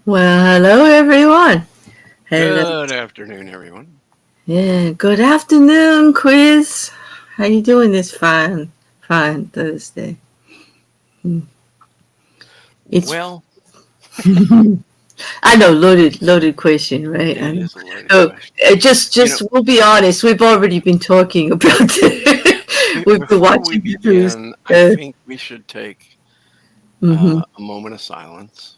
Well, hello everyone. Hello. Good afternoon, everyone. Yeah, good afternoon, quiz. How you doing this fine Thursday? Hmm. It's Well, I know loaded question, right? I it know. is a loaded So question. just You know, just we'll be honest. We've already been talking about it. We've been before we watching the news. begin, I Uh, think we should take hmm a moment of silence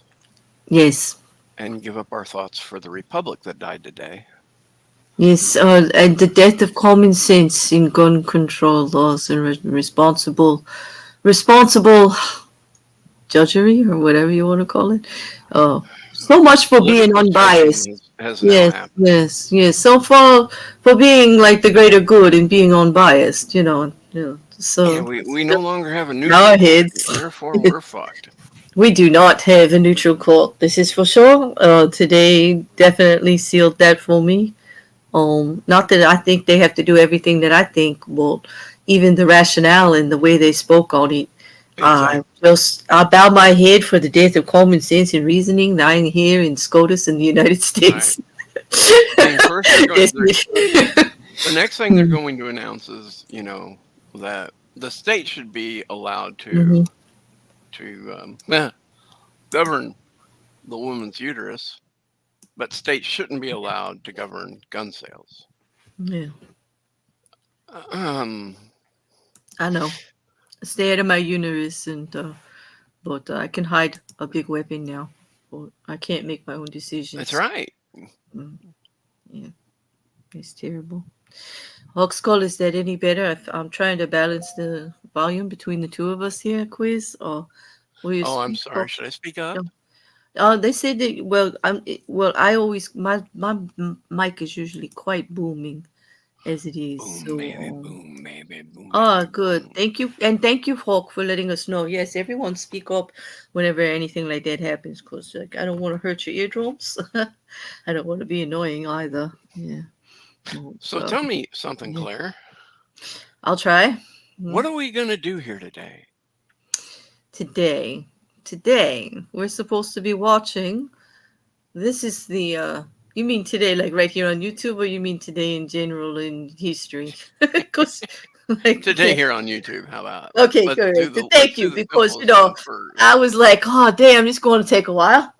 Yes, and give up our thoughts for the Republic that died today. yes, and the death of common sense in gun control laws and responsible judgery or whatever you want to call it. So much for being Political unbiased. judging has now Yes, happened. yes. So for being like the greater good and being unbiased, Yeah, So we no longer have a in our neutral court, heads, therefore we're fucked. we do not have a neutral court. This is for sure. Today definitely sealed that for me. Not that I think they have to do everything that I think. Well, even the rationale and the way they spoke on it, Exactly. I bow my head for the death of common sense and reasoning lying here in SCOTUS in the United Right. States. I mean, first Yes. the next thing they're going to announce is, that the state should be allowed Mm-hmm. to govern the woman's uterus, but states shouldn't be allowed to govern gun sales. Yeah, Um, I know. Stay out of my uterus, but I can hide a big weapon now. But I can't make my own that's decisions. right. Mm, yeah, it's terrible. Hawk's call, is that any better? I'm trying to balance the volume between the two of us here, quiz, or will you Oh, I'm speak sorry. up? Should I speak up? No. They said that. Well, I always my mic is usually quite booming as it is. Boom, So baby, boom, baby, boom, oh, baby, good. boom. Thank you, and thank you, Hawk, for letting us know. Yes, everyone speak up whenever anything like that happens, cause like I don't want to hurt your eardrums. I don't want to be annoying either. Yeah. So So tell me something, yeah, Claire. I'll try. What Mhm. are we going to do here today? Today, today we're supposed to be watching. This is the. You mean today, like right here on YouTube, or you mean today in general in history? Because, like, Today yeah. here on YouTube. How about Okay, good. let's Thank do you, the because simplest one I first. was like, oh damn, it's going to take a while.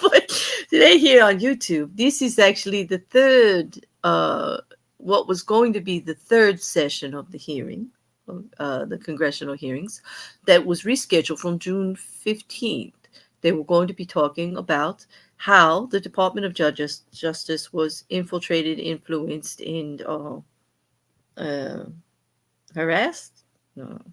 But today here on YouTube, this is actually the third, what was going to be the third session of the hearing, the congressional hearings, that was rescheduled from June 15th. They were going to be talking about how the Department of Justice was infiltrated, influenced, and uh, harassed,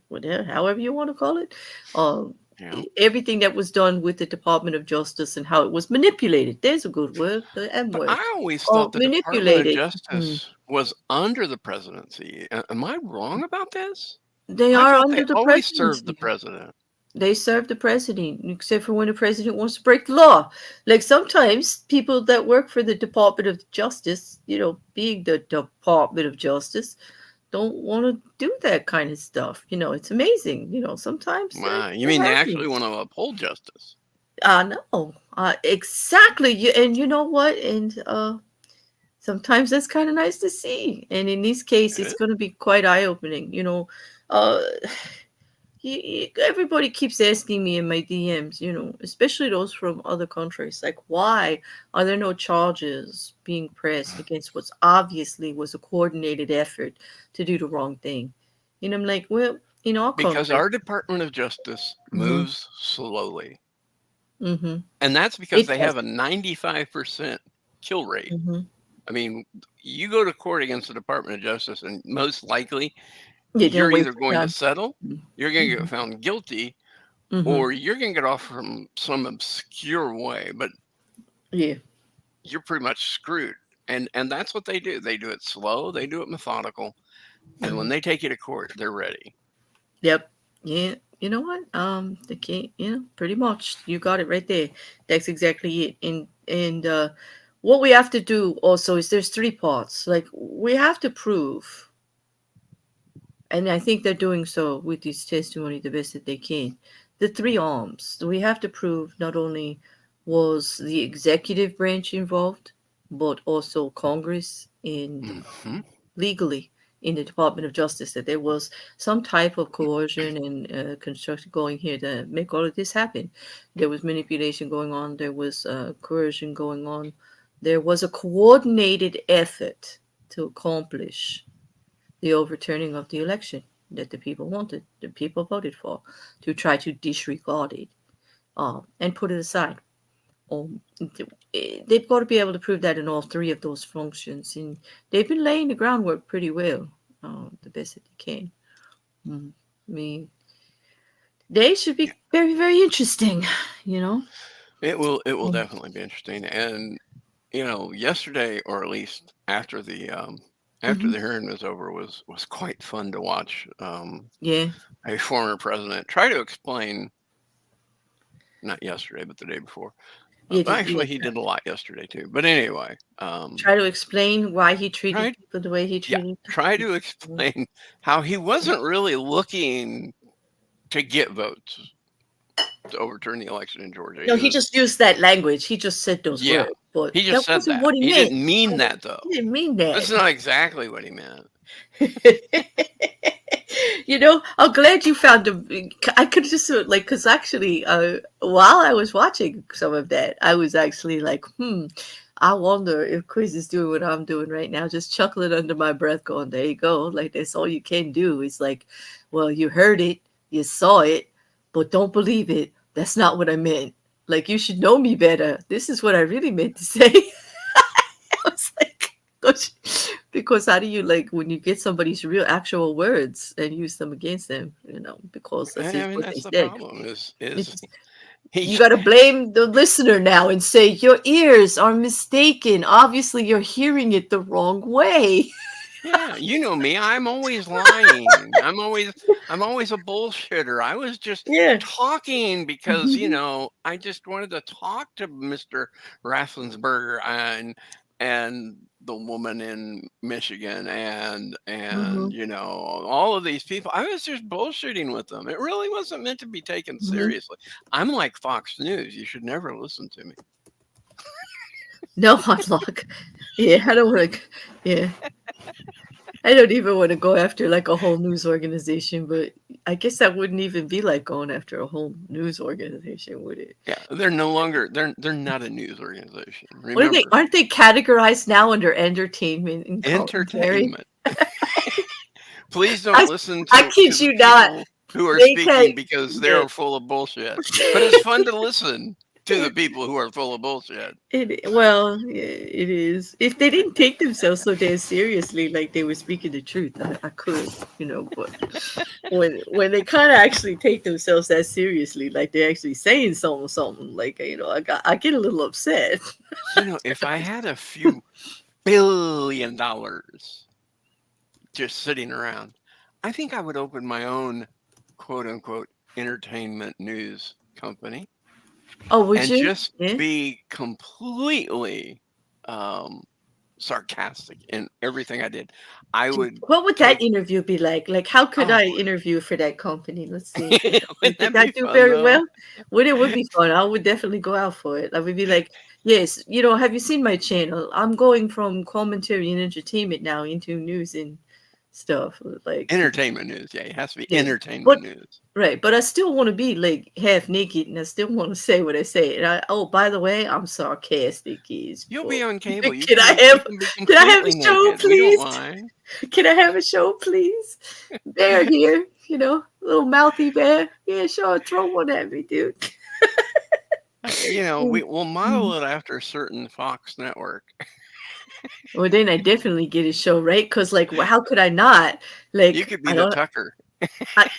whatever, however you want to call it, um, Yeah. everything that was done with the Department of Justice and how it was manipulated. There's a good word, the M But word. I always thought the Department of Manipulated. Hmm. Justice was under the presidency. Am I wrong about this? They I are thought they under the always served the presidency. president. They serve the president, except for when the president wants to break the law. Like sometimes people that work for the Department of Justice, being the Department of Justice, don't want to do that kind of stuff. It's amazing. Sometimes Wow, you it mean they actually happens. want to uphold justice? I know. Exactly. And you know what? And sometimes that's kind of nice to see. And in this case, It it's is. going to be quite eye opening. Uh, everybody keeps asking me in my DMs, especially those from other countries, like, why are there no charges being pressed against what's obviously was a coordinated effort to do the wrong thing? I'm like, well, in our Because country. our Department of Justice Hmm. moves slowly. Hmm. And that's because It they does. have a 95% kill rate. Hmm. I mean, you go to court against the Department of Justice, and most likely They you're didn't waste either going to time. settle, you're going to Hmm. get found guilty, Hmm. or you're going to get off from some obscure way, but Yeah. you're pretty much screwed. And that's what they do. They do it slow, they do it methodical, and when Mhm. they take you to court, they're ready. Yep. Yeah. You know what? The key. Pretty much. You got it right there. That's exactly it. And what we have to do also is there's three parts. Like we have to prove, and I think they're doing so with this testimony the best that they can. The three arms. We have to prove not only was the executive branch involved, but also Congress and Hmm. legally in the Department of Justice, that there was some type of coercion and construction going here to make all of this happen. There was manipulation going on. There was coercion going on. There was a coordinated effort to accomplish the overturning of the election that the people wanted, the people voted for, to try to disregard it and put it aside. Um, they've got to be able to prove that in all three of those functions, and they've been laying the groundwork pretty well, the best that they can. Mm. I mean, they should be very, very interesting, you know. It will. It will Um, definitely be interesting. And yesterday, or at least after mhm. the hearing was over, was quite fun to watch. Yeah, A former president try to explain, not yesterday, but the day before. yeah, yeah. Actually, he did a lot yesterday too. But anyway, Try to explain why he treated tried people the way he yeah, treated try to people. explain how he wasn't really looking to get votes to overturn the election in Georgia. No, he just used that language. He just said those Yeah, words, but he just that said wasn't that. what he He meant. didn't mean that though. He didn't mean That's that. not exactly what he meant. I'm glad you found the. I could just like, because actually, while I was watching some of that, I was actually like, I wonder if Quiz is doing what I'm doing right now, just chuckling under my breath, going, "There you go." Like that's all you can do. It's like, well, you heard it, you saw it, but don't believe it. That's not what I meant. Like you should know me better. This is what I really meant to say. I was like, gosh, because how do you like when you get somebody's real actual words and use them against them? Because that's I just mean, what they that's the said. problem. Is It's, he? you got to blame the listener now and say your ears are mistaken. Obviously, you're hearing it the wrong way. Yeah, you know me. I'm always lying. I'm always a bullshitter. I was just Yeah. talking because, I just wanted to talk to Mr. Raffensperger and the woman in Michigan and Hmm. all of these people. I was just bullshitting with them. It really wasn't meant to be taken Hmm. seriously. I'm like Fox News. You should never listen to me. No, I'm like, yeah, I don't want to. Yeah, I don't even want to go after like a whole news organization, but I guess that wouldn't even be like going after a whole news organization, would it? Yeah, they're no longer they're not a news organization. What are they? Remember, Aren't they categorized now under entertainment and commentary? entertainment. Please don't I, listen I to kid the you not. people who are They can't. speaking because Yeah. they're full of bullshit. But it's fun to listen to the people who are full of bullshit. Well, yeah, it is. If they didn't take themselves so damn seriously, like they were speaking the truth, I could, But when they kind of actually take themselves that seriously, like they're actually saying something, like I get a little upset. If I had a few $1 billion just sitting around, I think I would open my own quote unquote entertainment news company Oh, would and you? just Yeah. be completely um, sarcastic in everything I did. I would What would that take. interview be like? Like, how could Oh, I interview for that company? Let's see. wouldn't Did that that be do fun very though? well? It would be fun. I would definitely go out for it. I would be like, yes, have you seen my channel? I'm going from commentary and entertainment now into news and stuff. Like, Entertainment news. Yeah, it has to be yeah. entertainment But news. right, but I still want to be like half naked, and I still want to say what I say. And oh, by the way, I'm sarcastic as You'll be fuck. on cable. You Can can I be you have? can be Can I have a completely show, naked. We don't please? mind. Can I have a show, please? Bear here, little mouthy bear. Yeah, sure, throw one at me, dude. We'll Mhm. model it after a certain Fox network. Well, then I definitely get a show, right? Because, like, how could I not? You Like, could be I the don't. Tucker. I,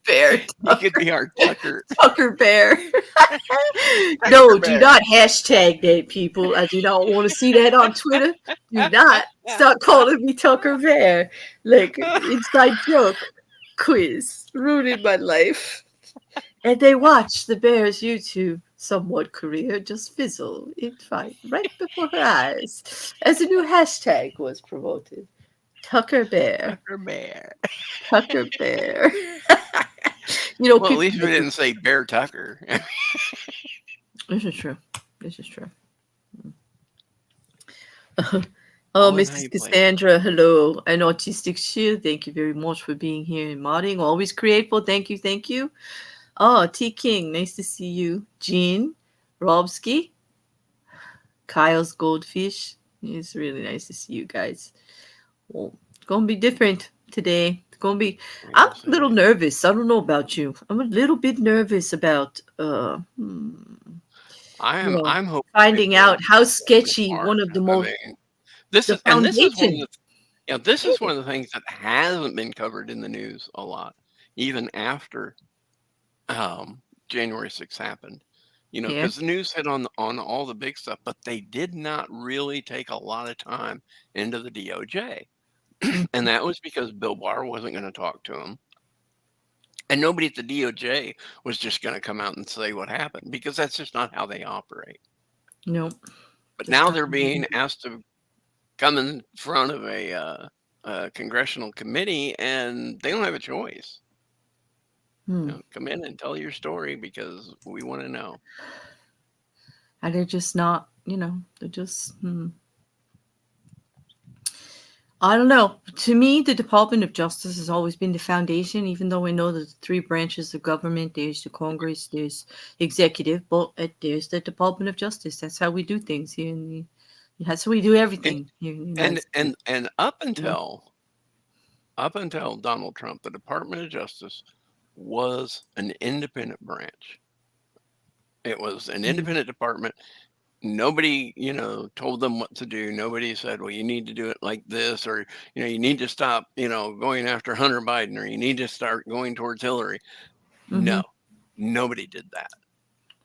bear You could be our Tucker. Tucker Bear. Tucker No, do Bear. not hashtag that, people. I do not want to see that on Twitter. Do not start calling me Tucker Bear. Like, inside joke quiz. Ruining my life. And they watch the Bears' YouTube somewhat career just fizzle in fight right before her eyes as a new hashtag was promoted. Tucker Bear. Tucker Bear. Tucker Bear. Well, at People least we make it. didn't say Bear Tucker. This is true. This is true. Oh, All in how Mrs. you play it. Cassandra, hello. And Autistic Shield, thank you very much for being here and modding. Always grateful. Thank you. Thank you. Oh, T King, nice to see you. Jean, Robski, Kyle's Goldfish. It's really nice to see you guys. Well, it's going to be different today. It's going to be, We I'm will a little see. nervous. I don't know about you. I'm a little bit nervous about, I'm hoping they finding pull out how something sketchy smart. one of the I most, mean, this the is and this is one of foundation the this is one is. of the things that hasn't been covered in the news a lot, even after January 6th happened. Yeah. Because the news hit on all the big stuff, but they did not really take a lot of time into the DOJ. Mm, And that was because Bill Barr wasn't going to talk to him. And nobody at the DOJ was just going to come out and say what happened because that's just not how they operate. no, But just now not. they're being asked to come in front of a congressional committee and they don't have a choice. Hmm. Come in and tell your story because we want to know. And they're just not, they're just, I don't know. To me, the Department of Justice has always been the foundation, even though I know there's three branches of government. There's the Congress, there's executive, but there's the Department of Justice. That's how we do things here in the, that's how we do And everything here in the United and States. and and You know? up until Donald Trump, the Department of Justice was an independent branch. It was an Mhm. independent department. Nobody, told them what to do. Nobody said, well, you need to do it like this, or, you need to stop, going after Hunter Biden, or you need to start going towards Hillary. Mhm. No, nobody did that.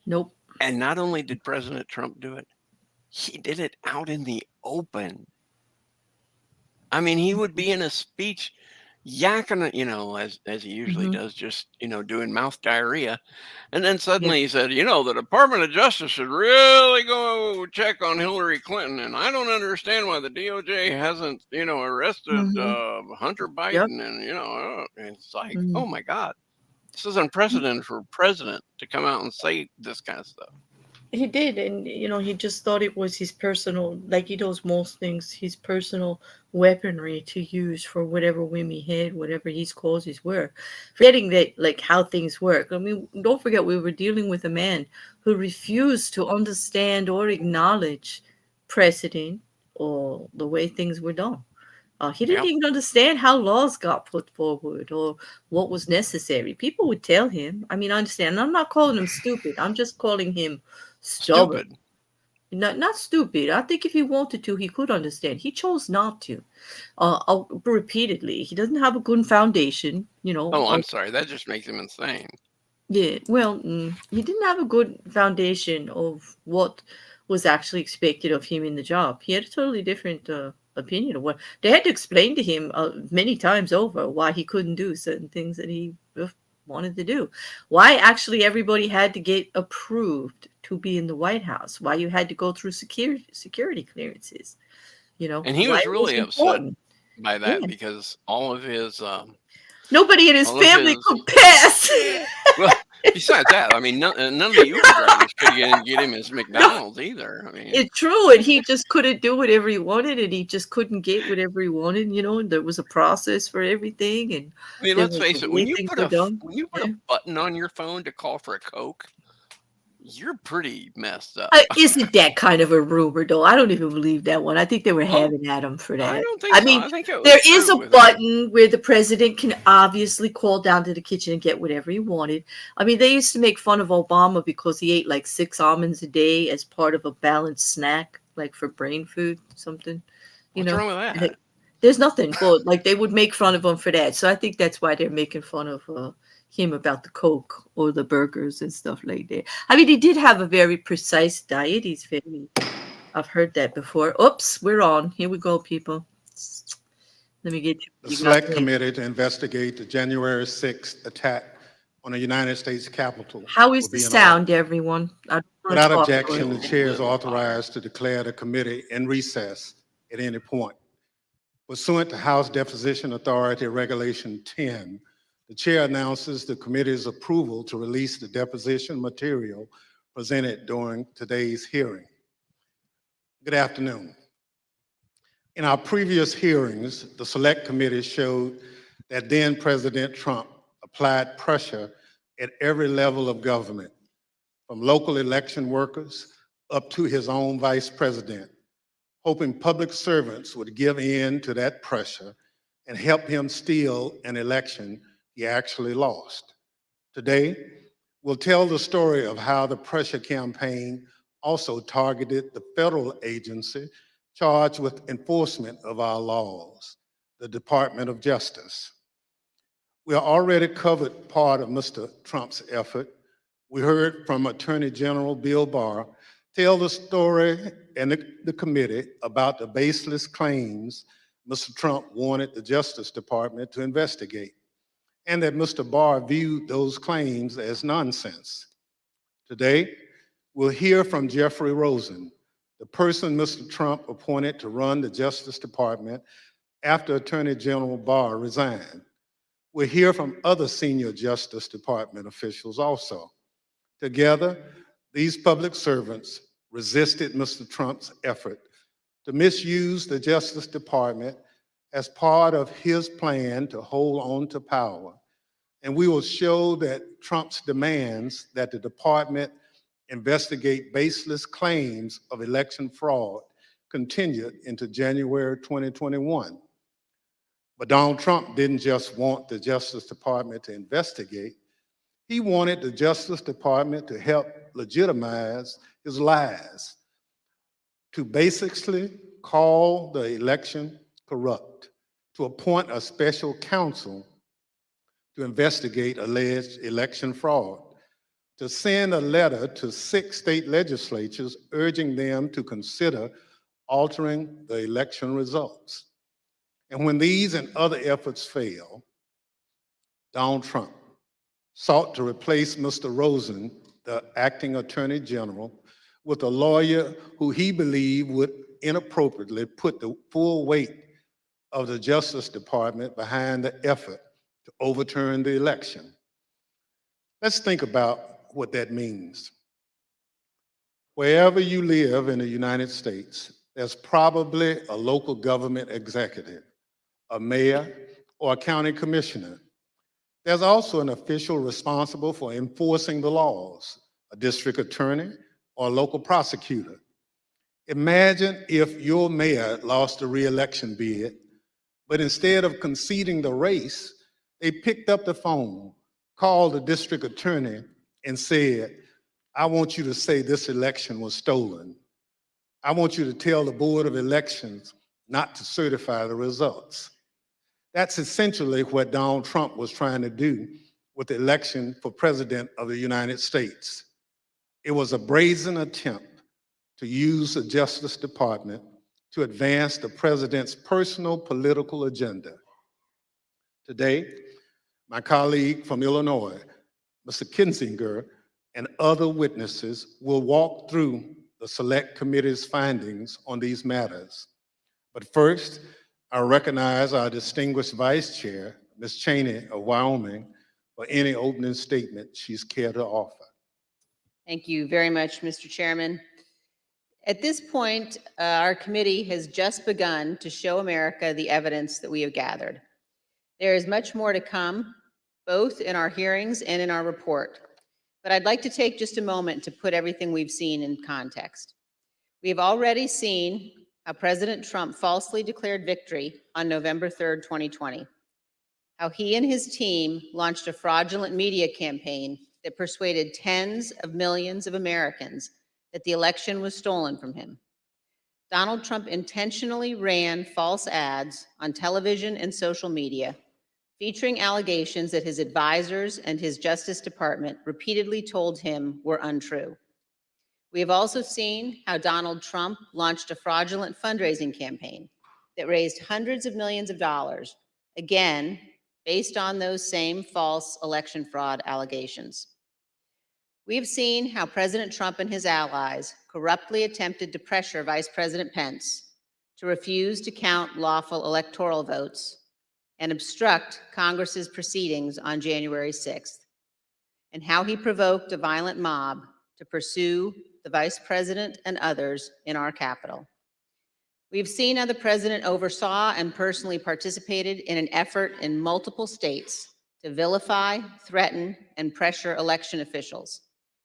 Nope. And not only did President Trump do it, he did it out in the open. I mean, he would be in a speech yakking, as he usually Mhm. does, just, doing mouth diarrhea. And then Yeah. suddenly he said, the Department of Justice should really go check on Hillary Clinton. And I don't understand why the DOJ hasn't, arrested Mhm. Hunter Yep. Biden. And, it's like, oh Mhm. my God, this is unprecedented for a president to come out and say this kind of stuff. He did, and he just thought it was his personal, like he does most things, his personal weaponry to use for whatever whim he had, whatever his causes were. Forgetting that, like how things work. I mean, don't forget we were dealing with a man who refused to understand or acknowledge precedent or the way things were done. He didn't Yep. even understand how laws got put forward or what was necessary. People would tell him. I mean, I understand. I'm not calling him stupid. I'm just calling him stubborn. Stupid. Not stupid. I think if he wanted to, he could understand. He chose not to. Repeatedly, he doesn't have a good foundation. Oh, I'm sorry. That just makes him insane. Yeah, well, he didn't have a good foundation of what was actually expected of him in the job. He had a totally different opinion of what they had to explain to him many times over why he couldn't do certain things that he wanted to do. Why actually everybody had to get approved to be in the White House. Why you had to go through security clearances. And he Why was it was really upset important. by that Yeah, because all of his, nobody in his all of family his, could pass. well, besides that, I mean, none of the Uber drivers could get him his No, McDonald's either. I mean, it's true, and he just couldn't do whatever he wanted, and he just couldn't get whatever he wanted, and there was a process for everything, and there let's was a face it. way things were done. When you put Yeah. a button on your phone to call for a Coke, you're pretty messed up. Isn't that kind of a rumor, though? I don't even believe that one. I think they were Oh, having at him for I that. don't think I so. mean, I think it was there is true a with him. button where the president can obviously call down to the kitchen and get whatever he wanted. I mean, they used to make fun of Obama because he ate like 6 almonds a day as part of a balanced snack, like for brain food, something, you What's know. wrong with And that? there's nothing, but like they would make fun of him for that. So I think that's why they're making fun of him about the Coke or the burgers and stuff like that. I mean, he did have a very precise diet. I've heard that before. Oops, we're on. Here we go, people. Let me get you. The You got Select me. Committee to investigate the January 6th attack on the United States Capitol How is will the be in order. sound, everyone? I don't want to Without talk to objection, it. the A chair is little louder. authorized to declare the committee in recess at any point. Pursuant to House Deposition Authority Regulation 10, The chair announces the committee's approval to release the deposition material presented during today's hearing. Good afternoon. In our previous hearings, the Select Committee showed that then President Trump applied pressure at every level of government, from local election workers up to his own vice president, hoping public servants would give in to that pressure and help him steal an election he actually lost. Today, we'll tell the story of how the pressure campaign also targeted the federal agency charged with enforcement of our laws, the Department of Justice. We already covered part of Mr. Trump's effort. We heard from Attorney General Bill Barr tell the story and the committee about the baseless claims Mr. Trump wanted the Justice Department to investigate, and that Mr. Barr viewed those claims as nonsense. Today, we'll hear from Jeffrey Rosen, the person Mr. Trump appointed to run the Justice Department after Attorney General Barr resigned. We'll hear from other senior Justice Department officials also. Together, these public servants resisted Mr. Trump's effort to misuse the Justice Department as part of his plan to hold on to power. And we will show that Trump's demands that the department investigate baseless claims of election fraud continued into January 2021. But Donald Trump didn't just want the Justice Department to investigate. He wanted the Justice Department to help legitimize his lies, to basically call the election corrupt, to appoint a special counsel to investigate alleged election fraud, to send a letter to 6 state legislatures urging them to consider altering the election results. And when these and other efforts fail, Donald Trump sought to replace Mr. Rosen, the acting Attorney General, with a lawyer who he believed would inappropriately put the full weight of the Justice Department behind the effort to overturn the election. Let's think about what that means. Wherever you live in the United States, there's probably a local government executive, a mayor, or a county commissioner. There's also an official responsible for enforcing the laws, a district attorney or a local prosecutor. Imagine if your mayor lost a re-election bid, but instead of conceding the race, they picked up the phone, called the district attorney, and said, I want you to say this election was stolen. I want you to tell the Board of Elections not to certify the results. That's essentially what Donald Trump was trying to do with the election for President of the United States. It was a brazen attempt to use the Justice Department to advance the president's personal political agenda. Today, my colleague from Illinois, Mr. Kinzinger, and other witnesses will walk through the Select Committee's findings on these matters. But first, I recognize our distinguished Vice Chair, Ms. Cheney of Wyoming, for any opening statement she's care to offer. Thank you very much, Mr. Chairman. At this point, our committee has just begun to show America the evidence that we have gathered. There is much more to come, both in our hearings and in our report. But I'd like to take just a moment to put everything we've seen in context. We have already seen how President Trump falsely declared victory on November 3rd, 2020, how he and his team launched a fraudulent media campaign that persuaded tens of millions of Americans that the election was stolen from him. Donald Trump intentionally ran false ads on television and social media, featuring allegations that his advisors and his Justice Department repeatedly told him were untrue. We have also seen how Donald Trump launched a fraudulent fundraising campaign that raised hundreds of millions of dollars, again, based on those same false election fraud allegations. We have seen how President Trump and his allies corruptly attempted to pressure Vice President Pence to refuse to count lawful electoral votes and obstruct Congress's proceedings on January 6th, and how he provoked a violent mob to pursue the Vice President and others in our Capitol. We've seen how the President oversaw and personally participated in an effort in multiple states to vilify, threaten, and pressure election officials,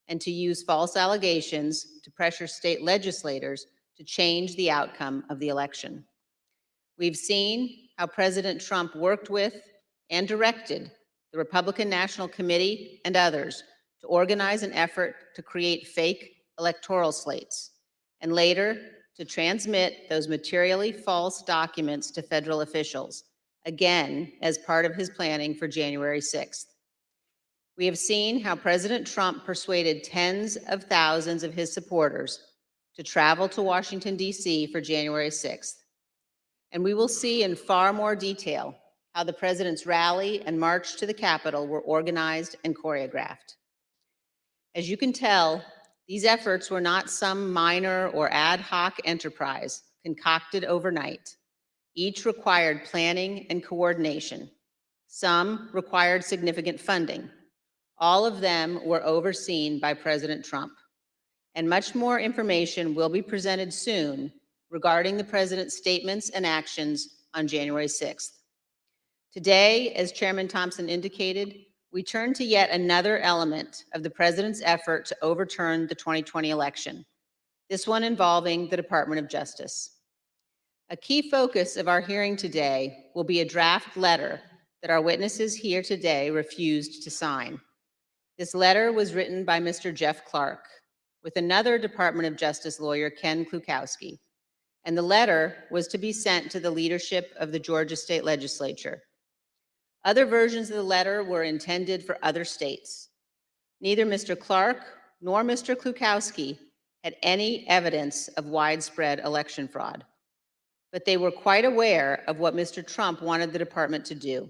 and to use false allegations to pressure state legislators to change the outcome of the election. We've seen how President Trump worked with and directed the Republican National Committee and others to organize an effort to create fake electoral slates, and later to transmit those materially false documents to federal officials, again as part of his planning for January 6th. We have seen how President Trump persuaded tens of thousands of his supporters to travel to Washington, D.C. for January 6th. And we will see in far more detail how the President's rally and march to the Capitol were organized and choreographed. As you can tell, these efforts were not some minor or ad hoc enterprise concocted overnight. Each required planning and coordination. Some required significant funding. All of them were overseen by President Trump. And much more information will be presented soon regarding the President's statements and actions on January 6th. Today, as Chairman Thompson indicated, we turn to yet another element of the President's effort to overturn the 2020 election, this one involving the Department of Justice. A key focus of our hearing today will be a draft letter that our witnesses here today refused to sign. This letter was written by Mr. Jeff Clark with another Department of Justice lawyer, Ken Klukowski, and the letter was to be sent to the leadership of the Georgia State Legislature. Other versions of the letter were intended for other states. Neither Mr. Clark nor Mr. Klukowski had any evidence of widespread election fraud, but they were quite aware of what Mr. Trump wanted the department to do.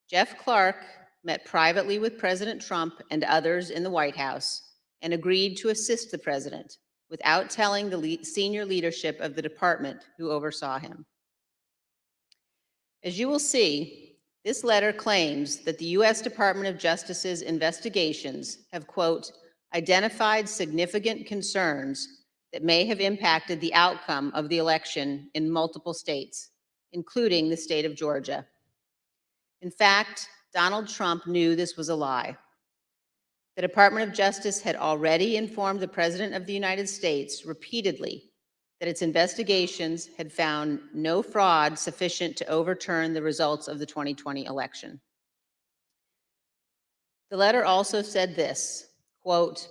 Jeff Clark met privately with President Trump and others in the White House and agreed to assist the president without telling the senior leadership of the department who oversaw him. As you will see, this letter claims that the U.S. Department of Justice's investigations have, quote, identified significant concerns that may have impacted the outcome of the election in multiple states, including the state of Georgia. In fact, Donald Trump knew this was a lie. The Department of Justice had already informed the President of the United States repeatedly that its investigations had found no fraud sufficient to overturn the results of the 2020 election. The letter also said this, quote,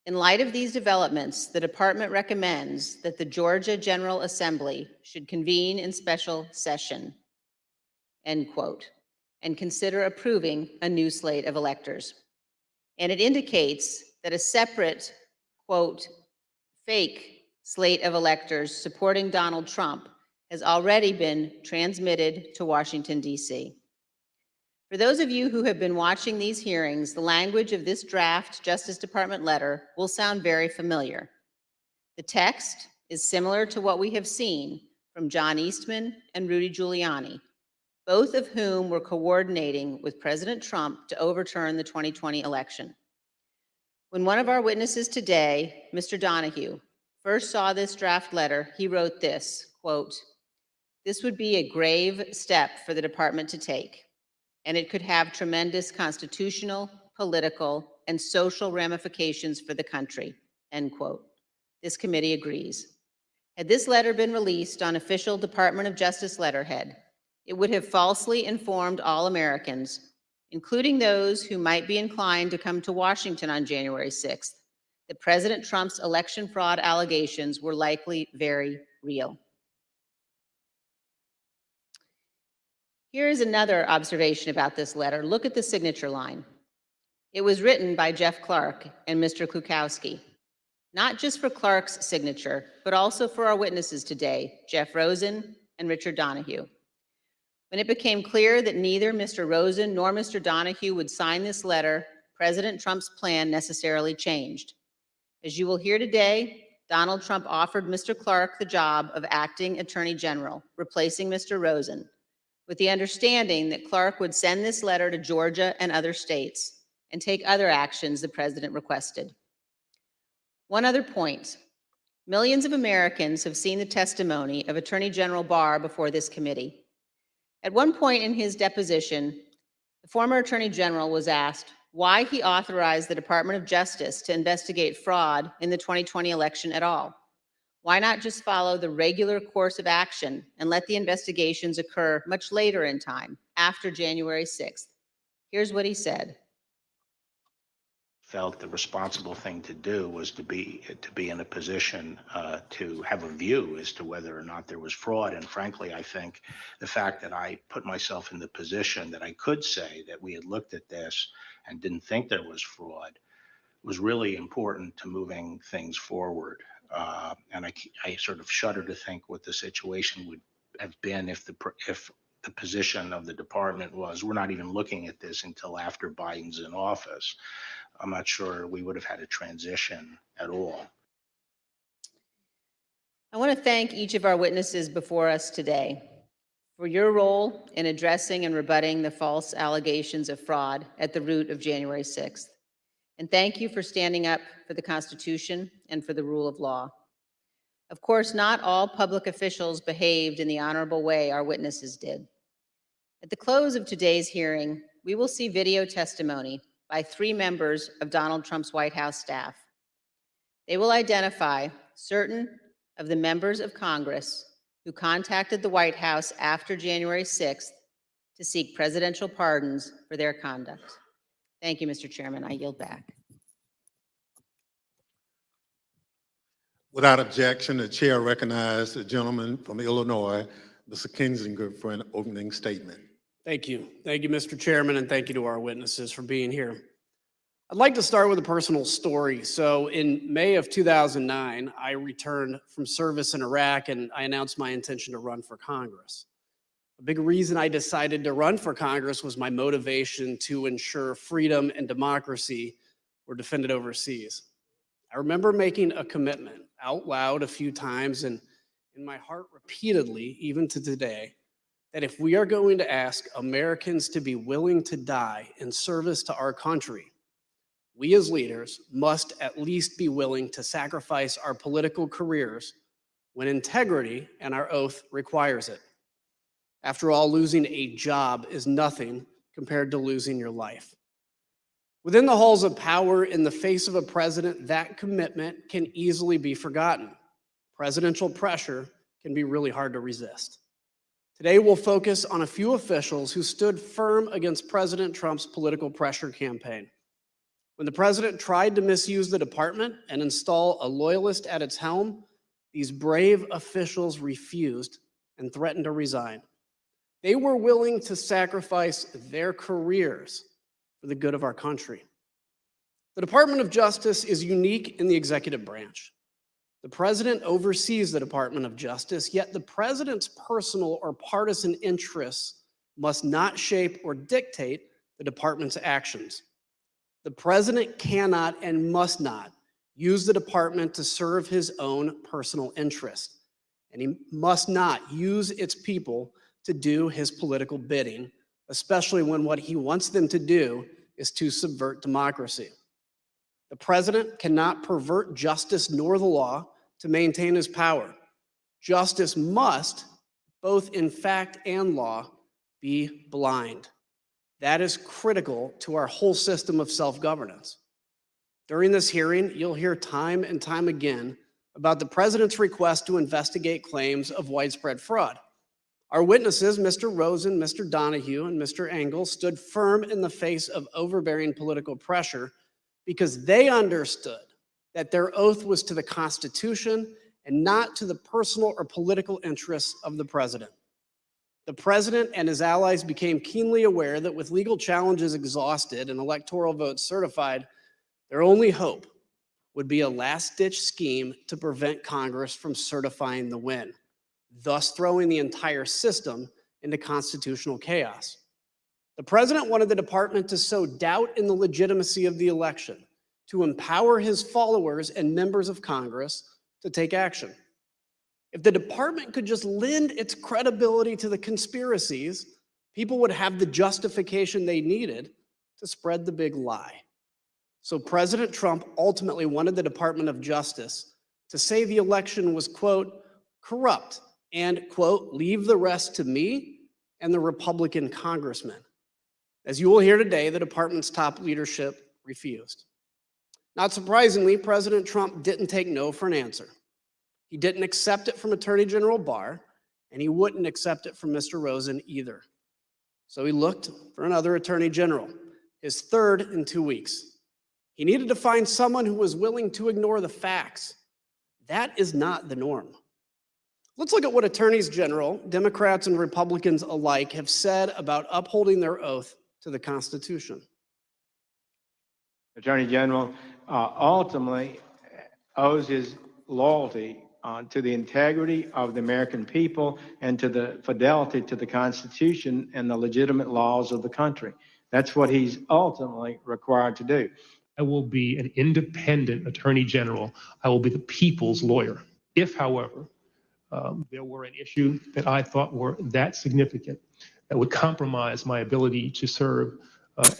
in light of these developments, the department recommends that the Georgia General Assembly should convene in special session, end quote, and consider approving a new slate of electors. And it indicates that a separate, quote, fake slate of electors supporting Donald Trump has already been transmitted to Washington, D.C. For those of you who have been watching these hearings, the language of this draft Justice Department letter will sound very familiar. The text is similar to what we have seen from John Eastman and Rudy Giuliani, both of whom were coordinating with President Trump to overturn the 2020 election. When one of our witnesses today, Mr. Donoghue, first saw this draft letter, he wrote this, quote, this would be a grave step for the department to take, and it could have tremendous constitutional, political, and social ramifications for the country, end quote. This committee agrees. Had this letter been released on official Department of Justice letterhead, it would have falsely informed all Americans, including those who might be inclined to come to Washington on January 6th, that President Trump's election fraud allegations were likely very real. Here is another observation about this letter. Look at the signature line. It was written by Jeff Clark and Mr. Klukowski, not just for Clark's signature, but also for our witnesses today, Jeff Rosen and Richard Donoghue. When it became clear that neither Mr. Rosen nor Mr. Donoghue would sign this letter, President Trump's plan necessarily changed. As you will hear today, Donald Trump offered Mr. Clark the job of acting Attorney General, replacing Mr. Rosen, with the understanding that Clark would send this letter to Georgia and other states and take other actions the president requested. One other point. Millions of Americans have seen the testimony of Attorney General Barr before this committee. At one point in his deposition, the former Attorney General was asked why he authorized the Department of Justice to investigate fraud in the 2020 election at all. Why not just follow the regular course of action and let the investigations occur much later in time, after January 6th? Here's what he said. Felt the responsible thing to do was to be in a position to have a view as to whether or not there was fraud. And frankly, I think the fact that I put myself in the position that I could say that we had looked at this and didn't think there was fraud was really important to moving things forward. And I sort of shudder to think what the situation would have been if the position of the department was, we're not even looking at this until after Biden's in office. I'm not sure we would have had a transition at all. I want to thank each of our witnesses before us today for your role in addressing and rebutting the false allegations of fraud at the root of January 6th. And thank you for standing up for the Constitution and for the rule of law. Of course, not all public officials behaved in the honorable way our witnesses did. At the close of today's hearing, we will see video testimony by 3 members of Donald Trump's White House staff. They will identify certain of the members of Congress who contacted the White House after January 6th to seek presidential pardons for their conduct. Thank you, Mr. Chairman. I yield back. Without objection, the chair recognizes the gentleman from Illinois, Mr. Kinzinger, for an opening statement. Thank you. Thank you, Mr. Chairman, and thank you to our witnesses for being here. I'd like to start with a personal story. So in May of 2009, I returned from service in Iraq and I announced my intention to run for Congress. A big reason I decided to run for Congress was my motivation to ensure freedom and democracy were defended overseas. I remember making a commitment out loud a few times and in my heart repeatedly, even to today, that if we are going to ask Americans to be willing to die in service to our country, we as leaders must at least be willing to sacrifice our political careers when integrity and our oath requires it. After all, losing a job is nothing compared to losing your life. Within the halls of power, in the face of a president, that commitment can easily be forgotten. Presidential pressure can be really hard to resist. Today, we'll focus on a few officials who stood firm against President Trump's political pressure campaign. When the president tried to misuse the department and install a loyalist at its helm, these brave officials refused and threatened to resign. They were willing to sacrifice their careers for the good of our country. The Department of Justice is unique in the executive branch. The president oversees the Department of Justice, yet the president's personal or partisan interests must not shape or dictate the department's actions. The president cannot and must not use the department to serve his own personal interest, and he must not use its people to do his political bidding, especially when what he wants them to do is to subvert democracy. The president cannot pervert justice nor the law to maintain his power. Justice must, both in fact and law, be blind. That is critical to our whole system of self-governance. During this hearing, you'll hear time and time again about the president's request to investigate claims of widespread fraud. Our witnesses, Mr. Rosen, Mr. Donoghue, and Mr. Engel, stood firm in the face of overbearing political pressure because they understood that their oath was to the Constitution and not to the personal or political interests of the president. The president and his allies became keenly aware that with legal challenges exhausted and electoral votes certified, their only hope would be a last-ditch scheme to prevent Congress from certifying the win, thus throwing the entire system into constitutional chaos. The president wanted the department to sow doubt in the legitimacy of the election, to empower his followers and members of Congress to take action. If the department could just lend its credibility to the conspiracies, people would have the justification they needed to spread the big lie. So President Trump ultimately wanted the Department of Justice to say the election was, quote, corrupt and, quote, leave the rest to me and the Republican congressmen. As you will hear today, the department's top leadership refused. Not surprisingly, President Trump didn't take no for an answer. He didn't accept it from Attorney General Barr, and he wouldn't accept it from Mr. Rosen either. So he looked for another Attorney General, his third in 2 weeks. He needed to find someone who was willing to ignore the facts. That is not the norm. Let's look at what attorneys general, Democrats and Republicans alike, have said about upholding their oath to the Constitution. Attorney General ultimately owes his loyalty to the integrity of the American people and to the fidelity to the Constitution and the legitimate laws of the country. That's what he's ultimately required to do. I will be an independent attorney general. I will be the people's lawyer. If, however, there were an issue that I thought were that significant that would compromise my ability to serve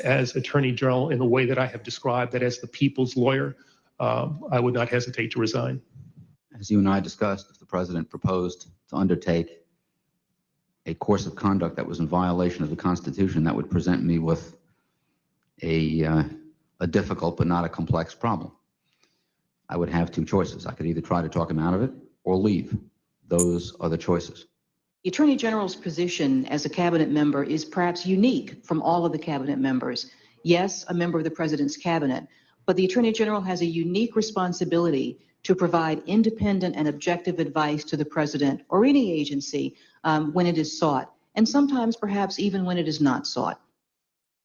as attorney general in the way that I have described, that as the people's lawyer, I would not hesitate to resign. As you and I discussed, if the president proposed to undertake a course of conduct that was in violation of the Constitution, that would present me with a difficult but not a complex problem. I would have two choices. I could either try to talk him out of it or leave. Those are the choices. The Attorney General's position as a cabinet member is perhaps unique from all of the cabinet members. Yes, a member of the president's cabinet, but the Attorney General has a unique responsibility to provide independent and objective advice to the president or any agency when it is sought, and sometimes perhaps even when it is not sought.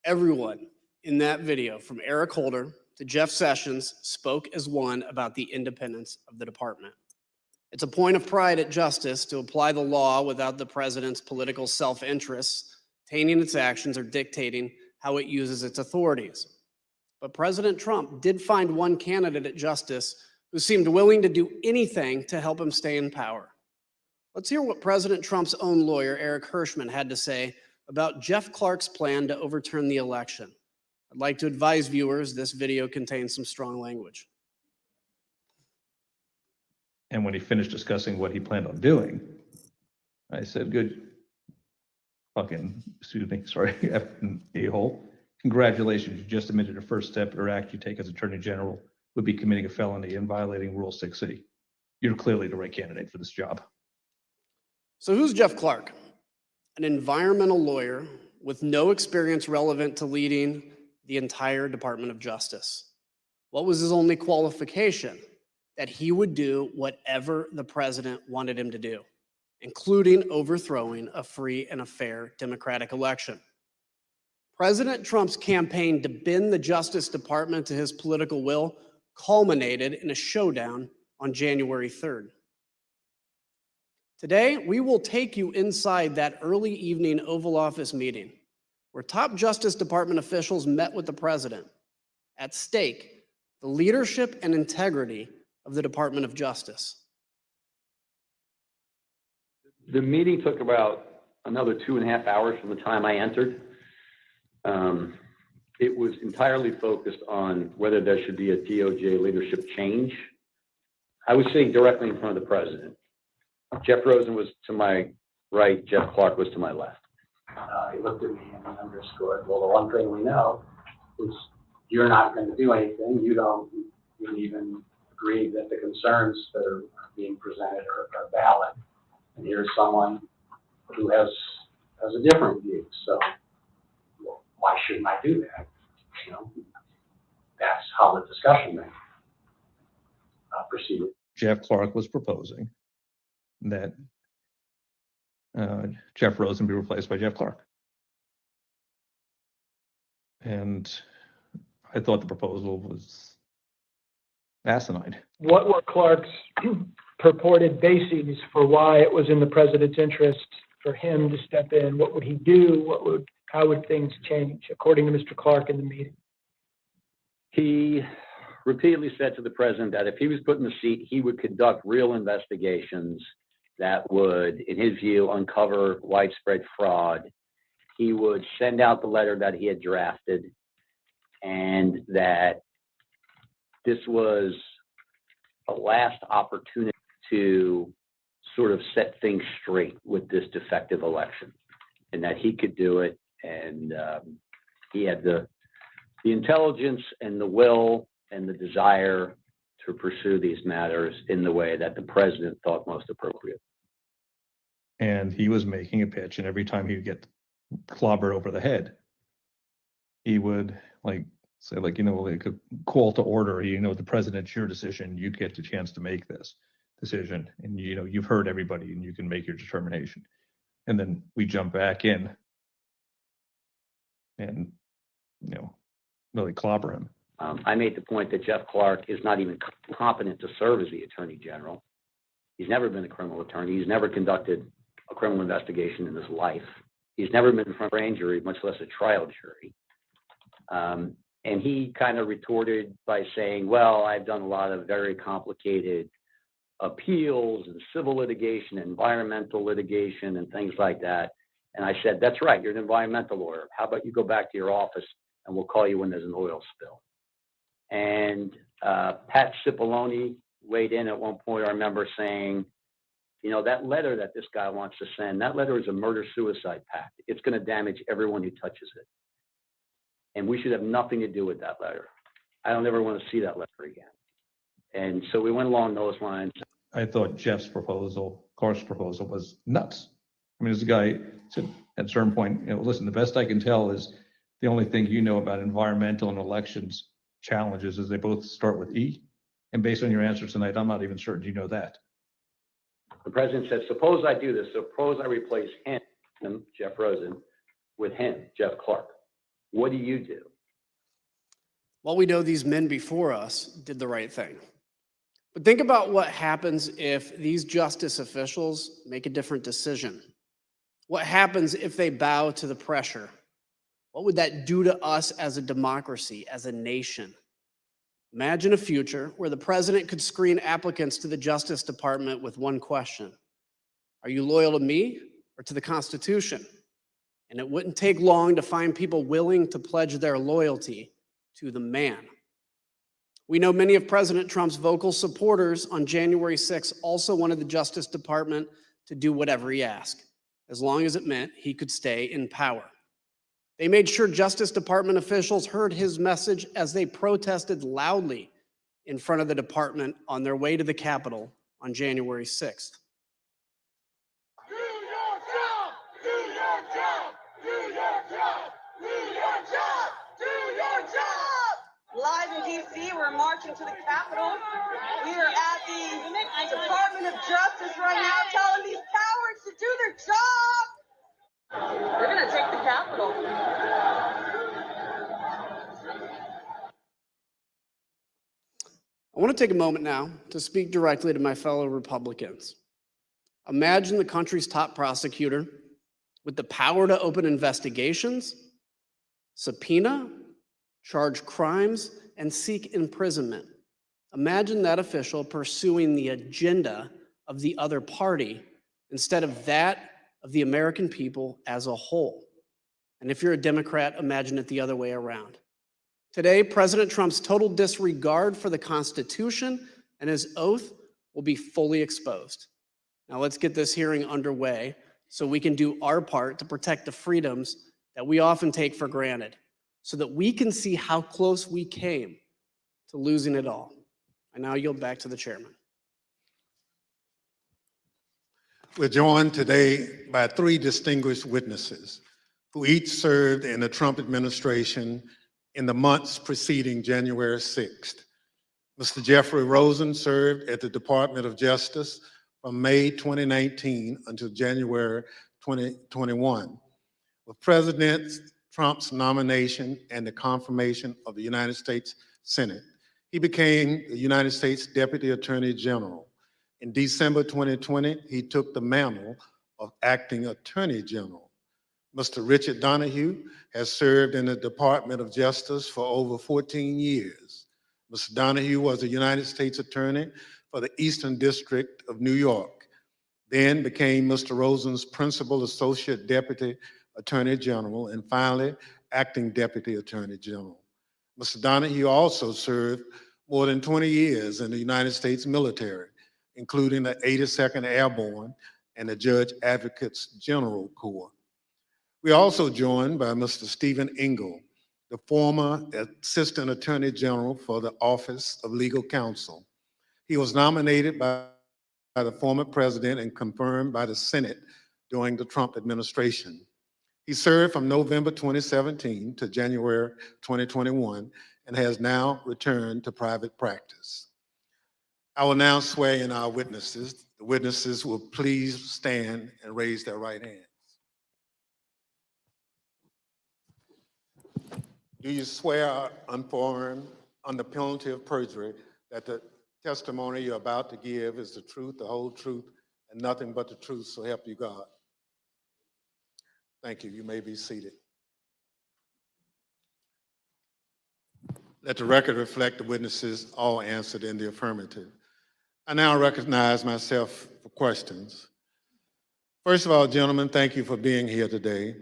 Everyone in that video, from Eric Holder to Jeff Sessions, spoke as one about the independence of the department. It's a point of pride at Justice to apply the law without the president's political self-interests tainting its actions or dictating how it uses its authorities. But President Trump did find one candidate at Justice who seemed willing to do anything to help him stay in power. Let's hear what President Trump's own lawyer, Eric Hirschman, had to say about Jeff Clark's plan to overturn the election. I'd like to advise viewers this video contains some strong language. And when he finished discussing what he planned on doing, I said, good fucking, excuse me, sorry, effing a-hole. Congratulations, you just admitted a first step or act you take as Attorney General would be committing a felony and violating Rule 6C. You're clearly the right candidate for this job. So who's Jeff Clark? An environmental lawyer with no experience relevant to leading the entire Department of Justice. What was his only qualification? That he would do whatever the president wanted him to do, including overthrowing a free and a fair democratic election. President Trump's campaign to bend the Justice Department to his political will culminated in a showdown on January 3rd. Today, we will take you inside that early evening Oval Office meeting where top Justice Department officials met with the president. At stake, the leadership and integrity of the Department of Justice. The meeting took about another 2.5 hours from the time I entered. It was entirely focused on whether there should be a DOJ leadership change. I was sitting directly in front of the president. Jeff Rosen was to my right, Jeff Clark was to my left. He looked at me and underscored, well, the one thing we know is you're not going to do anything. You don't even agree that the concerns that are being presented are valid. And here's someone who has a different view. So well, why shouldn't I do that? You know, that's how the discussion then proceeded. Jeff Clark was proposing that Jeff Rosen be replaced by Jeff Clark. And I thought the proposal was asinine. What were Clark's purported bases for why it was in the president's interest for him to step in? What would he do? How would things change, according to Mr. Clark in the meeting? He repeatedly said to the president that if he was put in the seat, he would conduct real investigations that would, in his view, uncover widespread fraud. he would send out the letter that he had drafted, and that this was a last opportunity to sort of set things straight with this defective election, and that he could do it. And he had the intelligence and the will and the desire to pursue these matters in the way that the president thought most appropriate. And he was making a pitch, and every time he would get clobbered over the head, he would say, like a call to order, the president's your decision, you get the chance to make this decision, and you've heard everybody and you can make your determination. And then we jump back in and really clobber him. I made the point that Jeff Clark is not even competent to serve as the Attorney General. He's never been a criminal attorney. He's never conducted a criminal investigation in his life. He's never been in front of a grand jury, much less a trial jury. And he kind of retorted by saying, well, I've done a lot of very complicated appeals and civil litigation, environmental litigation, and things like that. And I said, that's right, you're an environmental lawyer. How about you go back to your office and we'll call you when there's an oil spill. And Pat Cipollone weighed in at one point, I remember saying, that letter that this guy wants to send, that letter is a murder-suicide pact. It's going to damage everyone who touches it. And we should have nothing to do with that letter. I don't ever want to see that letter again. And so we went along those lines. I thought Jeff's proposal, Clark's proposal, was nuts. I mean, this guy said at a certain point, listen, the best I can tell is the only thing you know about environmental and elections challenges is they both start with E. And based on your answer tonight, I'm not even certain you know that. The president said, suppose I do this. Suppose I replace him, Jeff Rosen, with him, Jeff Clark. What do you do? Well, we know these men before us did the right thing. But think about what happens if these justice officials make a different decision. What happens if they bow to the pressure? What would that do to us as a democracy, as a nation? Imagine a future where the president could screen applicants to the Justice Department with one question. Are you loyal to me or to the Constitution? And it wouldn't take long to find people willing to pledge their loyalty to the man. We know many of President Trump's vocal supporters on January 6th also wanted the Justice Department to do whatever he asked, as long as it meant he could stay in power. They made sure Justice Department officials heard his message as they protested loudly in front of the department on their way to the Capitol on January 6th. Do your job! Do your job! Do your job! Do your job! Do your job! Live in D.C., we're marching to the Capitol. We are at the Department of Justice right now telling these cowards to do their job. They're going to take the Capitol. I want to take a moment now to speak directly to my fellow Republicans. Imagine the country's top prosecutor with the power to open investigations, subpoena, charge crimes, and seek imprisonment. Imagine that official pursuing the agenda of the other party instead of that of the American people as a whole. And if you're a Democrat, imagine it the other way around. Today, President Trump's total disregard for the Constitution and his oath will be fully exposed. Now let's get this hearing underway so we can do our part to protect the freedoms that we often take for granted, so that we can see how close we came to losing it all. I now yield back to the chairman. We're joined today by three distinguished witnesses who each served in the Trump administration in the months preceding January 6th. Mr. Jeffrey Rosen served at the Department of Justice from May 2019 until January 2021. With President Trump's nomination and the confirmation of the United States Senate, he became the United States Deputy Attorney General. In December 2020, he took the mantle of Acting Attorney General. Mr. Richard Donoghue has served in the Department of Justice for over 14 years. Mr. Donoghue was a United States Attorney for the Eastern District of New York, then became Mr. Rosen's Principal Associate Deputy Attorney General, and finally, Acting Deputy Attorney General. Mr. Donoghue also served more than 20 years in the United States military, including the 82nd Airborne and the Judge Advocates General Corps. We are also joined by Mr. Steve Engel, the former Assistant Attorney General for the Office of Legal Counsel. He was nominated by the former president and confirmed by the Senate during the Trump administration. He served from November 2017 to January 2021 and has now returned to private practice. I will now swear in our witnesses. The witnesses will please stand and raise their right hands. Do you swear unaffirmed under penalty of perjury that the testimony you're about to give is the truth, the whole truth, and nothing but the truth, so help you God? Thank you. You may be seated. Let the record reflect the witnesses all answered in the affirmative. I now recognize myself for questions. First of all, gentlemen, thank you for being here today.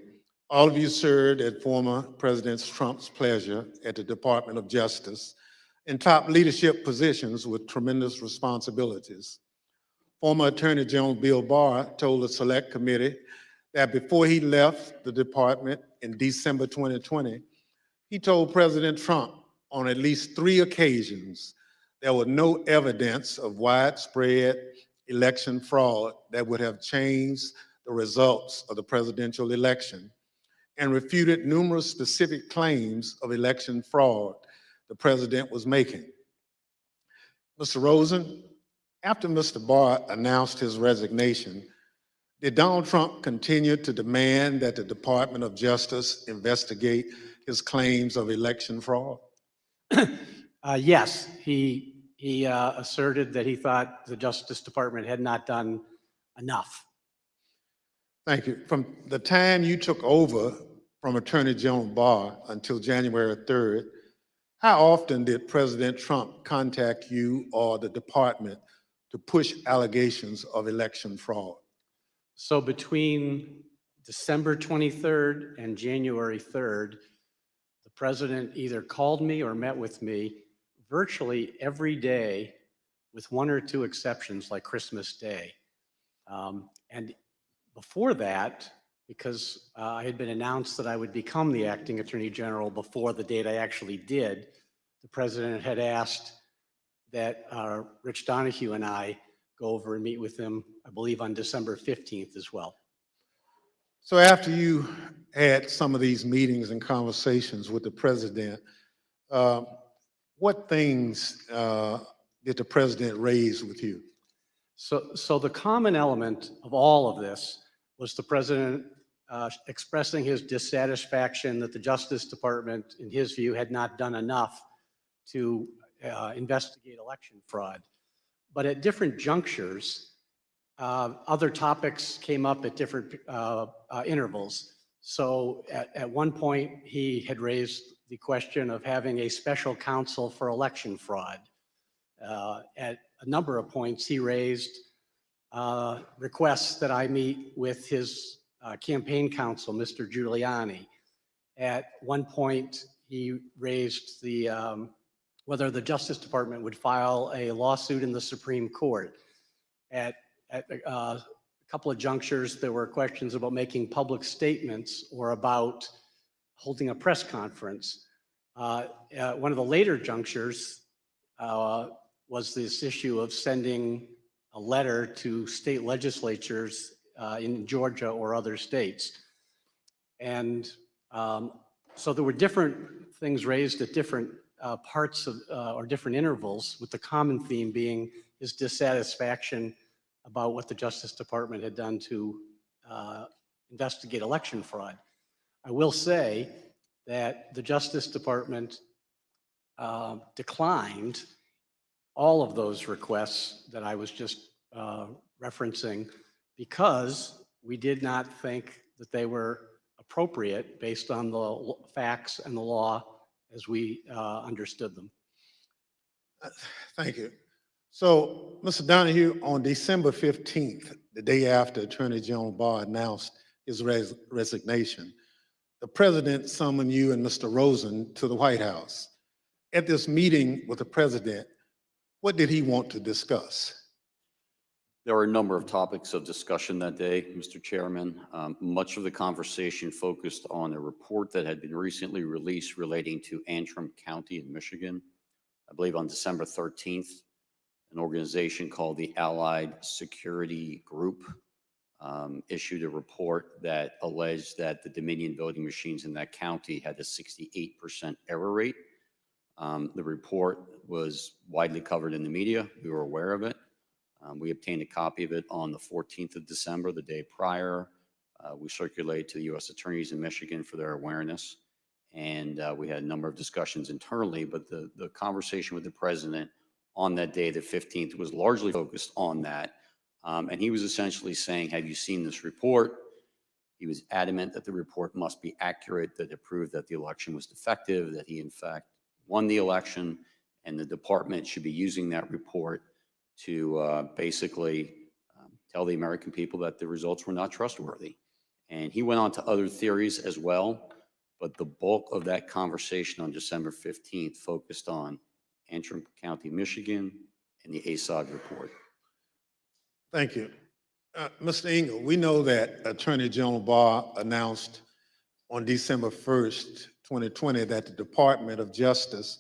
All of you served at former President Trump's pleasure at the Department of Justice in top leadership positions with tremendous responsibilities. Former Attorney General Bill Barr told the Select Committee that before he left the department in December 2020, he told President Trump on at least 3 occasions there was no evidence of widespread election fraud that would have changed the results of the presidential election, and refuted numerous specific claims of election fraud the president was making. Mr. Rosen, after Mr. Barr announced his resignation, did Donald Trump continue to demand that the Department of Justice investigate his claims of election fraud? Yes, he asserted that he thought the Justice Department had not done enough. Thank you. From the time you took over from Attorney General Barr until January 3rd, how often did President Trump contact you or the department to push allegations of election fraud? So between December 23rd and January 3rd, the president either called me or met with me virtually every day, with 1 or 2 exceptions like Christmas Day. And before that, because I had been announced that I would become the acting attorney general before the date I actually did, the president had asked that Rich Donoghue and I go over and meet with him, I believe on December 15th as well. So after you had some of these meetings and conversations with the president, what things did the president raise with you? So the common element of all of this was the president expressing his dissatisfaction that the Justice Department, in his view, had not done enough to investigate election fraud. But at different junctures, other topics came up at different intervals. So at one point, he had raised the question of having a special counsel for election fraud. At a number of points, he raised requests that I meet with his campaign counsel, Mr. Giuliani. At one point, he raised the whether the Justice Department would file a lawsuit in the Supreme Court. At a couple of junctures, there were questions about making public statements or about holding a press conference. One of the later junctures was this issue of sending a letter to state legislatures in Georgia or other states. And so there were different things raised at different parts of, or different intervals, with the common theme being his dissatisfaction about what the Justice Department had done to investigate election fraud. I will say that the Justice Department declined all of those requests that I was just referencing because we did not think that they were appropriate based on the facts and the law as we understood them. Thank you. So, Mr. Donoghue, on December 15th, the day after Attorney General Barr announced his resignation, the president summoned you and Mr. Rosen to the White House. At this meeting with the president, what did he want to discuss? There were a number of topics of discussion that day, Mr. Chairman. Much of the conversation focused on a report that had been recently released relating to Antrim County in Michigan. I believe on December 13th, an organization called the Allied Security Group issued a report that alleged that the Dominion voting machines in that county had a 68% error rate. The report was widely covered in the media. We were aware of it. We obtained a copy of it on the 14th of December, the day prior. We circulated to the U.S. attorneys in Michigan for their awareness. And we had a number of discussions internally, but the conversation with the president on that day, the 15th, was largely focused on that. And he was essentially saying, have you seen this report? He was adamant that the report must be accurate, that it proved that the election was defective, that he in fact won the election, and the department should be using that report to basically tell the American people that the results were not trustworthy. And he went on to other theories as well, but the bulk of that conversation on December 15th focused on Antrim County, Michigan, and the ASOG report. Thank you. Mr. Engel, we know that Attorney General Barr announced on December 1st, 2020, that the Department of Justice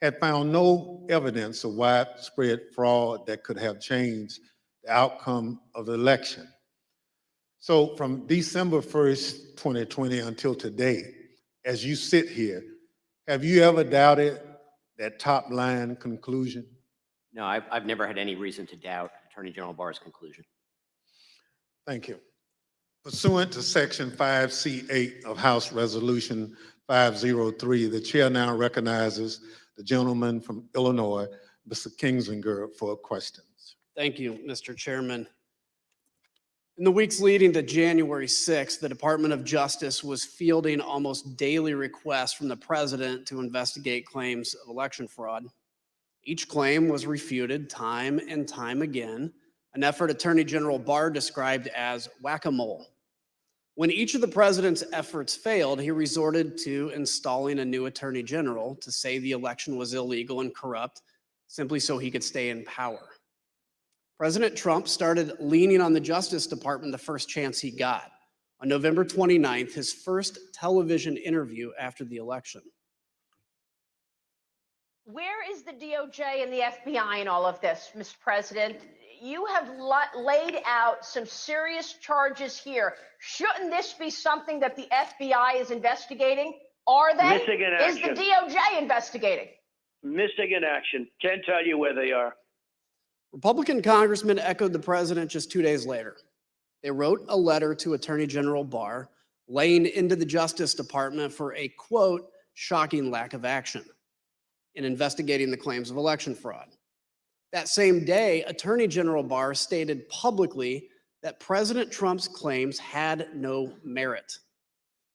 had found no evidence of widespread fraud that could have changed the outcome of the election. So from December 1st, 2020 until today, as you sit here, have you ever doubted that top line conclusion? No, I've never had any reason to doubt Attorney General Barr's conclusion. Thank you. Pursuant to Section 5C8 of House Resolution 503, the chair now recognizes the gentleman from Illinois, Mr. Kinzinger, for questions. Thank you, Mr. Chairman. In the weeks leading to January 6th, the Department of Justice was fielding almost daily requests from the president to investigate claims of election fraud. Each claim was refuted time and time again, an effort Attorney General Barr described as whack-a-mole. When each of the president's efforts failed, he resorted to installing a new attorney general to say the election was illegal and corrupt, simply so he could stay in power. President Trump started leaning on the Justice Department the first chance he got. On November 29th, his first television interview after the election. Where is the DOJ and the FBI in all of this, Mr. President? You have laid out some serious charges here. Shouldn't this be something that the FBI is investigating? Are they? Missing in action. Is the DOJ investigating? Missing in action. Can't tell you where they are. Republican congressmen echoed the president just 2 days later. They wrote a letter to Attorney General Barr, laying into the Justice Department for a, quote, shocking lack of action in investigating the claims of election fraud. That same day, Attorney General Barr stated publicly that President Trump's claims had no merit.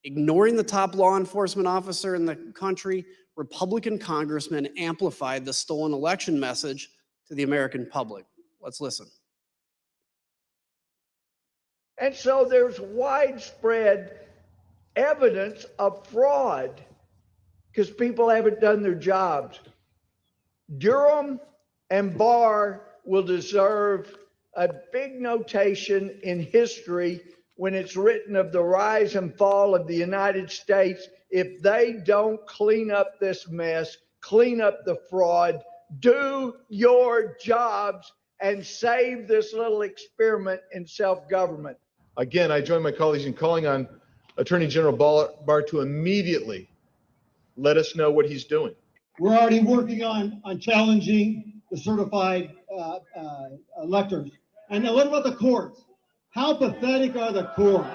Ignoring the top law enforcement officer in the country, Republican congressmen amplified the stolen election message to the American public. Let's listen. And so there's widespread evidence of fraud because people haven't done their jobs. Durham and Barr will deserve a big notation in history when it's written of the rise and fall of the United States if they don't clean up this mess, clean up the fraud, do your jobs, and save this little experiment in self-government. Again, I join my colleagues in calling on Attorney General Barr to immediately let us know what he's doing. We're already working on challenging the certified electors. And then what about the courts? How pathetic are the courts?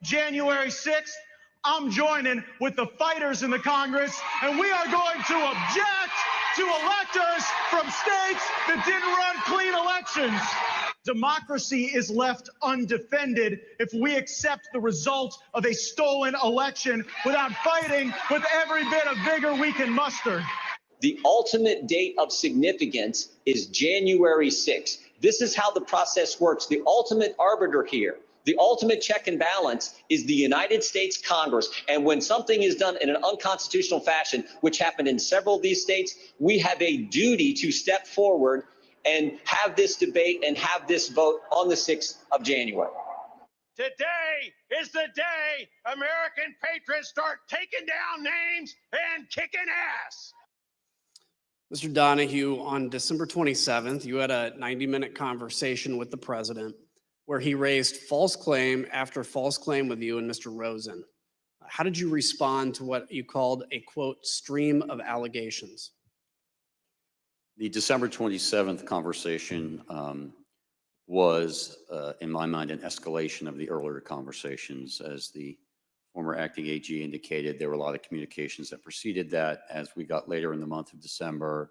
January 6th, I'm joining with the fighters in the Congress, and we are going to object to electors from states that didn't run clean elections. Democracy is left undefended if we accept the result of a stolen election without fighting with every bit of vigor we can muster. The ultimate date of significance is January 6th. This is how the process works. The ultimate arbiter here, the ultimate check and balance is the United States Congress. And when something is done in an unconstitutional fashion, which happened in several of these states, we have a duty to step forward and have this debate and have this vote on the 6th of January. Today is the day American patriots start taking down names and kicking ass. Mr. Donoghue, on December 27th, you had a 90-minute conversation with the president where he raised false claim after false claim with you and Mr. Rosen. How did you respond to what you called a, quote, stream of allegations? The December 27th conversation was, in my mind, an escalation of the earlier conversations. As the former acting AG indicated, there were a lot of communications that preceded that. As we got later in the month of December,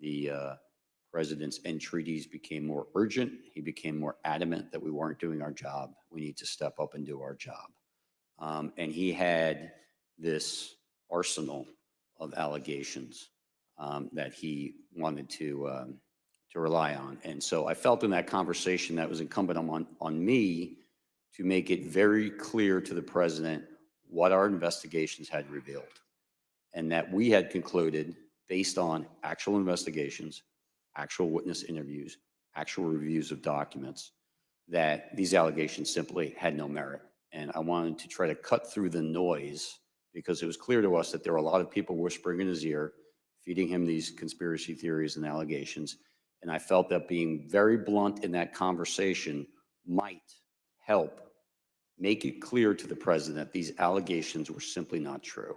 the president's entreaties became more urgent. He became more adamant that we weren't doing our job. We need to step up and do our job. And he had this arsenal of allegations that he wanted to rely on. And so I felt in that conversation that was incumbent on me to make it very clear to the president what our investigations had revealed, and that we had concluded, based on actual investigations, actual witness interviews, actual reviews of documents, that these allegations simply had no merit. And I wanted to try to cut through the noise, because it was clear to us that there were a lot of people whispering in his ear, feeding him these conspiracy theories and allegations. And I felt that being very blunt in that conversation might help make it clear to the president that these allegations were simply not true.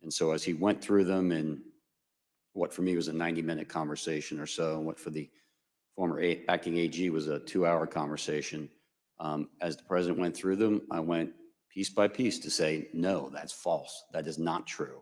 And so as he went through them in what for me was a 90-minute conversation or so, and what for the former acting AG was a 2-hour conversation, as the president went through them, I went piece by piece to say, no, that's false. That is not true.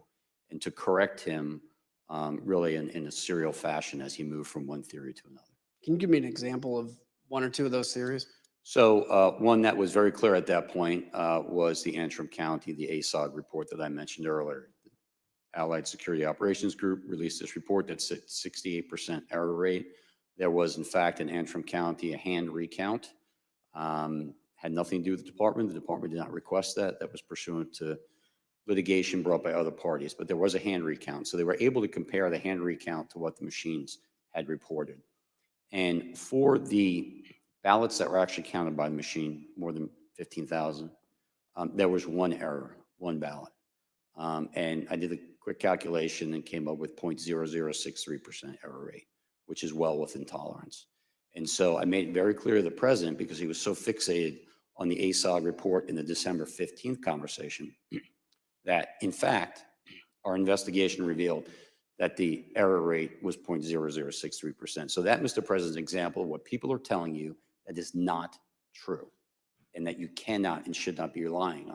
And to correct him really in a serial fashion as he moved from one theory to another. Can you give me an example of one or two of those theories? So one that was very clear at that point was the Antrim County, the ASOG report that I mentioned earlier. The Allied Security Operations Group released this report that said 68% error rate. There was, in fact, in Antrim County, a hand recount. Had nothing to do with the department. The department did not request that. That was pursuant to litigation brought by other parties, but there was a hand recount. So they were able to compare the hand recount to what the machines had reported. And for the ballots that were actually counted by the machine, more than 15,000, there was one error, one ballot. And I did a quick calculation and came up with 0.0063% error rate, which is well within tolerance. And so I made it very clear to the president, because he was so fixated on the ASOG report in the December 15th conversation, that in fact, our investigation revealed that the error rate was 0.0063%. So that, Mr. President's example of what people are telling you that is not true, and that you cannot and should not be relying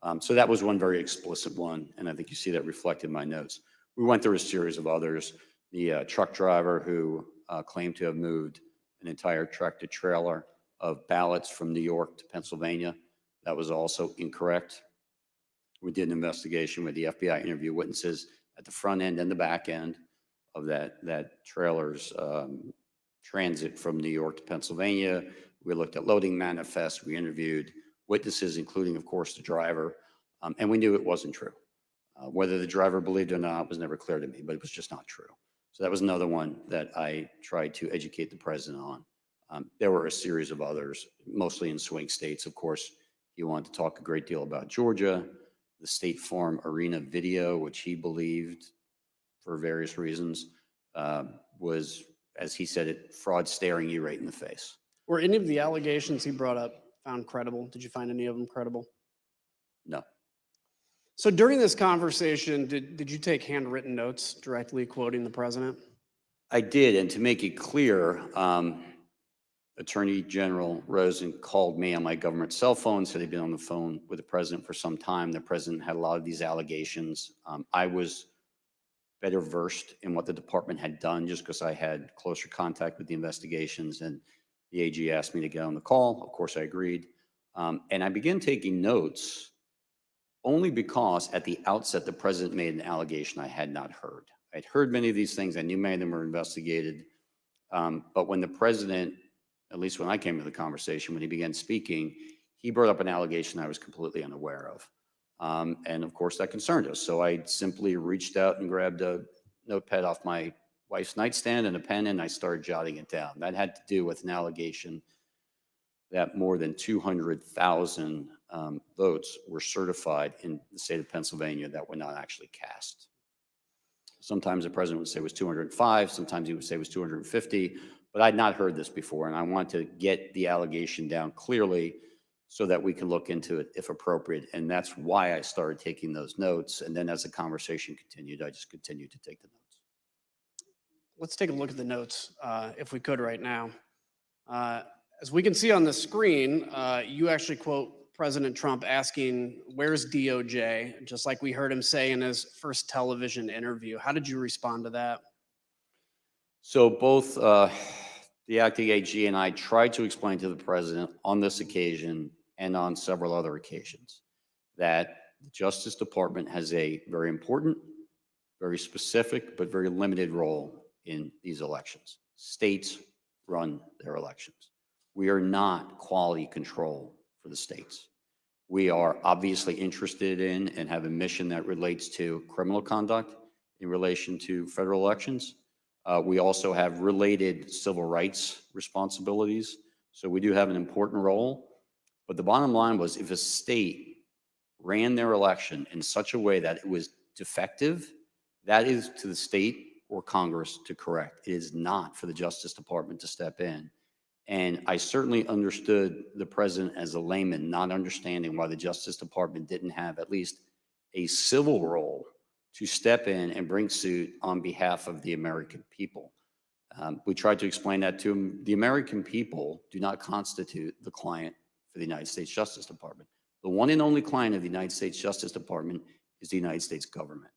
on. So that was one very explicit one, and I think you see that reflected in my notes. We went through a series of others. The truck driver who claimed to have moved an entire tractor trailer of ballots from New York to Pennsylvania, that was also incorrect. We did an investigation where the FBI interviewed witnesses at the front end and the back end of that trailer's transit from New York to Pennsylvania. We looked at loading manifests. We interviewed witnesses, including, of course, the driver, and we knew it wasn't true. Whether the driver believed it or not was never clear to me, but it was just not true. So that was another one that I tried to educate the president on. There were a series of others, mostly in swing states. Of course, he wanted to talk a great deal about Georgia, the State Farm Arena video, which he believed, for various reasons, was, as he said it, fraud staring you right in the face. Were any of the allegations he brought up found credible? Did you find any of them credible? No. So during this conversation, did you take handwritten notes directly quoting the president? I did, and to make it clear, Attorney General Rosen called me on my government cell phone, said he'd been on the phone with the president for some time. The president had a lot of these allegations. I was better versed in what the department had done just because I had closer contact with the investigations, and the AG asked me to get on the call. Of course, I agreed. And I began taking notes only because at the outset, the president made an allegation I had not heard. I'd heard many of these things. I knew many of them were investigated. But when the president, at least when I came to the conversation, when he began speaking, he brought up an allegation I was completely unaware of. And of course that concerned us. So I simply reached out and grabbed a notepad off my wife's nightstand and a pen, and I started jotting it down. That had to do with an allegation that more than 200,000 votes were certified in the state of Pennsylvania that were not actually cast. Sometimes the president would say it was 205, sometimes he would say it was 250, but I'd not heard this before, and I want to get the allegation down clearly so that we can look into it if appropriate. And that's why I started taking those notes. And then as the conversation continued, I just continued to take the notes. Let's take a look at the notes, if we could right now. As we can see on the screen, you actually quote President Trump asking, "Where's DOJ?" just like we heard him say in his first television interview. How did you respond to that? So both the acting AG and I tried to explain to the president on this occasion and on several other occasions that the Justice Department has a very important, very specific, but very limited role in these elections. States run their elections. We are not quality control for the states. We are obviously interested in and have a mission that relates to criminal conduct in relation to federal elections. We also have related civil rights responsibilities. So we do have an important role. But the bottom line was, if a state ran their election in such a way that it was defective, that is to the state or Congress to correct. It is not for the Justice Department to step in. And I certainly understood the president as a layman, not understanding why the Justice Department didn't have at least a civil role to step in and bring suit on behalf of the American people. We tried to explain that to him. The American people do not constitute the client for the United States Justice Department. The one and only client of the United States Justice Department is the United States government.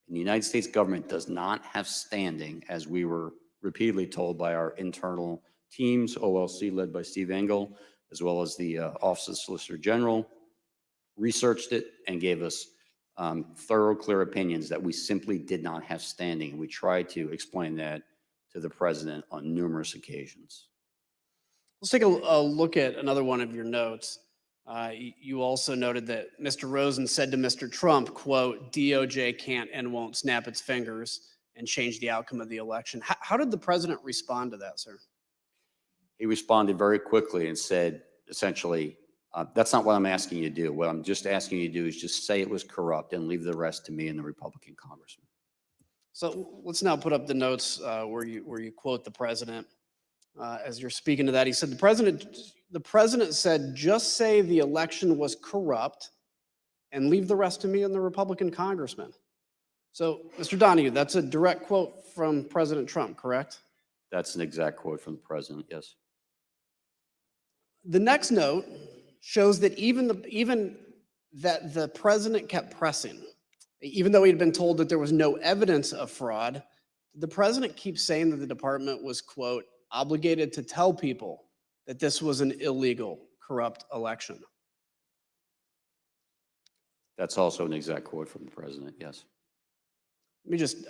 And the United States government does not have standing, as we were repeatedly told by our internal teams, OLC led by Steve Engel, as well as the Office of the Solicitor General, researched it and gave us thorough, clear opinions that we simply did not have standing. And we tried to explain that to the president on numerous occasions. Let's take a look at another one of your notes. You also noted that Mr. Rosen said to Mr. Trump, quote, "DOJ can't and won't snap its fingers and change the outcome of the election." How did the president respond to that, sir? He responded very quickly and said, essentially, that's not what I'm asking you to do. What I'm just asking you to do is just say it was corrupt and leave the rest to me and the Republican congressman. So let's now put up the notes where you quote the president. As you're speaking to that, he said, the president said, "Just say the election was corrupt and leave the rest to me and the Republican congressman." So, Mr. Donoghue, that's a direct quote from President Trump, correct? That's an exact quote from the president, yes. The next note shows that even that the president kept pressing, even though he had been told that there was no evidence of fraud. The president keeps saying that the department was, quote, "obligated to tell people that this was an illegal, corrupt election." That's also an exact quote from the president, yes. Let me just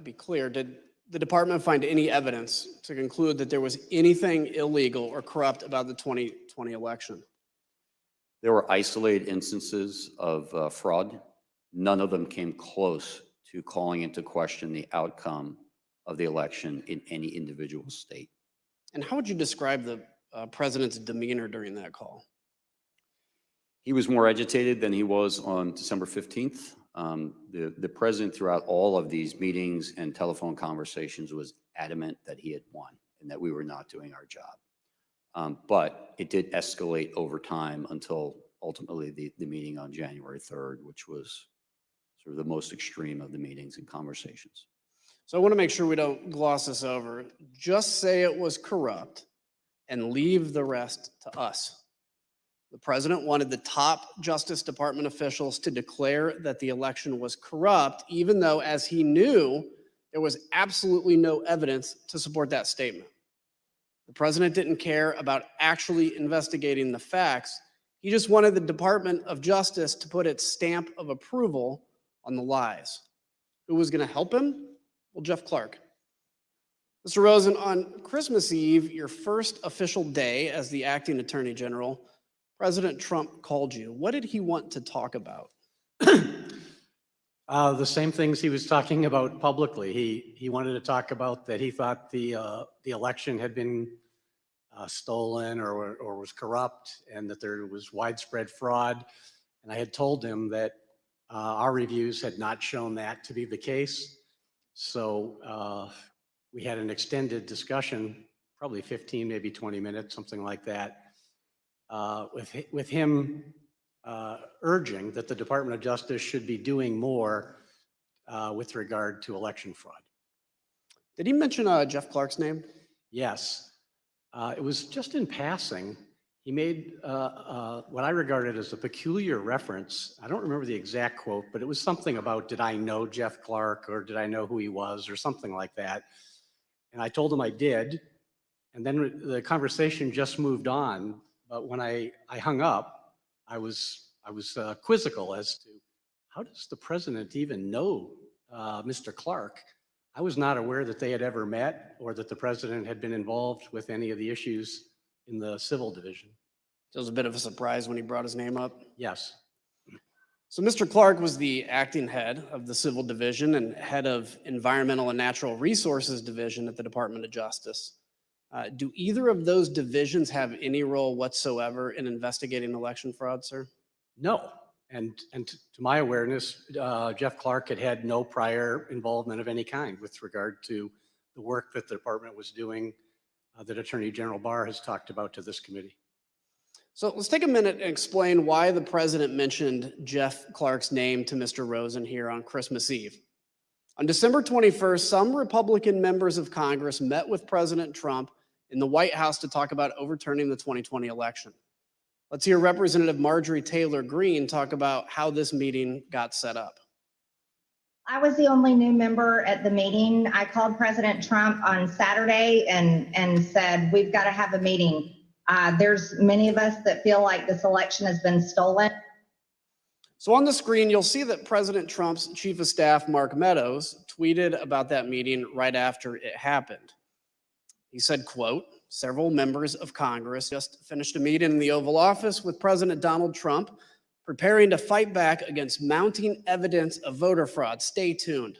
be clear. Did the department find any evidence to conclude that there was anything illegal or corrupt about the 2020 election? There were isolated instances of fraud. None of them came close to calling into question the outcome of the election in any individual state. And how would you describe the president's demeanor during that call? He was more agitated than he was on December 15th. The president throughout all of these meetings and telephone conversations was adamant that he had won and that we were not doing our job. But it did escalate over time until ultimately the meeting on January 3rd, which was sort of the most extreme of the meetings and conversations. So I want to make sure we don't gloss this over. Just say it was corrupt and leave the rest to us. The president wanted the top Justice Department officials to declare that the election was corrupt, even though, as he knew, there was absolutely no evidence to support that statement. The president didn't care about actually investigating the facts. He just wanted the Department of Justice to put its stamp of approval on the lies. Who was going to help him? Well, Jeff Clark. Mr. Rosen, on Christmas Eve, your first official day as the acting Attorney General, President Trump called you. What did he want to talk about? The same things he was talking about publicly. He wanted to talk about that he thought the election had been stolen or was corrupt, and that there was widespread fraud. And I had told him that our reviews had not shown that to be the case. So we had an extended discussion, probably 15, maybe 20 minutes, something like that, with him urging that the Department of Justice should be doing more with regard to election fraud. Did he mention Jeff Clark's name? Yes. It was just in passing. He made what I regarded as a peculiar reference. I don't remember the exact quote, but it was something about, did I know Jeff Clark, or did I know who he was, or something like that. And I told him I did. And then the conversation just moved on. But when I hung up, I was quizzical as to how does the president even know Mr. Clark? I was not aware that they had ever met or that the president had been involved with any of the issues in the civil division. So it was a bit of a surprise when he brought his name up? Yes. So Mr. Clark was the acting head of the civil division and head of environmental and natural resources division at the Department of Justice. Do either of those divisions have any role whatsoever in investigating election fraud, sir? No. And to my awareness, Jeff Clark had had no prior involvement of any kind with regard to the work that the department was doing that Attorney General Barr has talked about to this committee. So let's take a minute and explain why the president mentioned Jeff Clark's name to Mr. Rosen here on Christmas Eve. On December 21st, some Republican members of Congress met with President Trump in the White House to talk about overturning the 2020 election. Let's hear Representative Marjorie Taylor Greene talk about how this meeting got set up. I was the only new member at the meeting. I called President Trump on Saturday and said, we've got to have a meeting. There's many of us that feel like this election has been stolen. So on the screen, you'll see that President Trump's Chief of Staff, Mark Meadows, tweeted about that meeting right after it happened. He said, quote, several members of Congress just finished a meeting in the Oval Office with President Donald Trump, preparing to fight back against mounting evidence of voter fraud. Stay tuned.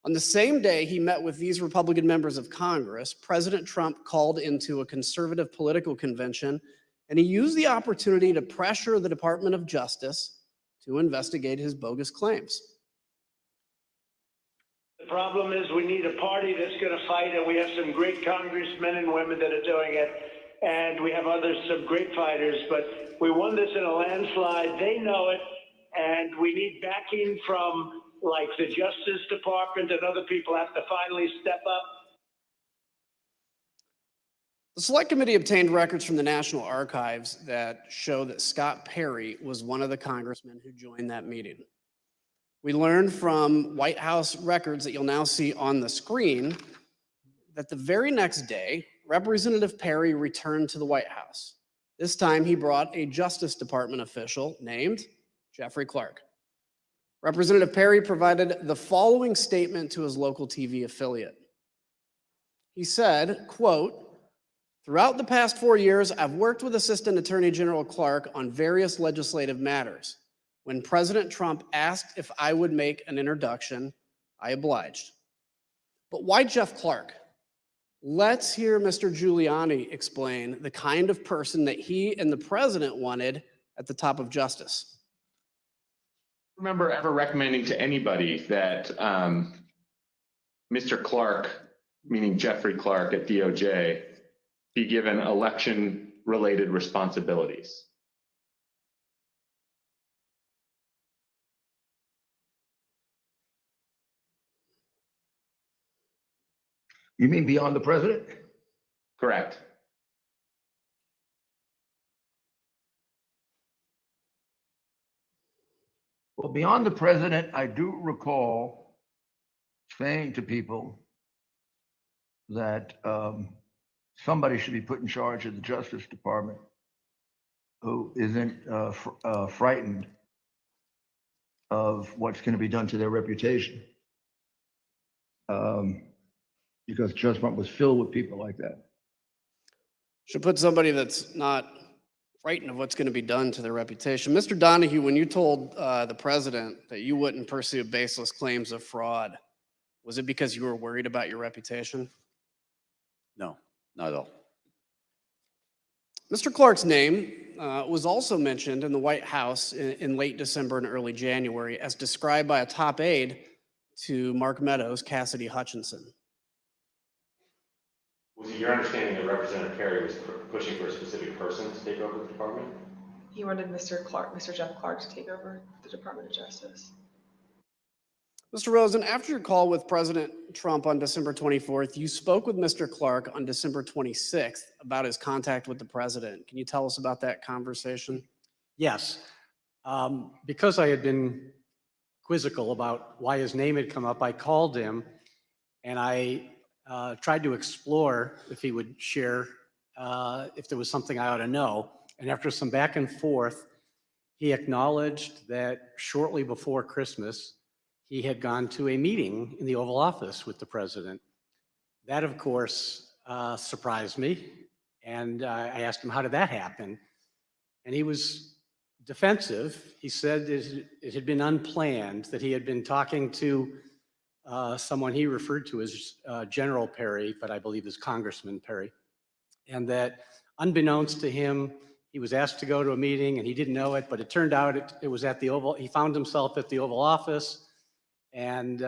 On the same day he met with these Republican members of Congress, President Trump called into a conservative political convention, and he used the opportunity to pressure the Department of Justice to investigate his bogus claims. The problem is we need a party that's going to fight, and we have some great congressmen and women that are doing it, and we have others, some great fighters, but we won this in a landslide. They know it, and we need backing from like the Justice Department, and other people have to finally step up. The Select Committee obtained records from the National Archives that show that Scott Perry was one of the congressmen who joined that meeting. We learned from White House records that you'll now see on the screen that the very next day, Representative Perry returned to the White House. This time he brought a Justice Department official named Jeffrey Clark. Representative Perry provided the following statement to his local TV affiliate. He said, quote, throughout the past 4 years, I've worked with Assistant Attorney General Clark on various legislative matters. When President Trump asked if I would make an introduction, I obliged. But why Jeff Clark? Let's hear Mr. Giuliani explain the kind of person that he and the president wanted at the top of justice. I remember ever recommending to anybody that Mr. Clark, meaning Jeffrey Clark at DOJ, be given election-related responsibilities. You mean beyond the president? Correct. Well, beyond the president, I do recall saying to people that somebody should be put in charge of the Justice Department who isn't frightened of what's going to be done to their reputation. because Judgment was filled with people like that. Should put somebody that's not frightened of what's going to be done to their reputation. Mr. Donoghue, when you told the president that you wouldn't pursue baseless claims of fraud, was it because you were worried about your reputation? No, not at all. Mr. Clark's name was also mentioned in the White House in late December and early January, as described by a top aide to Mark Meadows, Cassidy Hutchinson. Was it your understanding that Representative Perry was pushing for a specific person to take over the department? He wanted Mr. Jeff Clark to take over the Department of Justice. Mr. Rosen, after your call with President Trump on December 24th, you spoke with Mr. Clark on December 26th about his contact with the president. Can you tell us about that conversation? Yes. Because I had been quizzical about why his name had come up, I called him and I tried to explore if he would share if there was something I ought to know. And after some back and forth, he acknowledged that shortly before Christmas, he had gone to a meeting in the Oval Office with the president. That, of course, surprised me. And I asked him, how did that happen? And he was defensive. He said it had been unplanned, that he had been talking to someone he referred to as General Perry, but I believe is Congressman Perry. And that unbeknownst to him, he was asked to go to a meeting and he didn't know it, but it turned out it was at the Oval. He found himself at the Oval Office. And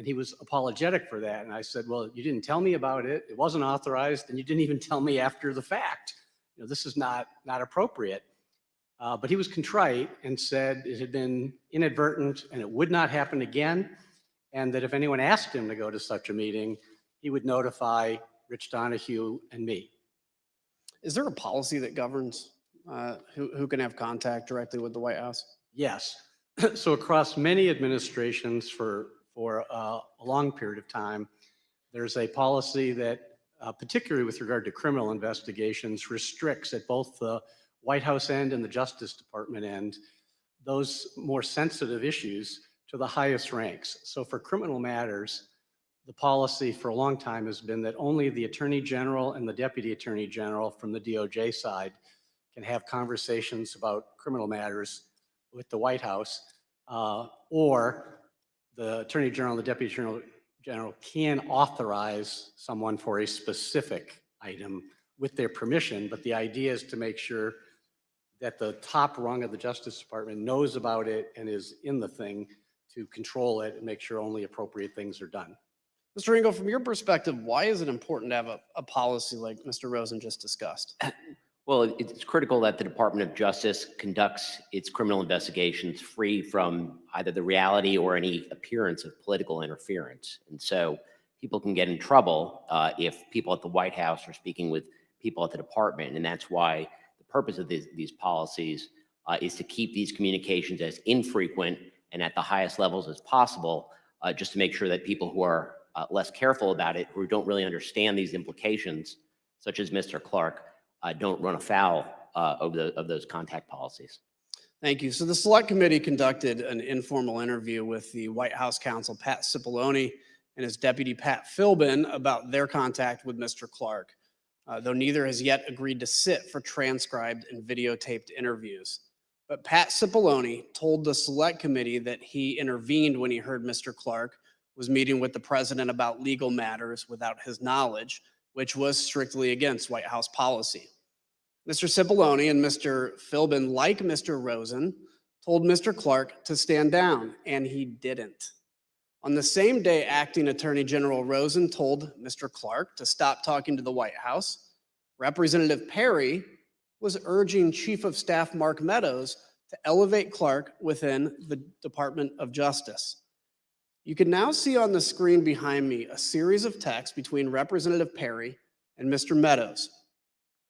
he was apologetic for that. And I said, well, you didn't tell me about it. It wasn't authorized. And you didn't even tell me after the fact. You know, this is not appropriate. But he was contrite and said it had been inadvertent and it would not happen again. And that if anyone asked him to go to such a meeting, he would notify Rich Donoghue and me. Is there a policy that governs who can have contact directly with the White House? Yes. So across many administrations for a long period of time, there's a policy that, particularly with regard to criminal investigations, restricts at both the White House end and the Justice Department end those more sensitive issues to the highest ranks. So for criminal matters, the policy for a long time has been that only the Attorney General and the Deputy Attorney General from the DOJ side can have conversations about criminal matters with the White House, or the Attorney General and the Deputy Attorney General can authorize someone for a specific item with their permission, but the idea is to make sure that the top rung of the Justice Department knows about it and is in the thing to control it and make sure only appropriate things are done. Mr. Engel, from your perspective, why is it important to have a policy like Mr. Rosen just discussed? Well, it's critical that the Department of Justice conducts its criminal investigations free from either the reality or any appearance of political interference. And so people can get in trouble if people at the White House are speaking with people at the department. And that's why the purpose of these policies is to keep these communications as infrequent and at the highest levels as possible, just to make sure that people who are less careful about it, who don't really understand these implications, such as Mr. Clark, don't run afoul of those contact policies. Thank you. So the Select Committee conducted an informal interview with the White House counsel, Pat Cipollone, and his deputy, Pat Philbin, about their contact with Mr. Clark, though neither has yet agreed to sit for transcribed and videotaped interviews. But Pat Cipollone told the Select Committee that he intervened when he heard Mr. Clark was meeting with the president about legal matters without his knowledge, which was strictly against White House policy. Mr. Cipollone and Mr. Philbin, like Mr. Rosen, told Mr. Clark to stand down, and he didn't. On the same day, Acting Attorney General Rosen told Mr. Clark to stop talking to the White House. Representative Perry was urging Chief of Staff Mark Meadows to elevate Clark within the Department of Justice. You can now see on the screen behind me a series of texts between Representative Perry and Mr. Meadows.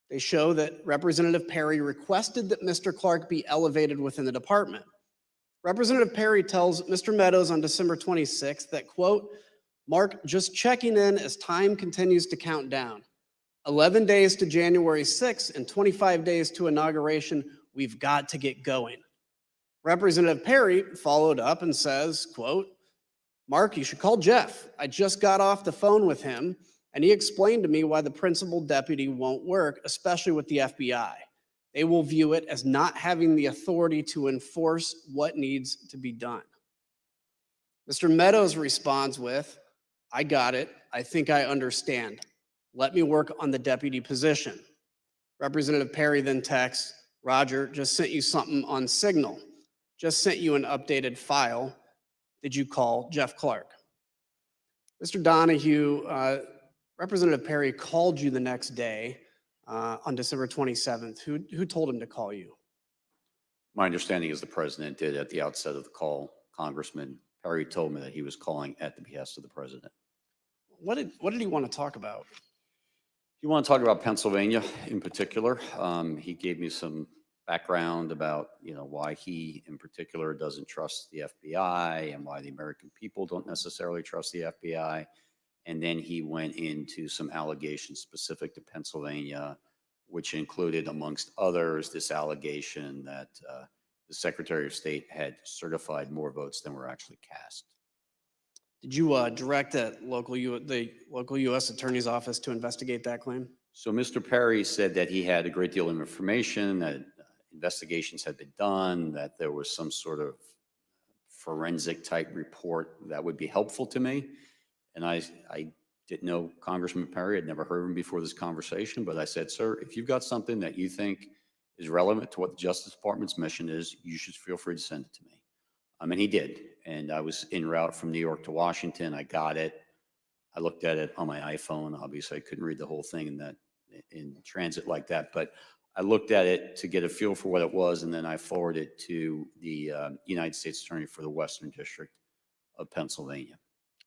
They show that Representative Perry requested that Mr. Clark be elevated within the department. Representative Perry tells Mr. Meadows on December 26th that, quote, Mark, just checking in as time continues to count down. 11 days to January 6th and 25 days to inauguration. We've got to get going. Representative Perry followed up and says, quote, Mark, you should call Jeff. I just got off the phone with him, and he explained to me why the principal deputy won't work, especially with the FBI. They will view it as not having the authority to enforce what needs to be done. Mr. Meadows responds with, I got it. I think I understand. Let me work on the deputy position. Representative Perry then texts, Roger, just sent you something on Signal. Just sent you an updated file. Did you call Jeff Clark? Mr. Donoghue, Representative Perry called you the next day on December 27th. Who told him to call you? My understanding is the president did at the outset of the call. Congressman Perry told me that he was calling at the behest of the president. What did he want to talk about? You want to talk about Pennsylvania in particular? He gave me some background about, why he in particular doesn't trust the FBI and why the American people don't necessarily trust the FBI. And then he went into some allegations specific to Pennsylvania, which included, amongst others, this allegation that the Secretary of State had certified more votes than were actually cast. Did you direct the local U.S. Attorney's Office to investigate that claim? So Mr. Perry said that he had a great deal of information, that investigations had been done, that there was some sort of forensic type report that would be helpful to me. And I didn't know Congressman Perry. I'd never heard of him before this conversation, but I said, sir, if you've got something that you think is relevant to what the Justice Department's mission is, you should feel free to send it to me. And he did. And I was en route from New York to Washington. I got it. I looked at it on my iPhone. Obviously, I couldn't read the whole thing in transit like that, but I looked at it to get a feel for what it was, and then I forwarded it to the United States Attorney for the Western District of Pennsylvania.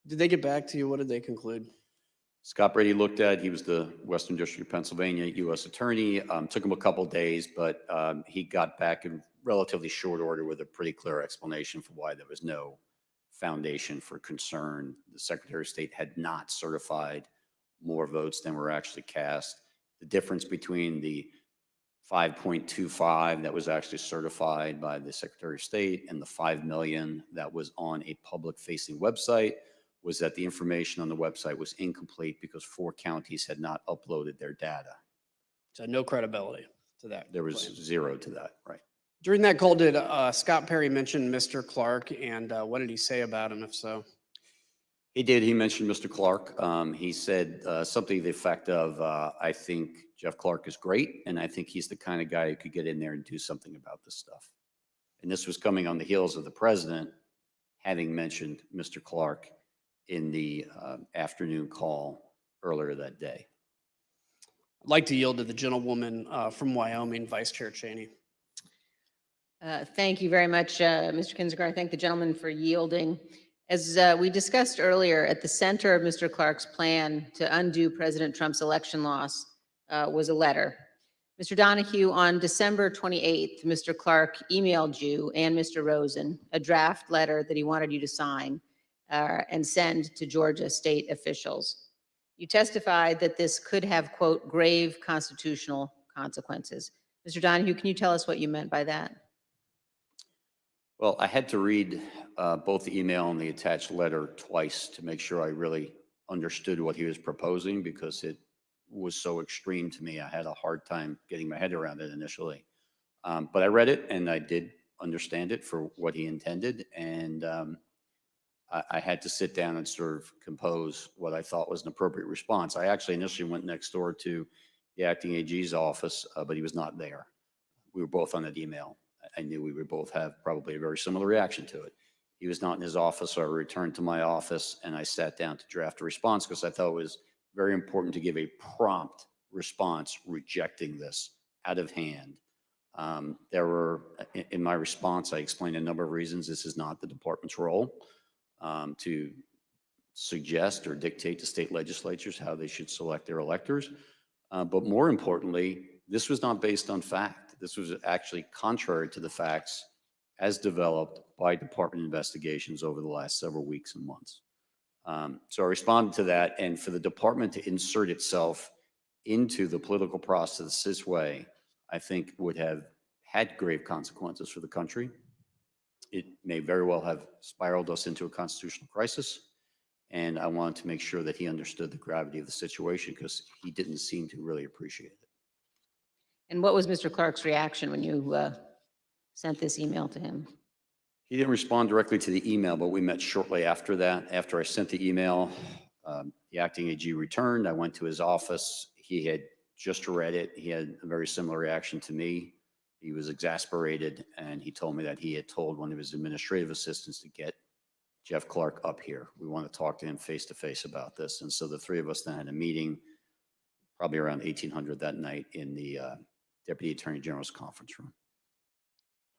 Did they get back to you? What did they conclude? Scott Brady looked at it. He was the Western District of Pennsylvania U.S. Attorney. Took him a couple days, but he got back in relatively short order with a pretty clear explanation for why there was no foundation for concern. The Secretary of State had not certified more votes than were actually cast. The difference between the 5.25 that was actually certified by the Secretary of State and the 5 million that was on a public-facing website was that the information on the website was incomplete because 4 counties had not uploaded their data. So no credibility to that. There was claim. 0 to that, right? During that call, did Scott Perry mention Mr. Clark, and what did he say about him, if so? He did. He mentioned Mr. Clark. He said something to the effect of, I think Jeff Clark is great, and I think he's the kind of guy who could get in there and do something about this stuff. And this was coming on the heels of the president having mentioned Mr. Clark in the afternoon call earlier that day. I'd like to yield to the gentlewoman from Wyoming, Vice Chair Cheney. Thank you very much, Mr. Kinzinger. I thank the gentleman for yielding. As we discussed earlier, at the center of Mr. Clark's plan to undo President Trump's election loss was a letter. Mr. Donoghue, on December 28th, Mr. Clark emailed you and Mr. Rosen a draft letter that he wanted you to sign and send to Georgia state officials. You testified that this could have, quote, grave constitutional consequences. Mr. Donoghue, can you tell us what you meant by that? Well, I had to read both the email and the attached letter twice to make sure I really understood what he was proposing, because it was so extreme to me. I had a hard time getting my head around it initially. But I read it and I did understand it for what he intended. And I had to sit down and sort of compose what I thought was an appropriate response. I actually initially went next door to the acting AG's office, but he was not there. We were both on that email. I knew we would both have probably a very similar reaction to it. He was not in his office, so I returned to my office and I sat down to draft a response because I thought it was very important to give a prompt response rejecting this out of hand. There were, in my response, I explained a number of reasons this is not the department's role to suggest or dictate to state legislatures how they should select their electors. But more importantly, this was not based on fact. This was actually contrary to the facts as developed by department investigations over the last several weeks and months. So I responded to that, and for the department to insert itself into the political process this way, I think would have had grave consequences for the country. it may very well have spiraled us into a constitutional crisis. And I wanted to make sure that he understood the gravity of the situation because he didn't seem to really appreciate it. And what was Mr. Clark's reaction when you sent this email to him? He didn't respond directly to the email, but we met shortly after that. After I sent the email, the acting AG returned. I went to his office. He had just read it. He had a very similar reaction to me. He was exasperated, and he told me that he had told one of his administrative assistants to get Jeff Clark up here. We want to talk to him face to face about this. And so the three of us then had a meeting probably around 1800 that night in the Deputy Attorney General's conference room.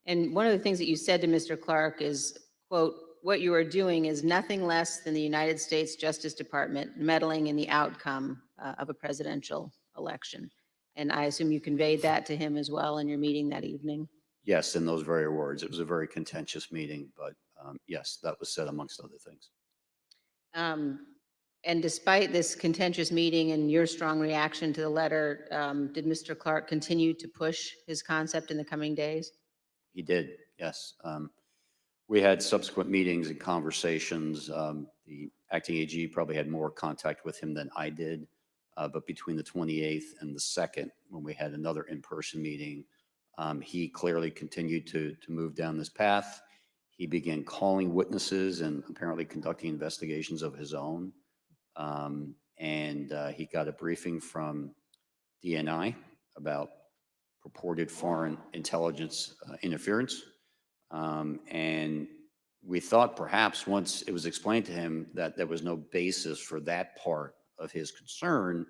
And one of the things that you said to Mr. Clark is, quote, "What you are doing is nothing less than the United States Justice Department meddling in the outcome of a presidential election." And I assume you conveyed that to him as well in your meeting that evening? Yes, in those very words. It was a very contentious meeting, but yes, that was said amongst other things. And despite this contentious meeting and your strong reaction to the letter, did Mr. Clark continue to push his concept in the coming days? He did, yes. We had subsequent meetings and conversations. The acting AG probably had more contact with him than I did. But between the 28th and the 2nd, when we had another in-person meeting, he clearly continued to move down this path. He began calling witnesses and apparently conducting investigations of his own. He got a briefing from DNI about purported foreign intelligence interference. And we thought perhaps once it was explained to him that there was no basis for that part of his concern,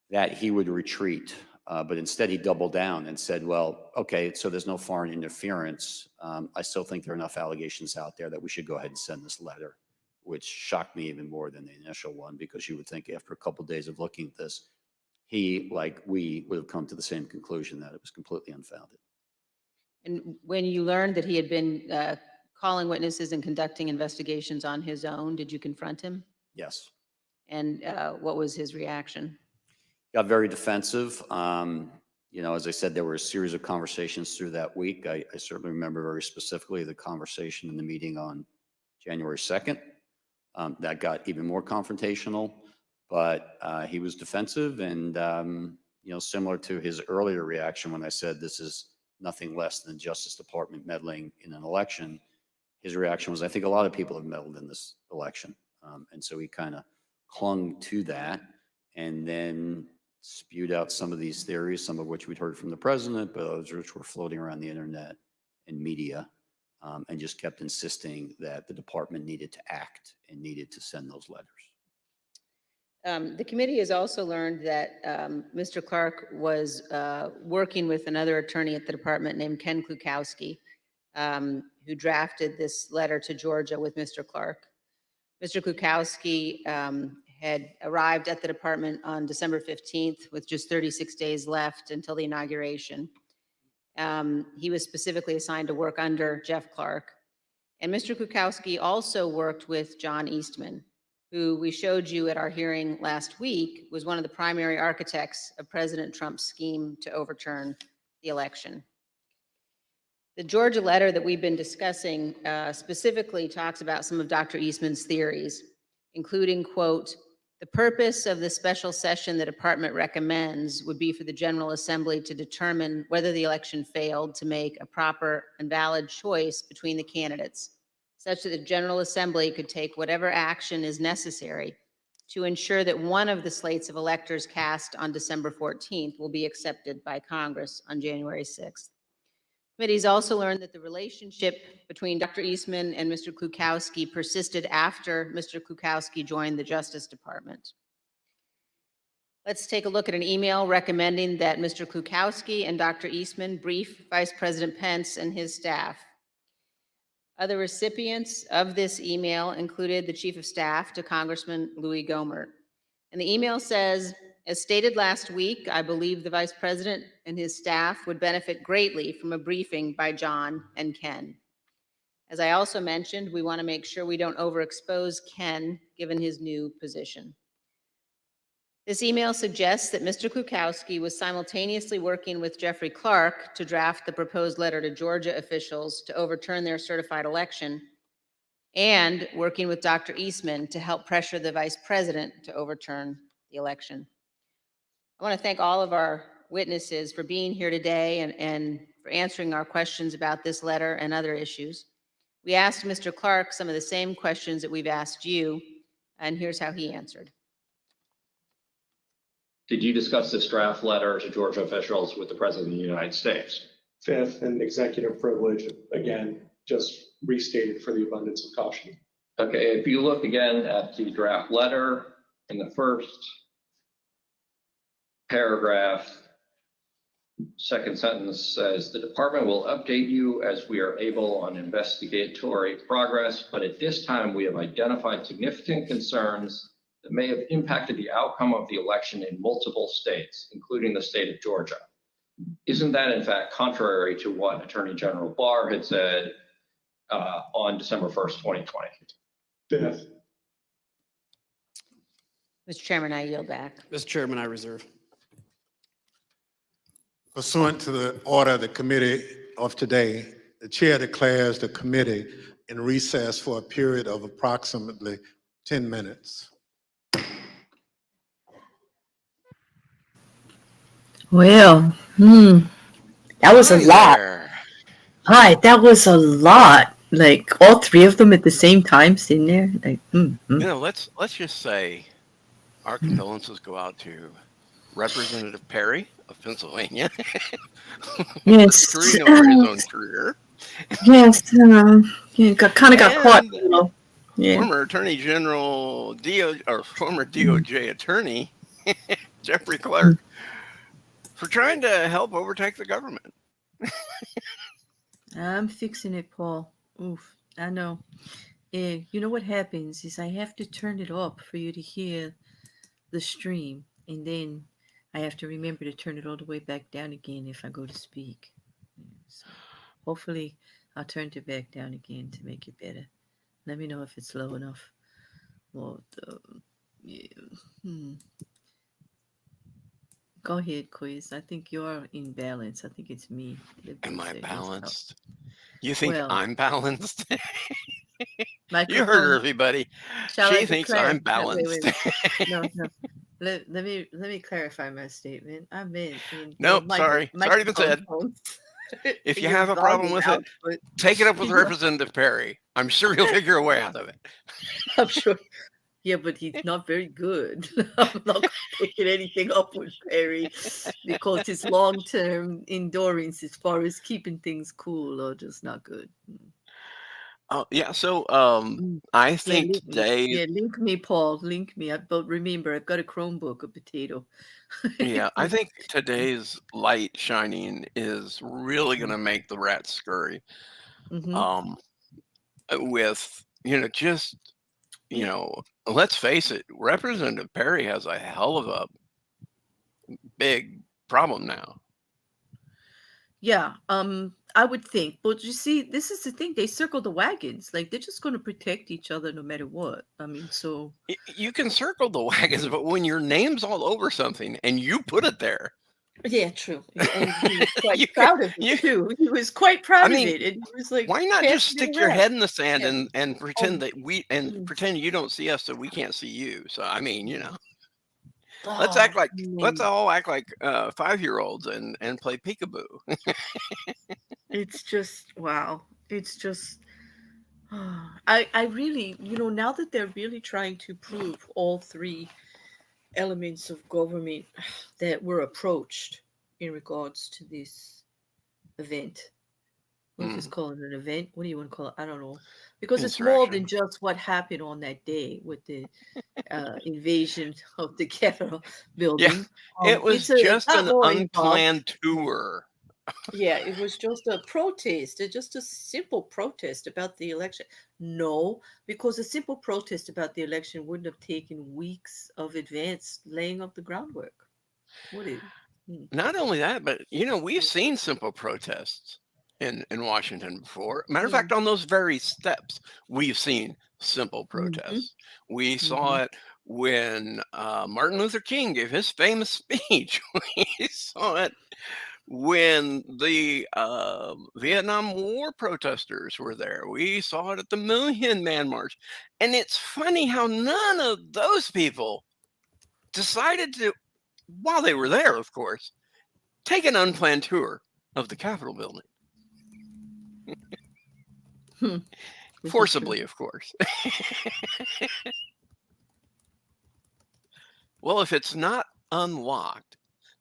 that he would retreat. But instead he doubled down and said, well, okay, so there's no foreign interference. I still think there are enough allegations out there that we should go ahead and send this letter, which shocked me even more than the initial one, because you would think after a couple of days of looking at this, he, like we, would have come to the same conclusion that it was completely unfounded. And when you learned that he had been calling witnesses and conducting investigations on his own, did you confront him? Yes. And what was his reaction? Got very defensive. You know, as I said, there were a series of conversations through that week. I certainly remember very specifically the conversation in the meeting on January 2nd. That got even more confrontational, but he was defensive and, you know, similar to his earlier reaction when I said this is nothing less than Justice Department meddling in an election. His reaction was, I think a lot of people have meddled in this election. And so he kind of clung to that and then spewed out some of these theories, some of which we'd heard from the president, but others which were floating around the internet and media, and just kept insisting that the department needed to act and needed to send those letters. The committee has also learned that Mr. Clark was working with another attorney at the department named Ken Klukowski, who drafted this letter to Georgia with Mr. Clark. Mr. Klukowski had arrived at the department on December 15th with just 36 days left until the inauguration. He was specifically assigned to work under Jeff Clark. And Mr. Klukowski also worked with John Eastman, who we showed you at our hearing last week was one of the primary architects of President Trump's scheme to overturn the election. The Georgia letter that we've been discussing specifically talks about some of Dr. Eastman's theories, including, quote, the purpose of the special session the department recommends would be for the General Assembly to determine whether the election failed to make a proper and valid choice between the candidates, such that the General Assembly could take whatever action is necessary to ensure that one of the slates of electors cast on December 14th will be accepted by Congress on January 6th. Committees also learned that the relationship between Dr. Eastman and Mr. Klukowski persisted after Mr. Klukowski joined the Justice Department. Let's take a look at an email recommending that Mr. Klukowski and Dr. Eastman brief Vice President Pence and his staff. Other recipients of this email included the Chief of Staff to Congressman Louis Gohmert. And the email says, as stated last week, I believe the Vice President and his staff would benefit greatly from a briefing by John and Ken. As I also mentioned, we want to make sure we don't overexpose Ken given his new position. This email suggests that Mr. Klukowski was simultaneously working with Jeffrey Clark to draft the proposed letter to Georgia officials to overturn their certified election and working with Dr. Eastman to help pressure the vice president to overturn the election. I want to thank all of our witnesses for being here today and for answering our questions about this letter and other issues. We asked Mr. Clark some of the same questions that we've asked you, and here's how he answered. Did you discuss this draft letter to Georgia officials with the President of the United States? Fifth, and executive privilege, again, just restated for the abundance of caution. Okay, if you look again at the draft letter in the first paragraph, second sentence says, the department will update you as we are able on investigatory progress, but at this time we have identified significant concerns that may have impacted the outcome of the election in multiple states, including the state of Georgia. Isn't that in fact contrary to what Attorney General Barr had said on December 1st, 2020? Fifth. Mr. Chairman, I yield back. Mr. Chairman, I reserve. Pursuant to the order of the committee of today, the chair declares the committee in recess for a period of approximately 10 minutes. Well, that was a lot. Hi, that was a lot. Like all three of them at the same time sitting there. Like, You know, let's just say our condolences go out to Representative Perry of Pennsylvania. Yes. Screwing over his own career. Yes, yeah, got caught. You know. Yeah. Former Attorney General former DOJ attorney Jeffrey Clark for trying to help overtake the government. I'm fixing it, Paul. Oof, I know. Yeah, you know what happens is I have to turn it up for you to hear the stream, and then I have to remember to turn it all the way back down again if I go to speak. Yeah, so hopefully I'll turn it back down again to make it better. Let me know if it's low enough. Well, Go ahead, Quiz. I think you're in balance. I think it's me. Am I balanced? You think Well, I'm balanced? You microphone. heard her, everybody. Shall I She thinks declare? I'm No, balanced. wait. No. Let me clarify my statement. I meant Nope, sorry. It's already been said. If you have a problem with it, take it up with Representative Perry. I'm sure he'll figure a way out of it. I'm sure. Yeah, but he's not very good. I'm not picking anything up with Perry because his long-term endurance as far as keeping things cool are just not good. Oh, yeah. So I think today, link me, Paul. Link me. But remember, I've got a Chromebook, a potato. yeah, I think today's light shining is really going to make the rats scurry. Mhm. With, just, let's face it, Representative Perry has a hell of a big problem now. Yeah, I would think. But you see, this is the thing. They circle the wagons. Like, they're just going to protect each other no matter what. I mean, so. You can circle the wagons, but when your name's all over something and you put it there. Yeah, true. And he was quite proud of it, too. He was quite proud of it. And he was like, why not just passing it stick your around. head in the sand Yeah. and pretend that pretend you don't see us so we can't see you. So, I mean, let's Oh, act like, let's man. all act like 5-year-olds and play peekaboo. It's just, wow. It's just, I really, now that they're really trying to prove all three elements of government that were approached in regards to this event. What is call it an event? What do you want to call it? I don't know. Because it's more than just what happened on that day with the invasion of the Capitol building. It was just an unplanned tour. Yeah, it was just a protest, just a simple protest about the election. No, because a simple protest about the election wouldn't have taken weeks of advance laying of the groundwork. Would it? Not only that, but we've seen simple protests in Washington before. Matter of fact, on those very steps, we've seen simple protests. We saw it when Martin Luther King gave his famous speech. We saw it when the Vietnam War protesters were there. We saw it at the Million Man March. And it's funny how none of those people decided to, while they were there, of course, take an unplanned tour of the Capitol building. Forcibly, of course. Well, if it's not unlocked,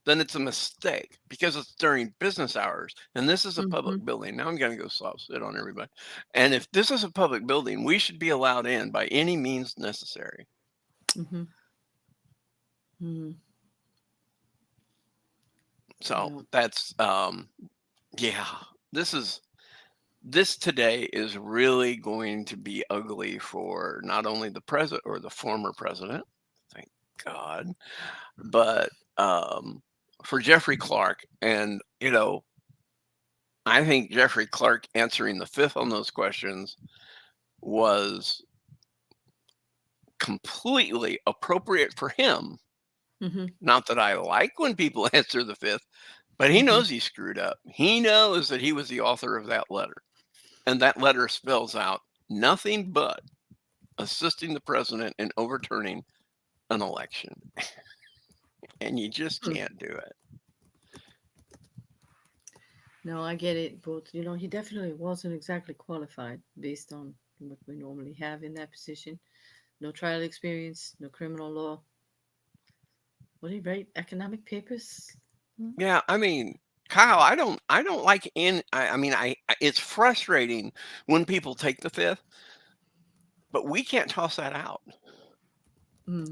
then it's a mistake because it's during business hours. And this is a public building. Now I'm going to go soft sit on everybody. And if this is a public building, we should be allowed in by any means necessary. So that's, yeah, this today is really going to be ugly for not only the president or the former president, thank God, but for Jeffrey Clark. And, you know, I think Jeffrey Clark answering the fifth on those questions was completely appropriate for him. Not that I like when people answer the fifth, but he knows he screwed up. He knows that he was the author of that letter. And that letter spells out nothing but assisting the president in overturning an election. And you just can't do it. No, I get it, but you know, he definitely wasn't exactly qualified based on what we normally have in that position. No trial experience, no criminal law. What did he write? Economic papers? Yeah, I mean, Kyle, I don't like it's frustrating when people take the fifth, but we can't toss that out.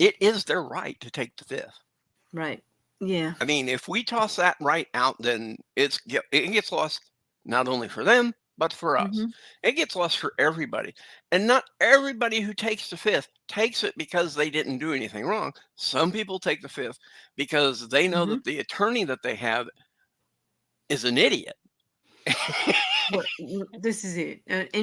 It is their right to take the fifth. Right. Yeah. I mean, if we toss that right out, then it gets lost not only for them, but for us. It gets lost for everybody. And not everybody who takes the fifth takes it because they didn't do anything wrong. Some people take the fifth because they know that the attorney that they have is an idiot. Well, this is it.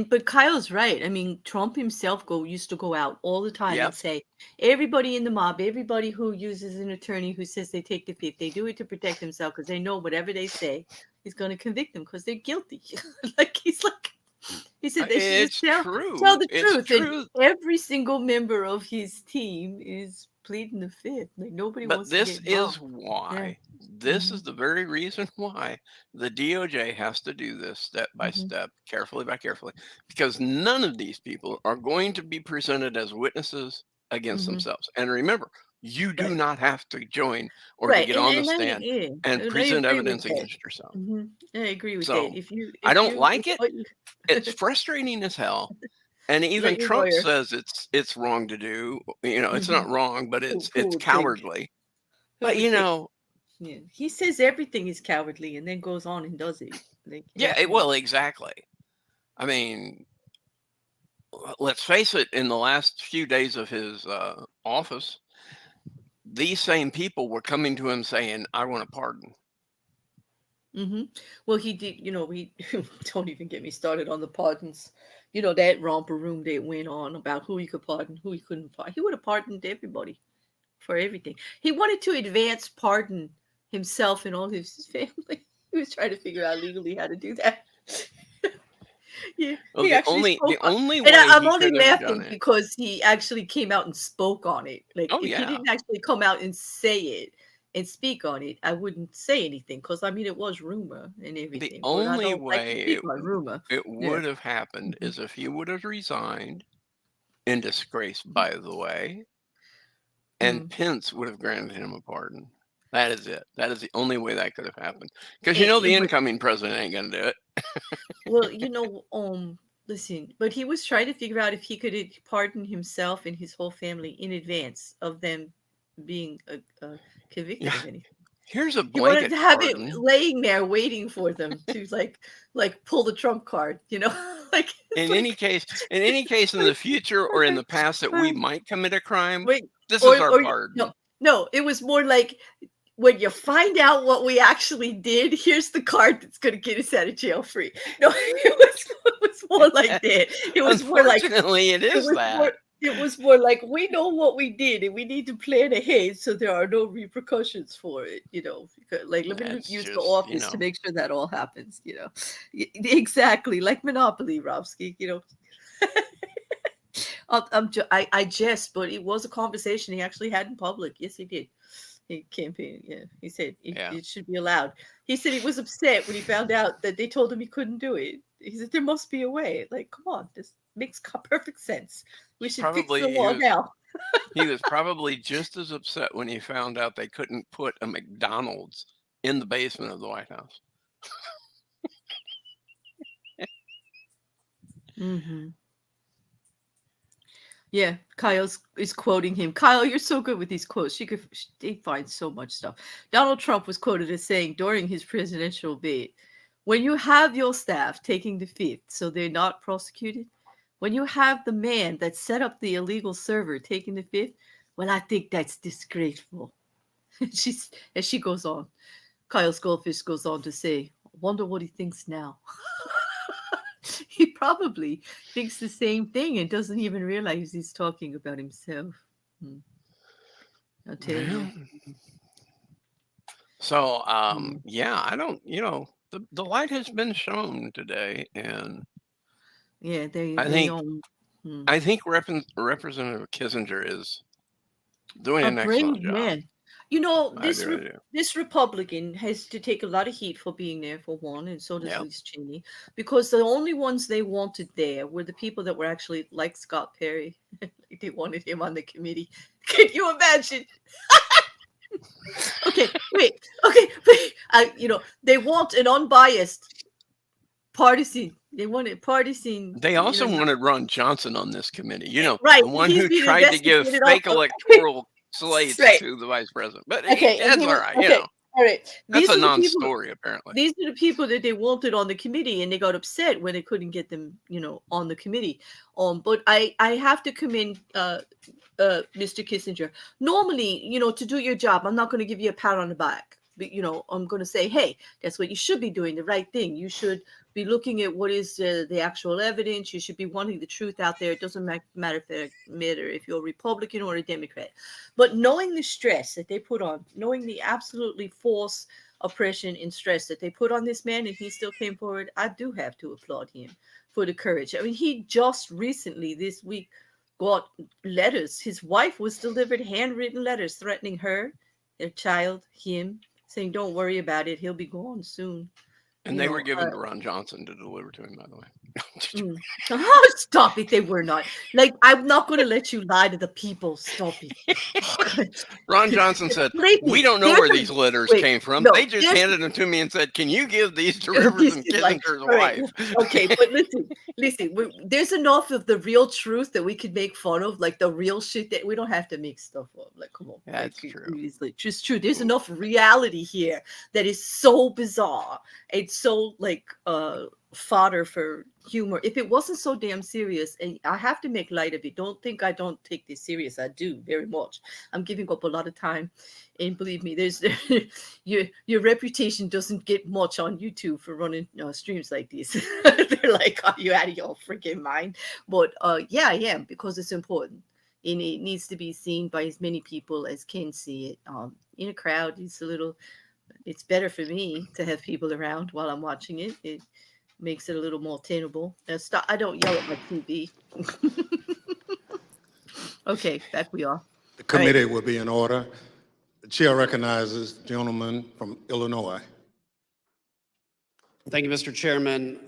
But Kyle's right. I mean, Trump himself used to go out all the time and say, everybody in the mob, everybody who uses an attorney who says they take the fifth, they do it to protect themselves because they know whatever they say is going to convict them because they're guilty. He said they should just tell the truth. And every single member of his team is pleading the fifth. Like nobody wants to get involved. Why. This is the very reason why the DOJ has to do this step by step, carefully by carefully, because none of these people are going to be presented as witnesses against themselves. And remember, you do not have to join or to get on the stand and present evidence against yourself. I agree with So, that. If I don't like it. It's frustrating as hell. And even Trump says it's wrong to do. You know, it's not wrong, but it's cowardly. But you know, yeah, he says everything is cowardly and then goes on and does it. Well, exactly. I mean, let's face it, in the last few days of his office, these same people were coming to him saying, I want a pardon. Well, he did, you know, we don't even get me started on the pardons. You know, that romper room that went on about who he could pardon, who he couldn't pardon. He would have pardoned everybody for everything. He wanted to advance pardon himself and all his family. He was trying to figure out legally how to do that. Yeah, well, the only way I'm only laughing because he actually came out and spoke on it. Like if he didn't actually come out and say it and speak on it, I wouldn't say anything because I mean it was rumor and everything. The only way it would have happened is if he would have resigned in disgrace, by the way, and Pence would have granted him a pardon. That is it. That is the only way that could have happened. Because you know the incoming president ain't gonna do it. Well, you know, listen, but he was trying to figure out if he could pardon himself and his whole family in advance of them being convicted of anything. Here's a He wanted blanket to have pardon. it laying there waiting for them to like pull the trump card, you know? In any case in the future or in the past that we might commit a crime, this is our pardon. No, it was more like when you find out what we actually did, here's the card that's going to get us out of jail free. No, it was more like that. It was more like Unfortunately, it is that. It was more like, we know what we did and we need to plan ahead so there are no repercussions for it, because, like, let me That's use the just, office to make sure that all happens, Exactly, like Monopoly, Robsky, I jest, but it was a conversation he actually had in public. Yes, he did. He campaigned. Yeah, he said it should be allowed. He said he was upset when he found out that they told him he couldn't do it. He said there must be a way. Like, come on, this makes perfect sense. We should fix the law now. He was probably just as upset when he found out they couldn't put a McDonald's in the basement of the White House. Mm-hmm. Yeah, Kyle is quoting him. Kyle, you're so good with these quotes. They find so much stuff. Donald Trump was quoted as saying during his presidential bid, when you have your staff taking the fifth so they're not prosecuted, when you have the man that set up the illegal server taking the fifth, well, I think that's disgraceful. As she goes on, Kyle Goldfish goes on to say, wonder what he thinks now. He probably thinks the same thing and doesn't even realize he's talking about himself. I'll tell you. So, yeah, I don't, the light has been shown today, and yeah, I think Representative Kissinger is doing an excellent job. Man. This Republican has to take a lot of heat for being there, for one, and so does Liz Cheney, because the only ones they wanted there were the people that were actually like Scott Perry. They wanted him on the committee. Can you imagine? Okay, wait. They want an unbiased partisan. They wanted partisan. They also wanted Ron Johnson on this committee. Right, the one who tried to give fake electoral slates to the vice president. But that's all right, All right. That's a non-story, apparently. These are the people that they wanted on the committee, and they got upset when they couldn't get them, on the committee. But I have to commend Mr. Kissinger. Normally, to do your job, I'm not going to give you a pat on the back. But, I'm going to say, hey, that's what you should be doing, the right thing. You should be looking at what is the actual evidence. You should be wanting the truth out there. It doesn't matter if you're a Republican or a Democrat. But knowing the stress that they put on, knowing the absolutely false oppression and stress that they put on this man, and he still came forward, I do have to applaud him for the courage. I mean, he just recently this week got letters. His wife was delivered handwritten letters threatening her, their child, him, saying, don't worry about it. He'll be gone soon. And they were given to Ron Johnson to deliver to him, by the way. Oh, stop it. They were not. Like, I'm not going to let you lie to the people. Stop it. Ron Johnson said, we don't know where these letters came from. They just handed them to me and said, can you give these to Representative Kissinger's wife? Okay, but listen, there's enough of the real truth that we could make fun of, like the real shit that we don't have to make stuff up. Like, come on. That's true. It's just true. There's enough reality here that is so bizarre. It's so fodder for humor. If it wasn't so damn serious, and I have to make light of it, don't think I don't take this serious. I do very much. I'm giving up a lot of time, and believe me, there's your reputation doesn't get much on YouTube for running streams like this. They're like, are you out of your freaking mind? But yeah, I am, because it's important, and it needs to be seen by as many people as can see it. In a crowd, it's better for me to have people around while I'm watching it. It makes it a little more attainable. I don't yell at my TV. Okay, back we are. The committee will be in order. The chair recognizes the gentleman from Illinois. Thank you, Mr. Chairman.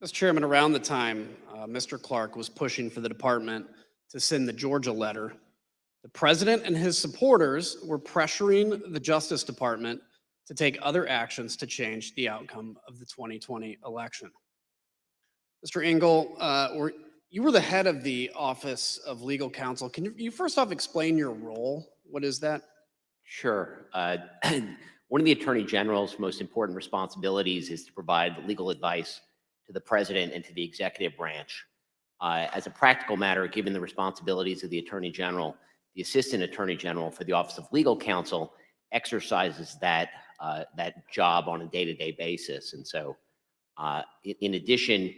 Mr. Chairman, around the time Mr. Clark was pushing for the department to send the Georgia letter, the president and his supporters were pressuring the Justice Department to take other actions to change the outcome of the 2020 election. Mr. Engel, you were the head of the Office of Legal Counsel. Can you first off explain your role? What is that? Sure. One of the Attorney General's most important responsibilities is to provide legal advice to the president and to the executive branch. As a practical matter, given the responsibilities of the Attorney General, the Assistant Attorney General for the Office of Legal Counsel exercises that job on a day-to-day basis. And so in addition,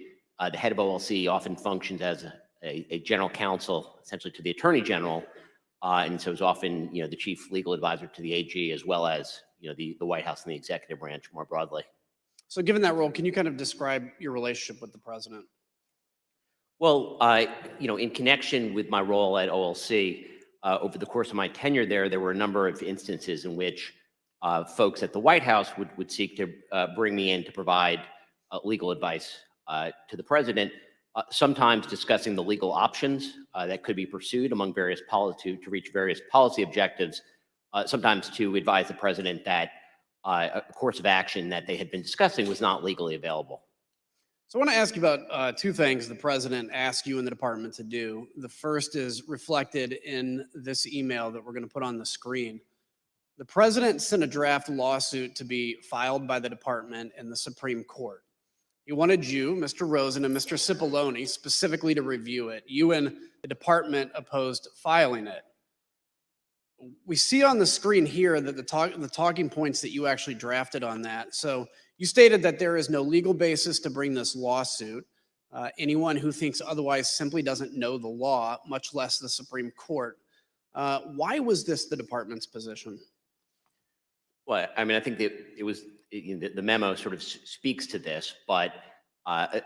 the head of OLC often functions as a general counsel, essentially to the attorney general. And so it's often, the chief legal advisor to the AG, as well as, the White House and the executive branch more broadly. So given that role, can you kind of describe your relationship with the president? Well, in connection with my role at OLC, over the course of my tenure there were a number of instances in which folks at the White House would seek to bring me in to provide legal advice to the president, sometimes discussing the legal options that could be pursued among various policy to reach various policy objectives, sometimes to advise the president that a course of action that they had been discussing was not legally available. So I want to ask you about two things the president asked you and the department to do. The first is reflected in this email that we're going to put on the screen. The president sent a draft lawsuit to be filed by the department in the Supreme Court. He wanted you, Mr. Rosen, and Mr. Cipollone specifically to review it. You and the department opposed filing it. We see on the screen here that the talking points that you actually drafted on that. So you stated that there is no legal basis to bring this lawsuit. Anyone who thinks otherwise simply doesn't know the law, much less the Supreme Court. Why was this the department's position? Well, I mean, I think that the memo sort of speaks to this, but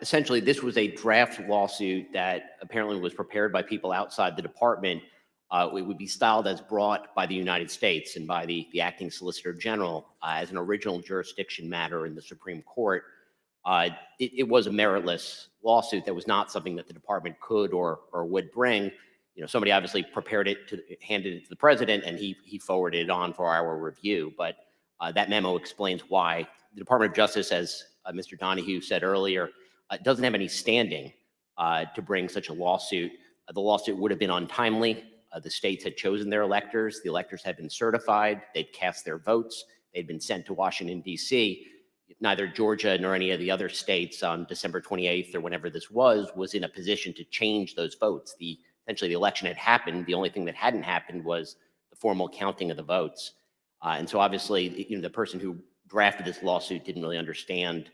essentially this was a draft lawsuit that apparently was prepared by people outside the department. It would be styled as brought by the United States and by the acting Solicitor General as an original jurisdiction matter in the Supreme Court. It was a meritless lawsuit that was not something that the department could or would bring. Somebody obviously prepared it, handed it to the president, and he forwarded it on for our review. But that memo explains why the Department of Justice, as Mr. Donoghue said earlier, doesn't have any standing to bring such a lawsuit. The lawsuit would have been untimely. The states had chosen their electors. The electors had been certified. They'd cast their votes. They'd been sent to Washington, D.C. Neither Georgia nor any of the other states on December 28th or whenever this was in a position to change those votes. Essentially, the election had happened. The only thing that hadn't happened was the formal counting of the votes. And so obviously, the person who drafted this lawsuit didn't really understand,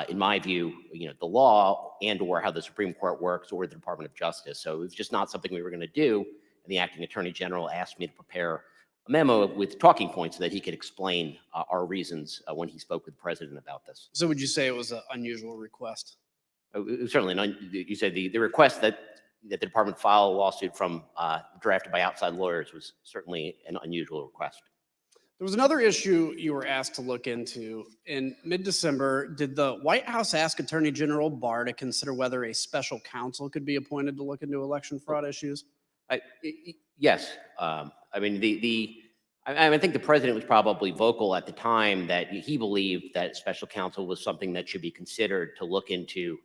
in my view, the law and or how the Supreme Court works or the Department of Justice. So it was just not something we were going to do. And the acting attorney general asked me to prepare a memo with talking points so that he could explain our reasons when he spoke with the president about this. So would you say it was an unusual request? It was certainly, you said the request that the department file a lawsuit from drafted by outside lawyers was certainly an unusual request. There was another issue you were asked to look into. In mid-December, did the White House ask Attorney General Barr to consider whether a special counsel could be appointed to look into election fraud issues? Yes. I mean, I think the president was probably vocal at the time that he believed that special counsel was something that should be considered to look into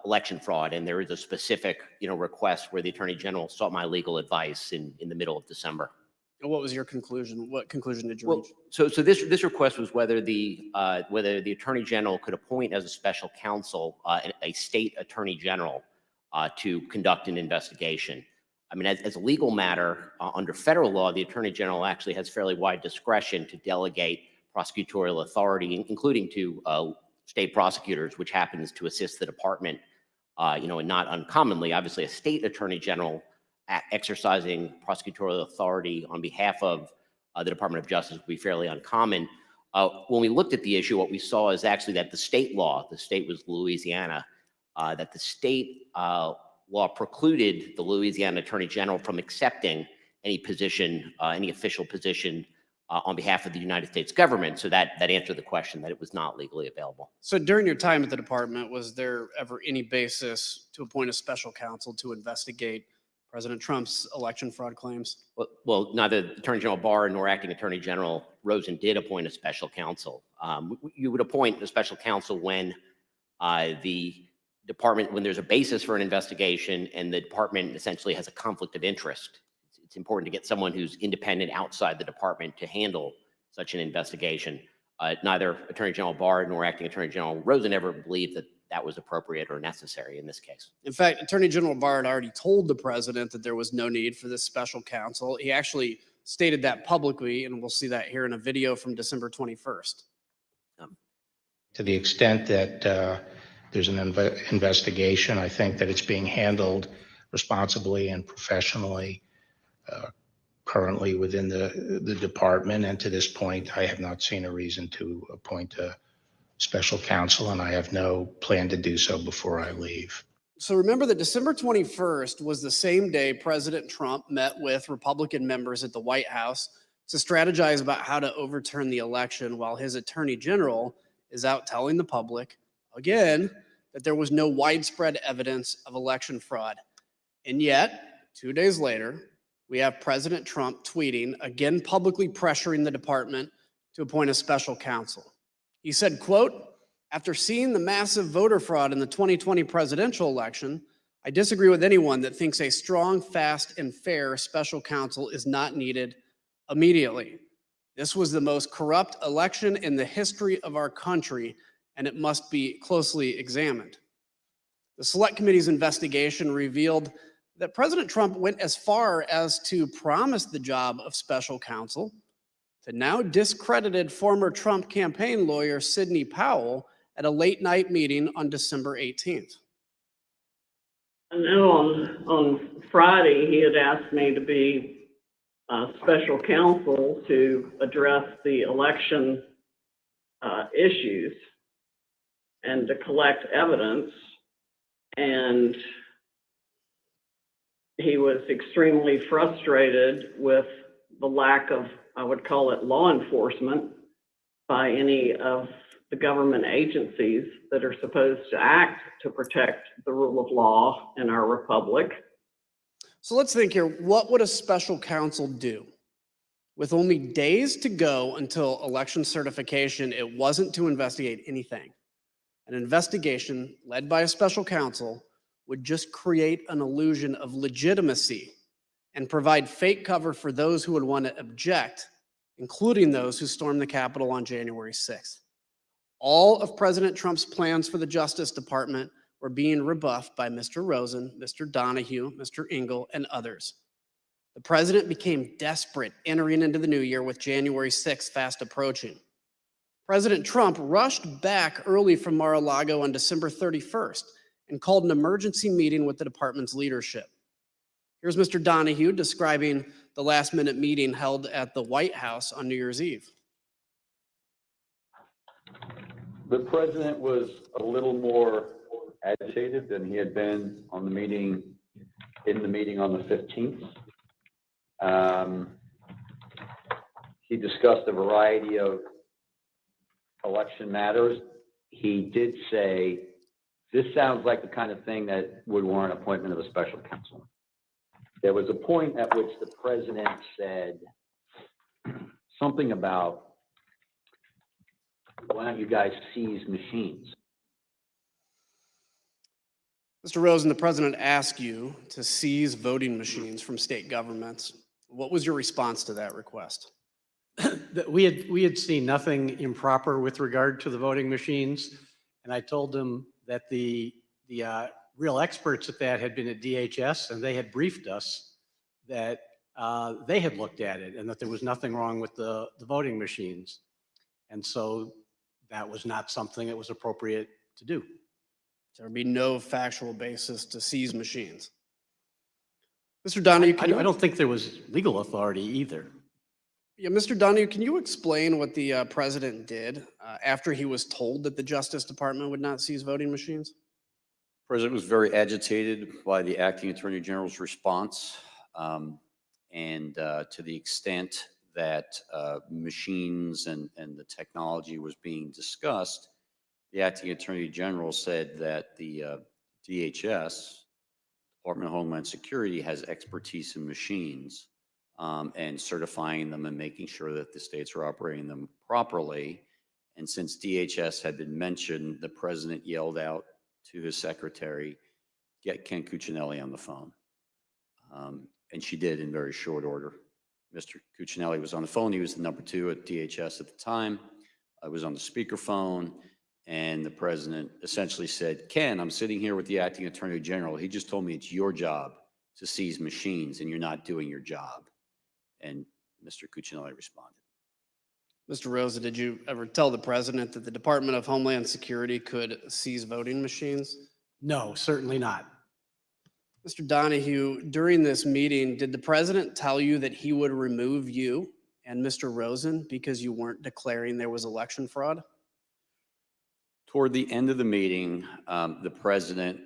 election fraud. And there is a specific, request where the attorney general sought my legal advice in the middle of December. And what was your conclusion? What conclusion did you reach? So this request was whether the attorney general could appoint as a special counsel a state attorney general to conduct an investigation. I mean, as a legal matter, under federal law, the attorney general actually has fairly wide discretion to delegate prosecutorial authority, including to state prosecutors, which happens to assist the department, and not uncommonly, obviously, a state attorney general exercising prosecutorial authority on behalf of the Department of Justice would be fairly uncommon. When we looked at the issue, what we saw is actually that the state was Louisiana, that the state law precluded the Louisiana Attorney General from accepting any position, any official position on behalf of the United States government. So that answered the question that it was not legally available. So during your time at the department, was there ever any basis to appoint a special counsel to investigate President Trump's election fraud claims? Well, neither Attorney General Barr nor Acting Attorney General Rosen did appoint a special counsel. You would appoint a special counsel when the department, when there's a basis for an investigation and the department essentially has a conflict of interest. It's important to get someone who's independent outside the department to handle such an investigation. Neither Attorney General Barr nor Acting Attorney General Rosen ever believed that that was appropriate or necessary in this case. In fact, Attorney General Barr had already told the president that there was no need for this special counsel. He actually stated that publicly, and we'll see that here in a video from December 21st. To the extent that There's an investigation. I think that it's being handled responsibly and professionally currently within the department. And to this point, I have not seen a reason to appoint a special counsel, and I have no plan to do so before I leave. So remember that December 21st was the same day President Trump met with Republican members at the White House to strategize about how to overturn the election, while his attorney general is out telling the public, again, that there was no widespread evidence of election fraud. And yet, 2 days later, we have President Trump tweeting, again publicly pressuring the department to appoint a special counsel. He said, quote, "After seeing the massive voter fraud in the 2020 presidential election, I disagree with anyone that thinks a strong, fast, and fair special counsel is not needed immediately. This was the most corrupt election in the history of our country, and it must be closely examined." The Select Committee's investigation revealed that President Trump went as far as to promise the job of special counsel to now discredited former Trump campaign lawyer Sidney Powell at a late night meeting on December 18th. I know on Friday he had asked me to be special counsel to address the election issues and to collect evidence. And he was extremely frustrated with the lack of, I would call it, law enforcement by any of the government agencies that are supposed to act to protect the rule of law in our republic. So let's think here, what would a special counsel do? With only days to go until election certification, it wasn't to investigate anything. An investigation led by a special counsel would just create an illusion of legitimacy and provide fake cover for those who would want to object, including those who stormed the Capitol on January 6th. All of President Trump's plans for the Justice Department were being rebuffed by Mr. Rosen, Mr. Donoghue, Mr. Engel, and others. The president became desperate entering into the new year with January 6th fast approaching. President Trump rushed back early from Mar-a-Lago on December 31st and called an emergency meeting with the department's leadership. Here's Mr. Donoghue describing the last-minute meeting held at the White House on New Year's Eve. The president was a little more agitated than he had been on the meeting, in the meeting on the 15th. He discussed a variety of election matters. He did say, this sounds like the kind of thing that would warrant appointment of a special counsel. There was a point at which the president said something about, why don't you guys seize machines? Mr. Rosen, the president asked you to seize voting machines from state governments. What was your response to that request? We had seen nothing improper with regard to the voting machines, and I told them that the real experts at that had been at DHS, and they had briefed us that they had looked at it and that there was nothing wrong with the voting machines. And so that was not something that was appropriate to do. There would be no factual basis to seize machines. Mr. Donoghue, I don't think there was legal authority either. Yeah, Mr. Donoghue, can you explain what the president did after he was told that the Justice Department would not seize voting machines? The president was very agitated by the acting attorney general's response. And to the extent that machines and the technology was being discussed, the acting attorney general said that the DHS, Department of Homeland Security, has expertise in machines and certifying them and making sure that the states are operating them properly. And since DHS had been mentioned, the president yelled out to his secretary, get Ken Cuccinelli on the phone. And she did in very short order. Mr. Cuccinelli was on the phone. He was the number 2 at DHS at the time. I was on the speakerphone, and the president essentially said, Ken, I'm sitting here with the acting attorney general. He just told me it's your job to seize machines, and you're not doing your job. And Mr. Cuccinelli responded. Mr. Rosen, did you ever tell the president that the Department of Homeland Security could seize voting machines? No, certainly not. Mr. Donoghue, during this meeting, did the president tell you that he would remove you and Mr. Rosen because you weren't declaring there was election fraud? Toward the end of the meeting, the president,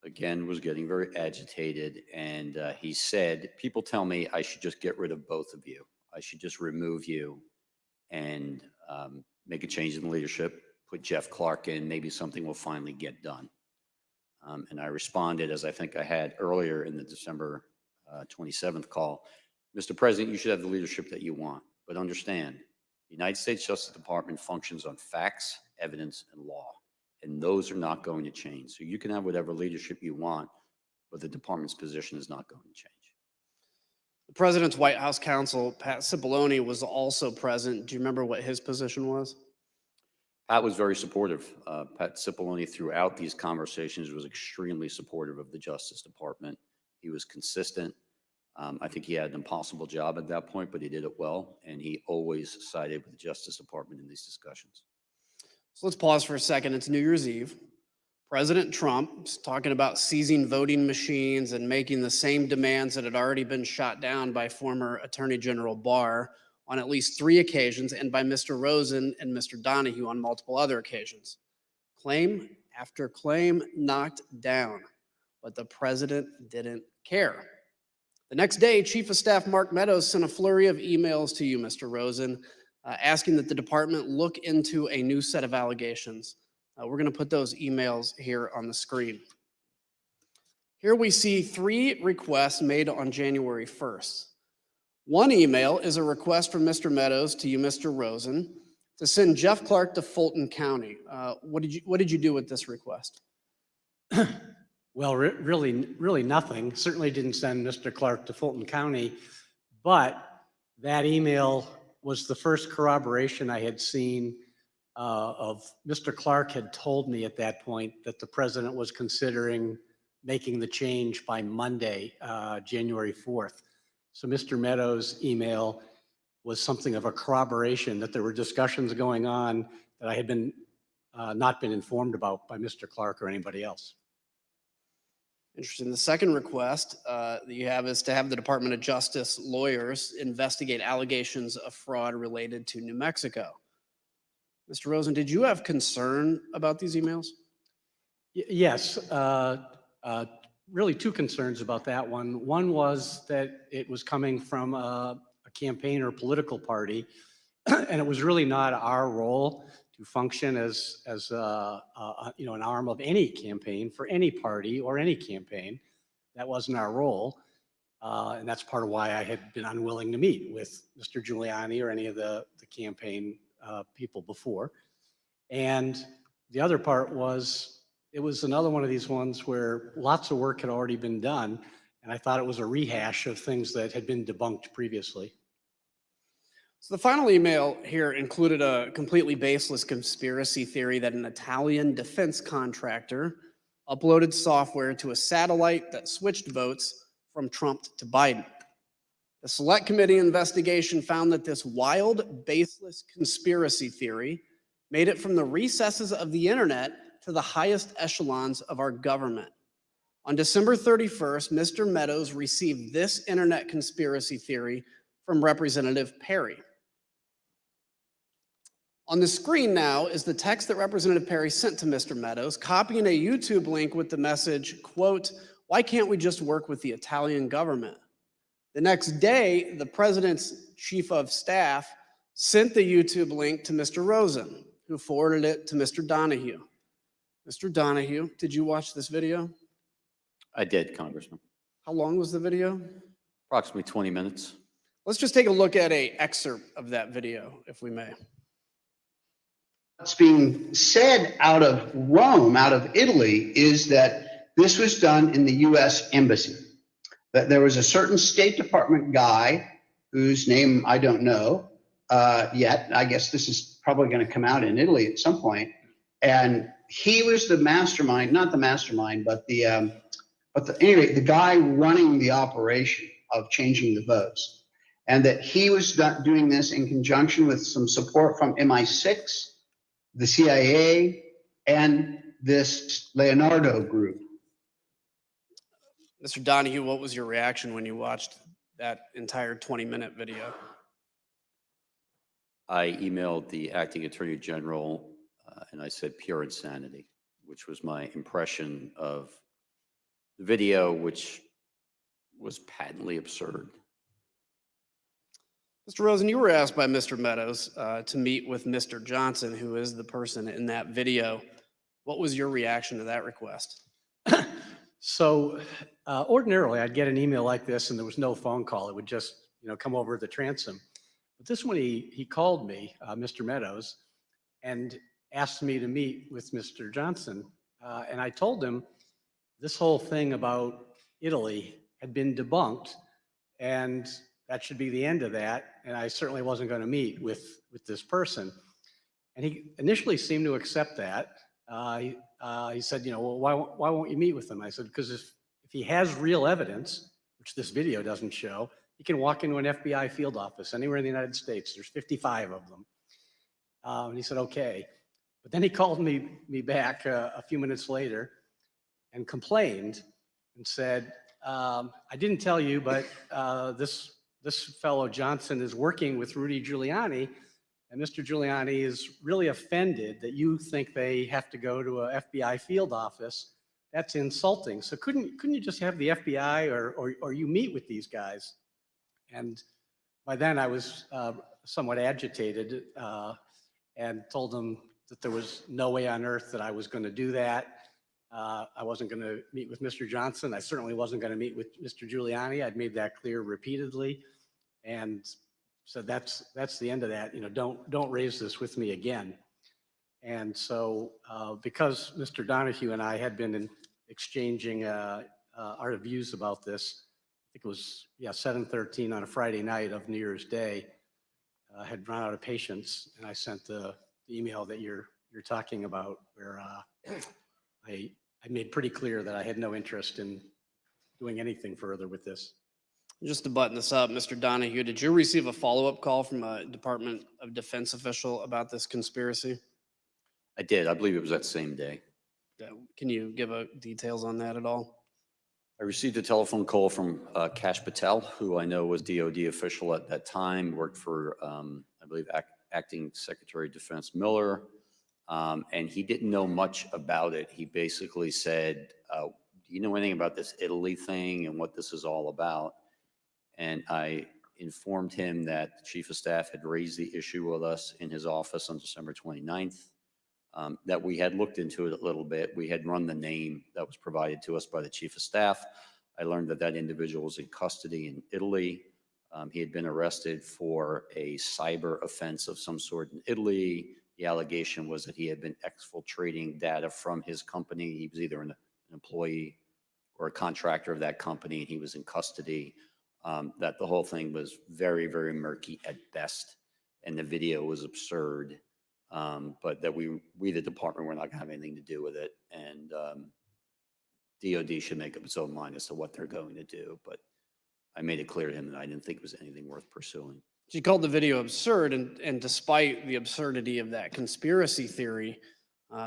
again, was getting very agitated, and he said, people tell me I should just get rid of both of you. I should just remove you and make a change in the leadership, put Jeff Clark in, maybe something will finally get done. And I responded, as I think I had earlier in the December 27th call, Mr. President, you should have the leadership that you want, but understand, the United States Justice Department functions on facts, evidence, and law, and those are not going to change. So you can have whatever leadership you want, but the department's position is not going to change. The president's White House counsel, Pat Cipollone, was also present. Do you remember what his position was? Pat was very supportive. Pat Cipollone, throughout these conversations, was extremely supportive of the Justice Department. He was consistent. I think he had an impossible job at that point, but he did it well, and he always sided with the Justice Department in these discussions. So let's pause for a second. It's New Year's Eve. President Trump is talking about seizing voting machines and making the same demands that had already been shot down by former Attorney General Barr on at least 3 occasions and by Mr. Rosen and Mr. Donoghue on multiple other occasions. Claim after claim knocked down, but the president didn't care. The next day, Chief of Staff Mark Meadows sent a flurry of emails to you, Mr. Rosen, asking that the department look into a new set of allegations. We're going to put those emails here on the screen. Here we see 3 requests made on January 1st. One email is a request from Mr. Meadows to you, Mr. Rosen, to send Jeff Clark to Fulton County. What did you do with this request? Well, really nothing. Certainly didn't send Mr. Clark to Fulton County, but that email was the first corroboration I had seen of Mr. Clark had told me at that point that the president was considering making the change by Monday, January 4th. So Mr. Meadows' email was something of a corroboration that there were discussions going on that I had been not been informed about by Mr. Clark or anybody else. Interesting. The second request that you have is to have the Department of Justice lawyers investigate allegations of fraud related to New Mexico. Mr. Rosen, did you have concern about these emails? Yes, really 2 concerns about that one. One was that it was coming from a campaign or political party, and it was really not our role to function as an arm of any campaign for any party or any campaign. That wasn't our role, and that's part of why I had been unwilling to meet with Mr. Giuliani or any of the campaign people before. And the other part was, it was another one of these ones where lots of work had already been done, and I thought it was a rehash of things that had been debunked previously. So the final email here included a completely baseless conspiracy theory that an Italian defense contractor uploaded software to a satellite that switched votes from Trump to Biden. The Select Committee investigation found that this wild, baseless conspiracy theory made it from the recesses of the internet to the highest echelons of our government. On December 31st, Mr. Meadows received this internet conspiracy theory from Representative Perry. On the screen now is the text that Representative Perry sent to Mr. Meadows, copying a YouTube link with the message, quote, "Why can't we just work with the Italian government?" The next day, the president's chief of staff sent the YouTube link to Mr. Rosen, who forwarded it to Mr. Donoghue. Mr. Donoghue, did you watch this video? I did, Congressman. How long was the video? Approximately 20 minutes. Let's just take a look at an excerpt of that video, if we may. What's being said out of Rome, out of Italy, is that this was done in the U.S. Embassy. That there was a certain State Department guy whose name I don't know yet. I guess this is probably going to come out in Italy at some point. And he was the mastermind, not the mastermind, but anyway, the guy running the operation of changing the votes. and that he was doing this in conjunction with some support from MI6, the CIA, and this Leonardo group. Mr. Donoghue, what was your reaction when you watched that entire 20-minute video? I emailed the acting attorney general and I said pure insanity, which was my impression of the video, which was patently absurd. Mr. Rosen, you were asked by Mr. Meadows to meet with Mr. Johnson, who is the person in that video. What was your reaction to that request? So ordinarily, I'd get an email like this and there was no phone call. It would just, come over the transom. But this one, he called me, Mr. Meadows, and asked me to meet with Mr. Johnson. And I told him this whole thing about Italy had been debunked, and that should be the end of that. And I certainly wasn't going to meet with this person. And he initially seemed to accept that. He said, well, why won't you meet with him? I said, because if he has real evidence, which this video doesn't show, he can walk into an FBI field office anywhere in the United States. There's 55 of them. And he said, okay. But then he called me back a few minutes later and complained and said, I didn't tell you, but this fellow Johnson is working with Rudy Giuliani, and Mr. Giuliani is really offended that you think they have to go to a FBI field office. That's insulting. So couldn't you just have the FBI or you meet with these guys? And by then I was somewhat agitated and told him that there was no way on earth that I was going to do that. I wasn't going to meet with Mr. Johnson. I certainly wasn't going to meet with Mr. Giuliani. I'd made that clear repeatedly. And so that's the end of that. Don't raise this with me again. And so because Mr. Donoghue and I had been exchanging our views about this, I think it was 7:13 on a Friday night of New Year's Day, had run out of patience, and I sent the email that you're talking about, where I made pretty clear that I had no interest in doing anything further with this. Just to button this up, Mr. Donoghue, did you receive a follow-up call from a Department of Defense official about this conspiracy? I did. I believe it was that same day. Can you give details on that at all? I received a telephone call from Kash Patel, who I know was DOD official at that time, worked for, I believe, Acting Secretary of Defense Miller, and he didn't know much about it. He basically said, do you know anything about this Italy thing and what this is all about? And I informed him that the Chief of Staff had raised the issue with us in his office on December 29th, that we had looked into it a little bit. We had run the name that was provided to us by the Chief of Staff. I learned that that individual was in custody in Italy. He had been arrested for a cyber offense of some sort in Italy. The allegation was that he had been exfiltrating data from his company. He was either an employee or a contractor of that company, and he was in custody. That the whole thing was very, very murky at best, and the video was absurd. But that we the department, were not going to have anything to do with it, and DOD should make up its own mind as to what they're going to do. But I made it clear to him that I didn't think it was anything worth pursuing. She called the video absurd, and despite the absurdity of that conspiracy theory,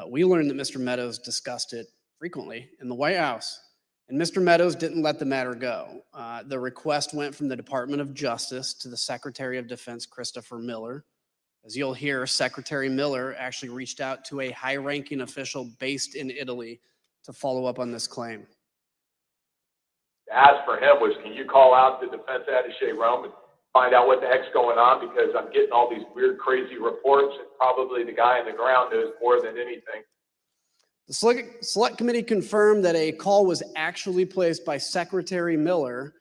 we learned that Mr. Meadows discussed it frequently in the White House. And Mr. Meadows didn't let the matter go. The request went from the Department of Justice to the Secretary of Defense, Christopher Miller. As you'll hear, Secretary Miller actually reached out to a high-ranking official based in Italy to follow up on this claim. The ask for him was, can you call out the defense attaché Rome and find out what the heck's going on? Because I'm getting all these weird, crazy reports, and probably the guy on the ground knows more than anything. The Select Committee confirmed that a call was actually placed by Secretary Miller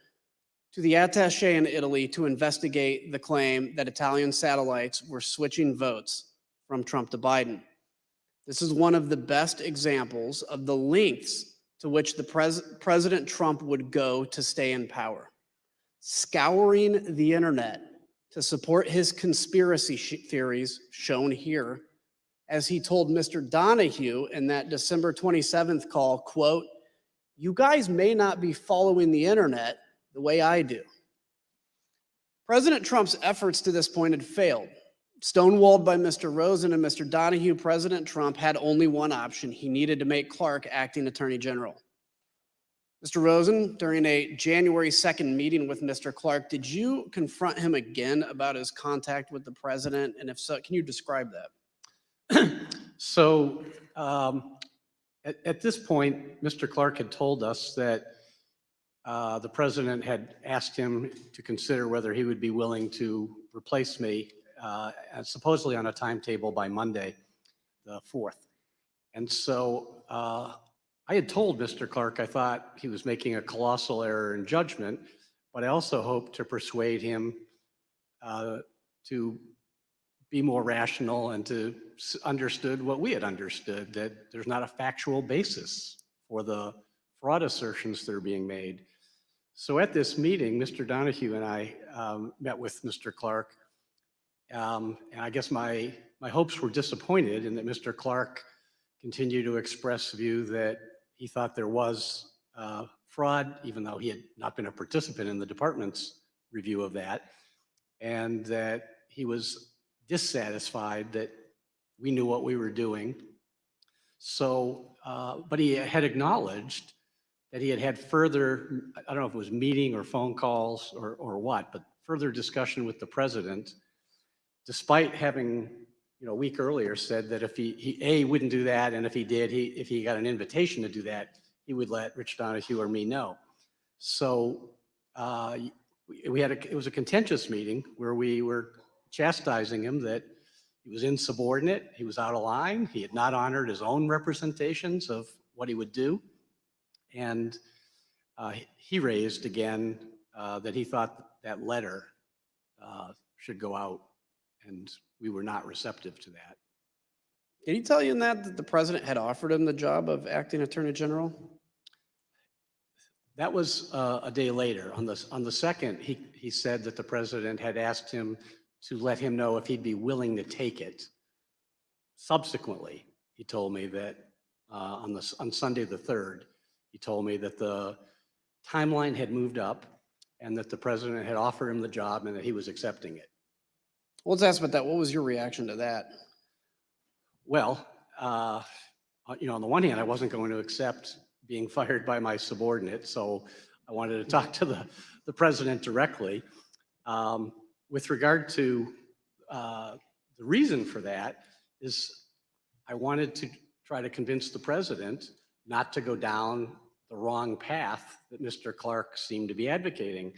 to the attaché in Italy to investigate the claim that Italian satellites were switching votes from Trump to Biden. This is one of the best examples of the lengths to which the President Trump would go to stay in power, scouring the internet to support his conspiracy theories shown here, as he told Mr. Donoghue in that December 27th call, quote, "You guys may not be following the internet the way I do." President Trump's efforts to this point had failed. Stonewalled by Mr. Rosen and Mr. Donoghue, President Trump had only one option. He needed to make Clark acting attorney general. Mr. Rosen, during a January 2nd meeting with Mr. Clark, did you confront him again about his contact with the president? And if so, can you describe that? So at this point, Mr. Clark had told us that the president had asked him to consider whether he would be willing to replace me, supposedly on a timetable by Monday, the 4th. And so I had told Mr. Clark I thought he was making a colossal error in judgment, but I also hoped to persuade him to be more rational and to understood what we had understood, that there's not a factual basis for the fraud assertions that are being made. So at this meeting, Mr. Donoghue and I met with Mr. Clark, and I guess my hopes were disappointed in that Mr. Clark continued to express view that he thought there was fraud, even though he had not been a participant in the department's review of that, and that he was dissatisfied that we knew what we were doing. So, but he had acknowledged that he had had further, I don't know if it was meeting or phone calls or what, but further discussion with the president, despite having, a week earlier said that if he wouldn't do that, and if he did, if he got an invitation to do that, he would let Rich Donoghue or me know. So it was a contentious meeting where we were chastising him that he was insubordinate, he was out of line, he had not honored his own representations of what he would do. And he raised again that he thought that letter should go out, and we were not receptive to that. Did he tell you in that the president had offered him the job of acting attorney general? That was a day later. On the 2nd, he said that the president had asked him to let him know if he'd be willing to take it. Subsequently, he told me that on Sunday the 3rd, he told me that the timeline had moved up and that the president had offered him the job and that he was accepting it. Well, let's ask about that. What was your reaction to that? Well, on the one hand, I wasn't going to accept being fired by my subordinate, so I wanted to talk to the president directly. With regard to the reason for that is I wanted to try to convince the president not to go down the wrong path that Mr. Clark seemed to be advocating.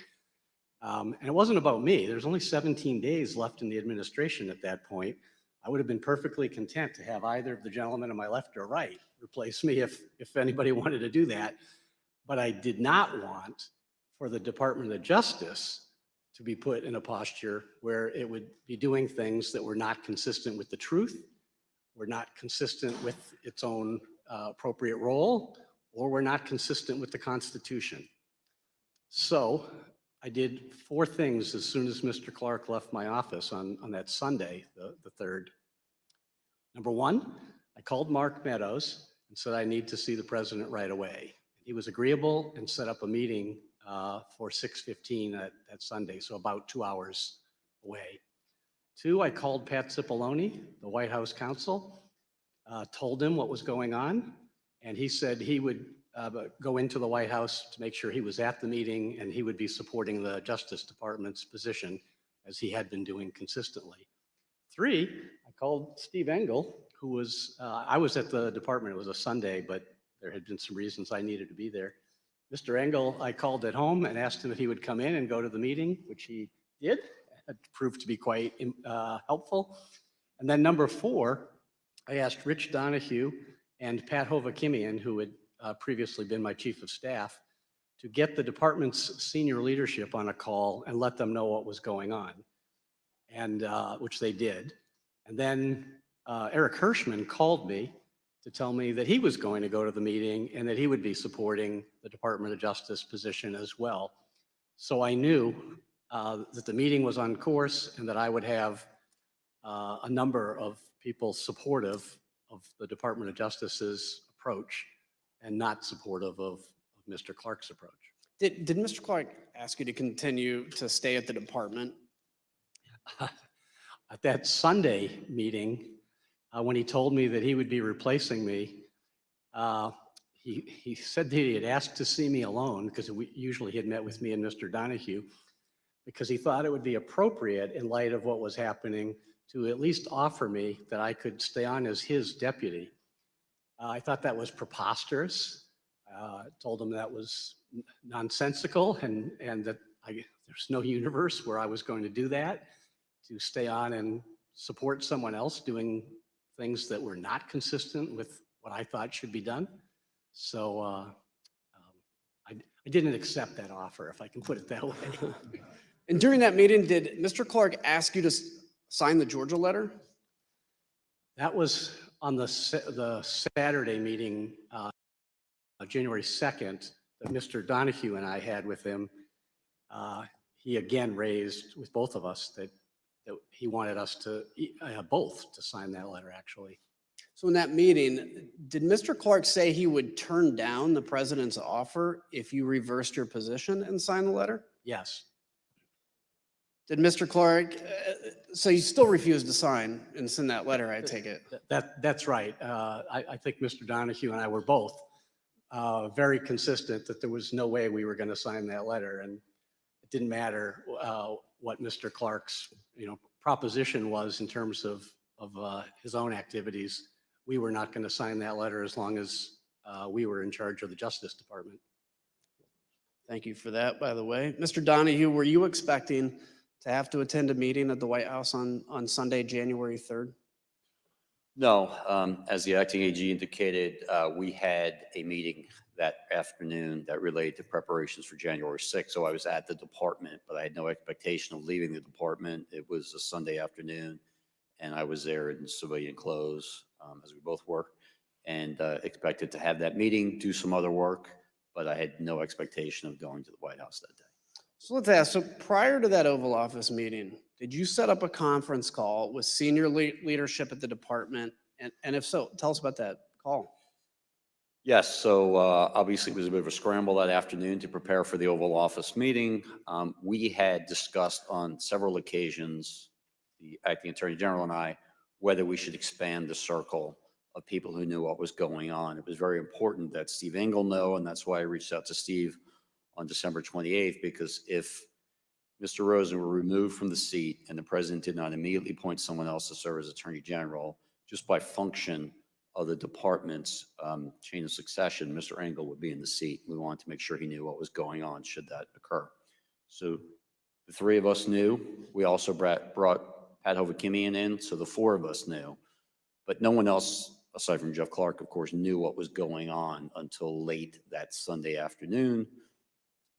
And it wasn't about me. There's only 17 days left in the administration at that point. I would have been perfectly content to have either of the gentlemen on my left or right replace me if anybody wanted to do that. But I did not want for the Department of Justice to be put in a posture where it would be doing things that were not consistent with the truth, were not consistent with its own appropriate role, or were not consistent with the Constitution. So I did 4 things as soon as Mr. Clark left my office on that Sunday, the 3rd. Number 1, I called Mark Meadows and said I need to see the president right away. He was agreeable and set up a meeting for 6:15 that Sunday, so about 2 hours away. 2, I called Pat Cipollone, the White House counsel, told him what was going on, and he said he would go into the White House to make sure he was at the meeting and he would be supporting the Justice Department's position as he had been doing consistently. 3, I called Steve Engel, who was, I was at the department, it was a Sunday, but there had been some reasons I needed to be there. Mr. Engel, I called at home and asked him if he would come in and go to the meeting, which he did. It proved to be quite helpful. And then number 4, I asked Rich Donoghue and Pat Hovakimian, who had previously been my chief of staff, to get the department's senior leadership on a call and let them know what was going on, and which they did. And then Eric Hirschman called me to tell me that he was going to go to the meeting and that he would be supporting the Department of Justice position as well. So I knew that the meeting was on course and that I would have a number of people supportive of the Department of Justice's approach and not supportive of Mr. Clark's approach. Did Mr. Clark ask you to continue to stay at the department? At that Sunday meeting, when he told me that he would be replacing me, he said that he had asked to see me alone because usually he had met with me and Mr. Donoghue, because he thought it would be appropriate in light of what was happening to at least offer me that I could stay on as his deputy. I thought that was preposterous. Told him that was nonsensical and that there's no universe where I was going to do that, to stay on and support someone else doing things that were not consistent with what I thought should be done. So I didn't accept that offer, if I can put it that way. And during that meeting, did Mr. Clark ask you to sign the Georgia letter? That was on the Saturday meeting, January 2nd, that Mr. Donoghue and I had with him. He again raised with both of us that he wanted us to both to sign that letter, actually. So in that meeting, did Mr. Clark say he would turn down the president's offer if you reversed your position and signed the letter? Yes. Did Mr. Clark, so you still refused to sign and send that letter, I take it? That's right. I think Mr. Donoghue and I were both very consistent that there was no way we were going to sign that letter, and it didn't matter what Mr. Clark's proposition was in terms of his own activities. We were not going to sign that letter as long as we were in charge of the Justice Department. Thank you for that, by the way. Mr. Donoghue, were you expecting to have to attend a meeting at the White House on Sunday, January 3rd? No, as the acting AG indicated, we had a meeting that afternoon that related to preparations for January 6th. So I was at the department, but I had no expectation of leaving the department. It was a Sunday afternoon, and I was there in civilian clothes, as we both were, and expected to have that meeting, do some other work, but I had no expectation of going to the White House that day. So let's ask, so prior to that Oval Office meeting, did you set up a conference call with senior leadership at the department? And if so, tell us about that call. Yes, so obviously it was a bit of a scramble that afternoon to prepare for the Oval Office meeting. We had discussed on several occasions, the acting Attorney General and I, whether we should expand the circle of people who knew what was going on. It was very important that Steve Engel know, and that's why I reached out to Steve on December 28th, because if Mr. Rosen were removed from the seat and the president did not immediately appoint someone else to serve as Attorney General, just by function of the department's chain of succession, Mr. Engel would be in the seat. We wanted to make sure he knew what was going on should that occur. So the three of us knew. We also brought Pat Hovakimian in, so the four of us knew. But no one else, aside from Jeff Clark, of course, knew what was going on until late that Sunday afternoon.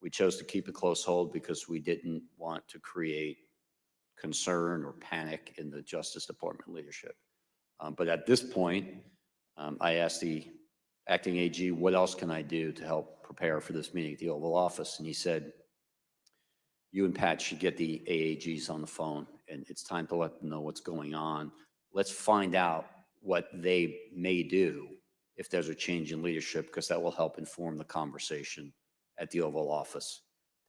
We chose to keep a close hold because we didn't want to create concern or panic in the Justice Department leadership. But at this point, I asked the acting AG, what else can I do to help prepare for this meeting at the Oval Office? And he said, you and Pat should get the AAGs on the phone, and it's time to let them know what's going on. Let's find out what they may do if there's a change in leadership, because that will help inform the conversation at the Oval Office.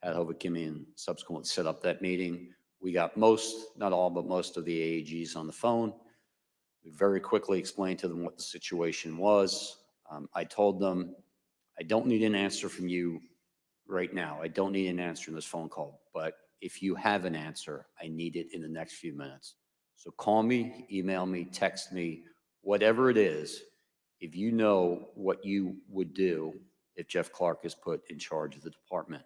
Pat Hovakimian subsequently set up that meeting. We got most, not all, but most of the AAGs on the phone. We very quickly explained to them what the situation was. I told them, I don't need an answer from you right now. I don't need an answer in this phone call, but if you have an answer, I need it in the next few minutes. So call me, email me, text me, whatever it is, if you know what you would do if Jeff Clark is put in charge of the department.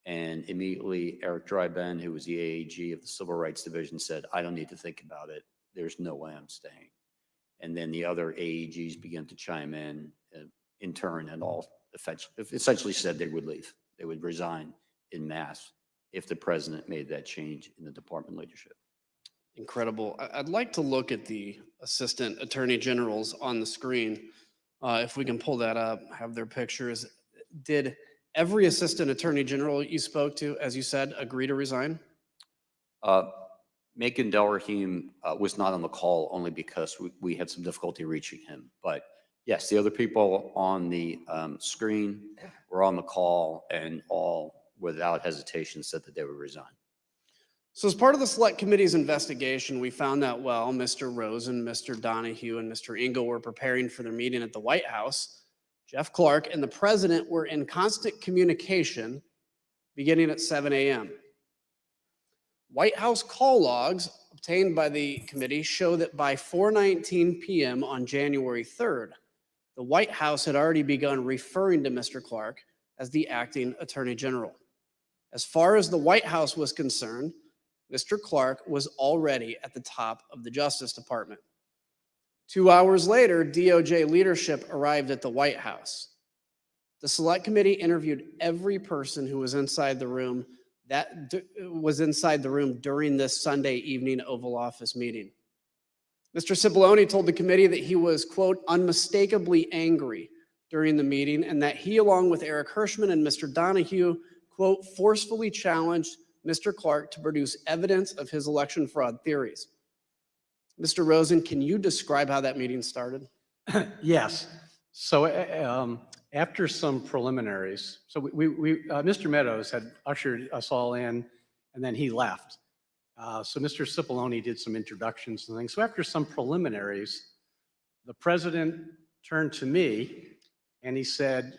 And immediately Eric Dryben, who was the AAG of the Civil Rights Division, said, I don't need to think about it. There's no way I'm staying. And then the other AAGs began to chime in turn, and all essentially said they would leave. They would resign en masse if the president made that change in the department leadership. Incredible. I'd like to look at the assistant attorney generals on the screen. If we can pull that up, have their pictures. Did every assistant attorney general you spoke to, as you said, agree to resign? Macon Delrahim was not on the call only because we had some difficulty reaching him, but Yes, the other people on the screen were on the call and all without hesitation said that they would resign. So as part of the Select Committee's investigation, we found that while Mr. Rosen, Mr. Donoghue, and Mr. Engel were preparing for their meeting at the White House, Jeff Clark and the president were in constant communication beginning at 7 a.m. White House call logs obtained by the committee show that by 4:19 p.m. on January 3rd, the White House had already begun referring to Mr. Clark as the acting attorney general. As far as the White House was concerned, Mr. Clark was already at the top of the Justice Department. 2 hours later, DOJ leadership arrived at the White House. The Select Committee interviewed every person who was inside the room during this Sunday evening Oval Office meeting. Mr. Cipollone told the committee that he was, quote, unmistakably angry during the meeting and that he, along with Eric Hirschman and Mr. Donoghue, quote, forcefully challenged Mr. Clark to produce evidence of his election fraud theories. Mr. Rosen, can you describe how that meeting started? Yes. So after some preliminaries, so Mr. Meadows had ushered us all in, and then he left. So Mr. Cipollone did some introductions and things. So after some preliminaries, the president turned to me and he said,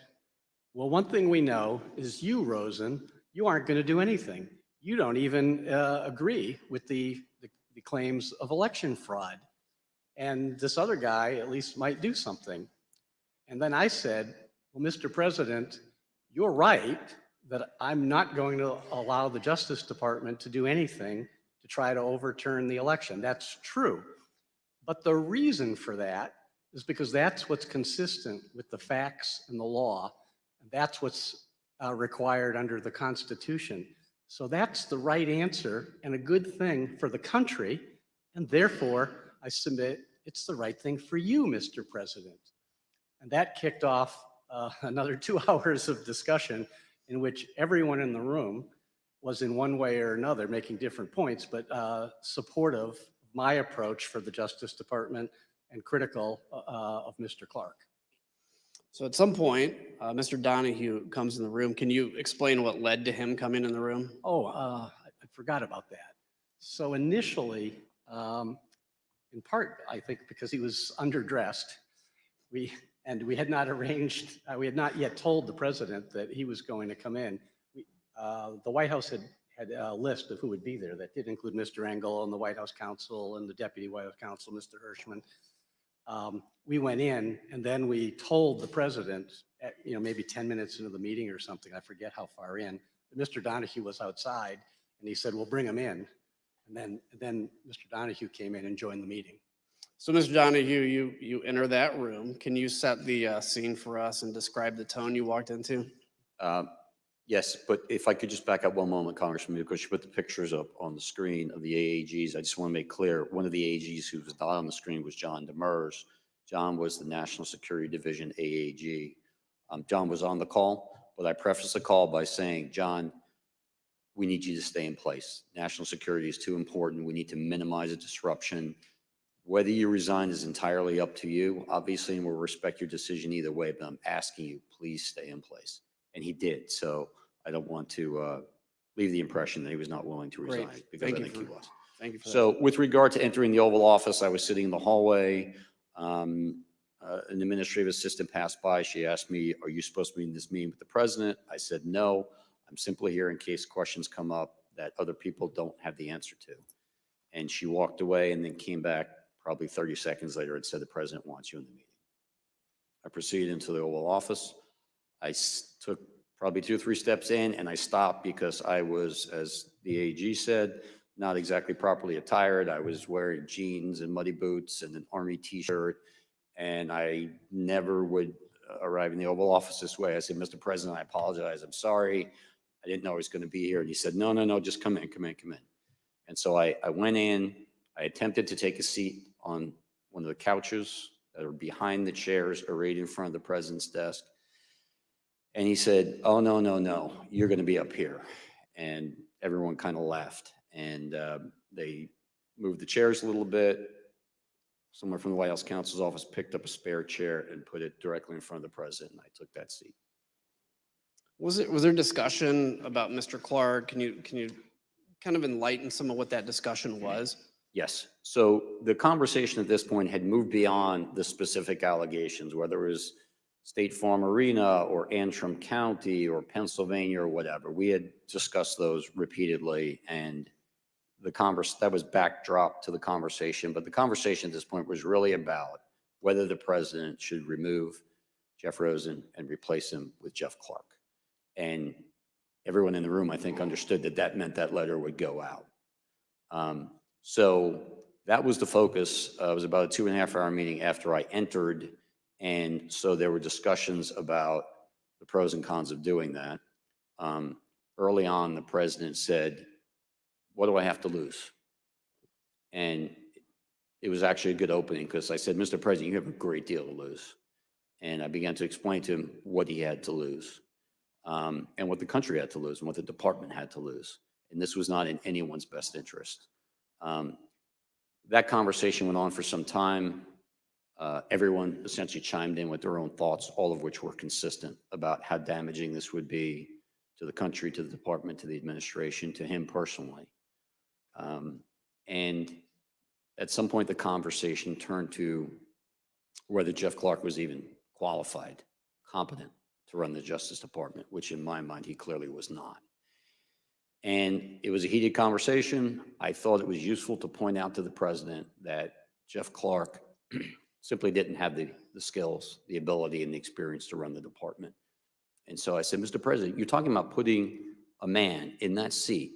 well, one thing we know is you, Rosen, you aren't going to do anything. You don't even agree with the claims of election fraud. And this other guy at least might do something. And then I said, well, Mr. President, you're right that I'm not going to allow the Justice Department to do anything to try to overturn the election. That's true. But the reason for that is because that's what's consistent with the facts and the law. And that's what's required under the Constitution. So that's the right answer and a good thing for the country. And therefore, I submit it's the right thing for you, Mr. President. And that kicked off another 2 hours of discussion in which everyone in the room was in one way or another making different points, but supportive of my approach for the Justice Department and critical of Mr. Clark. So at some point, Mr. Donoghue comes in the room. Can you explain what led to him coming in the room? Oh, I forgot about that. So initially, in part, I think because he was underdressed, we had not arranged, we had not yet told the president that he was going to come in. The White House had a list of who would be there. That did include Mr. Engel and the White House counsel and the deputy White House counsel, Mr. Hirschman. We went in and then we told the president, maybe 10 minutes into the meeting or something, I forget how far in, that Mr. Donoghue was outside and he said, well, bring him in. And then Mr. Donoghue came in and joined the meeting. So Mr. Donoghue, you enter that room. Can you set the scene for us and describe the tone you walked into? Yes, but if I could just back up one moment, Congressman, because you put the pictures up on the screen of the AAGs. I just want to make clear, one of the AAGs who was not on the screen was John Demers. John was the National Security Division AAG. John was on the call, but I prefaced the call by saying, John, we need you to stay in place. National security is too important. We need to minimize the disruption. Whether you resign is entirely up to you, obviously, and we'll respect your decision either way, but I'm asking you, please stay in place. And he did. So I don't want to leave the impression that he was not willing to resign, because I think he was. Thank you for So that. with regard to entering the Oval Office, I was sitting in the hallway. An administrative assistant passed by. She asked me, are you supposed to be in this meeting with the president? I said, no, I'm simply here in case questions come up that other people don't have the answer to. And she walked away and then came back probably 30 seconds later and said, the president wants you in the meeting. I proceeded into the Oval Office. I took probably 2 or 3 steps in and I stopped because I was, as the AG said, not exactly properly attired. I was wearing jeans and muddy boots and an Army t-shirt, and I never would arrive in the Oval Office this way. I said, Mr. President, I apologize. I'm sorry. I didn't know I was going to be here. And he said, no, just come in. And so I went in. I attempted to take a seat on one of the couches that are behind the chairs arrayed in front of the president's desk. And he said, oh, no, you're going to be up here. And everyone kind of laughed. And they moved the chairs a little bit, someone from the White House counsel's office picked up a spare chair and put it directly in front of the president, and I took that seat. Was there discussion about Mr. Clark? Can you kind of enlighten some of what that discussion was? Yes. So the conversation at this point had moved beyond the specific allegations, whether it was State Farm Arena or Antrim County or Pennsylvania or whatever. We had discussed those repeatedly, and that was backdrop to the conversation. But the conversation at this point was really about whether the president should remove Jeff Rosen and replace him with Jeff Clark. And everyone in the room, I think, understood that that meant that letter would go out. So that was the focus. It was about a 2.5-hour meeting after I entered. And so there were discussions about the pros and cons of doing that. Early on, the president said, "What do I have to lose?" And it was actually a good opening because I said, "Mr. President, you have a great deal to lose." And I began to explain to him what he had to lose, and what the country had to lose, and what the department had to lose. And this was not in anyone's best interest. That conversation went on for some time. Everyone essentially chimed in with their own thoughts, all of which were consistent about how damaging this would be to the country, to the department, to the administration, to him personally. And at some point, the conversation turned to whether Jeff Clark was even qualified, competent to run the Justice Department, which in my mind, he clearly was not. And it was a heated conversation. I thought it was useful to point out to the president that Jeff Clark simply didn't have the skills, the ability, and the experience to run the department. And so I said, "Mr. President, you're talking about putting a man in that seat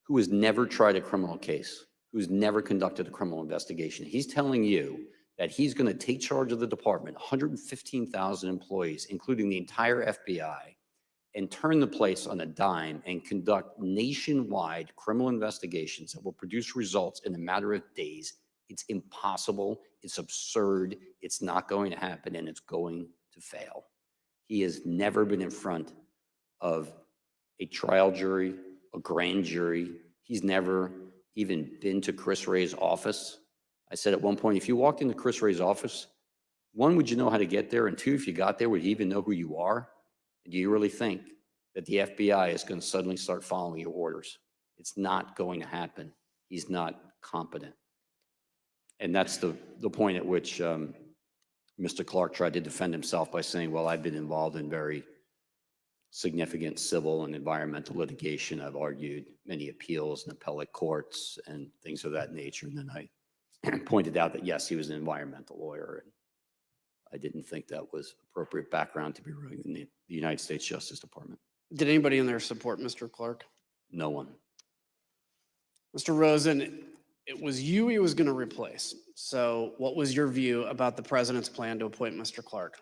who has never tried a criminal case, who's never conducted a criminal investigation. He's telling you that he's going to take charge of the department, 115,000 employees, including the entire FBI, and turn the place on a dime and conduct nationwide criminal investigations that will produce results in a matter of days. It's impossible. It's absurd. It's not going to happen, and it's going to fail." He has never been in front of a trial jury, a grand jury. He's never even been to Chris Wray's office. I said at one point, if you walked into Chris Wray's office, one, would you know how to get there? And two, if you got there, would he even know who you are? Do you really think that the FBI is going to suddenly start following your orders? It's not going to happen. He's not competent. And that's the point at which Mr. Clark tried to defend himself by saying, "Well, I've been involved in very significant civil and environmental litigation. I've argued many appeals in appellate courts and things of that nature." And then I pointed out that, yes, he was an environmental lawyer. And I didn't think that was appropriate background to be running in the United States Justice Department. Did anybody in there support Mr. Clark? No one. Mr. Rosen, it was you he was going to replace. So what was your view about the president's plan to appoint Mr. Clark?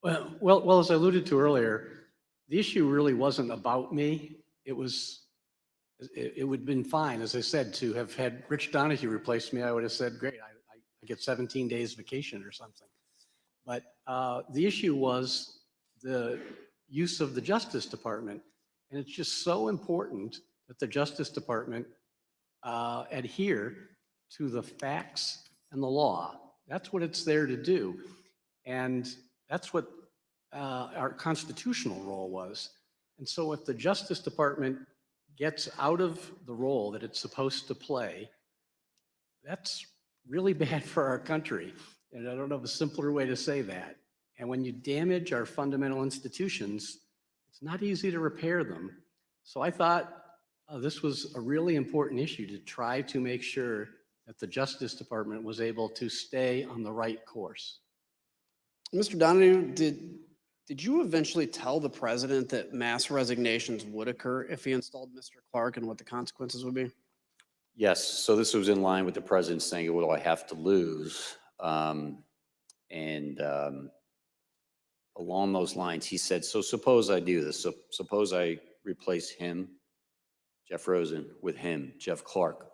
Well, as I alluded to earlier, the issue really wasn't about me. It would have been fine, as I said, to have had Rich Donoghue replace me. I would have said, great, I get 17 days vacation or something. But the issue was the use of the Justice Department. And it's just so important that the Justice Department adhere to the facts and the law. That's what it's there to do. And that's what our constitutional role was. And so if the Justice Department gets out of the role that it's supposed to play, that's really bad for our country. And I don't know of a simpler way to say that. And when you damage our fundamental institutions, it's not easy to repair them. So I thought this was a really important issue to try to make sure that the Justice Department was able to stay on the right course. Mr. Donoghue, did you eventually tell the president that mass resignations would occur if he installed Mr. Clark and what the consequences would be? Yes. So this was in line with the president saying, "What do I have to lose?" Along those lines, he said, "So suppose I do this. So suppose I replace him, Jeff Rosen, with him, Jeff Clark.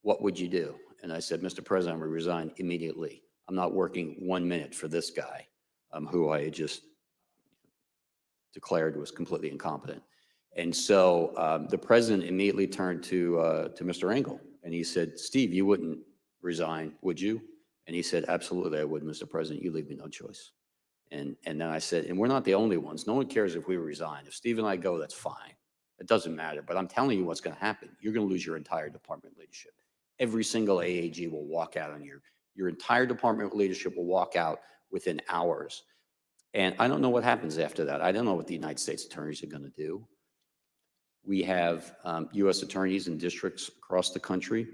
What would you do?" And I said, "Mr. President, I would resign immediately. I'm not working 1 minute for this guy, who I had just declared was completely incompetent." And so the president immediately turned to Mr. Engel, and he said, "Steve, you wouldn't resign, would you? And he said, absolutely, I would, Mr. President. You leave me no choice. And then I said, and we're not the only ones. No one cares if we resign. If Steve and I go, that's fine. It doesn't matter. But I'm telling you what's going to happen. You're going to lose your entire department leadership. Every single AAG will walk out on your entire department leadership will walk out within hours. And I don't know what happens after that. I don't know what the United States attorneys are going to do. We have U.S. attorneys in districts across the country.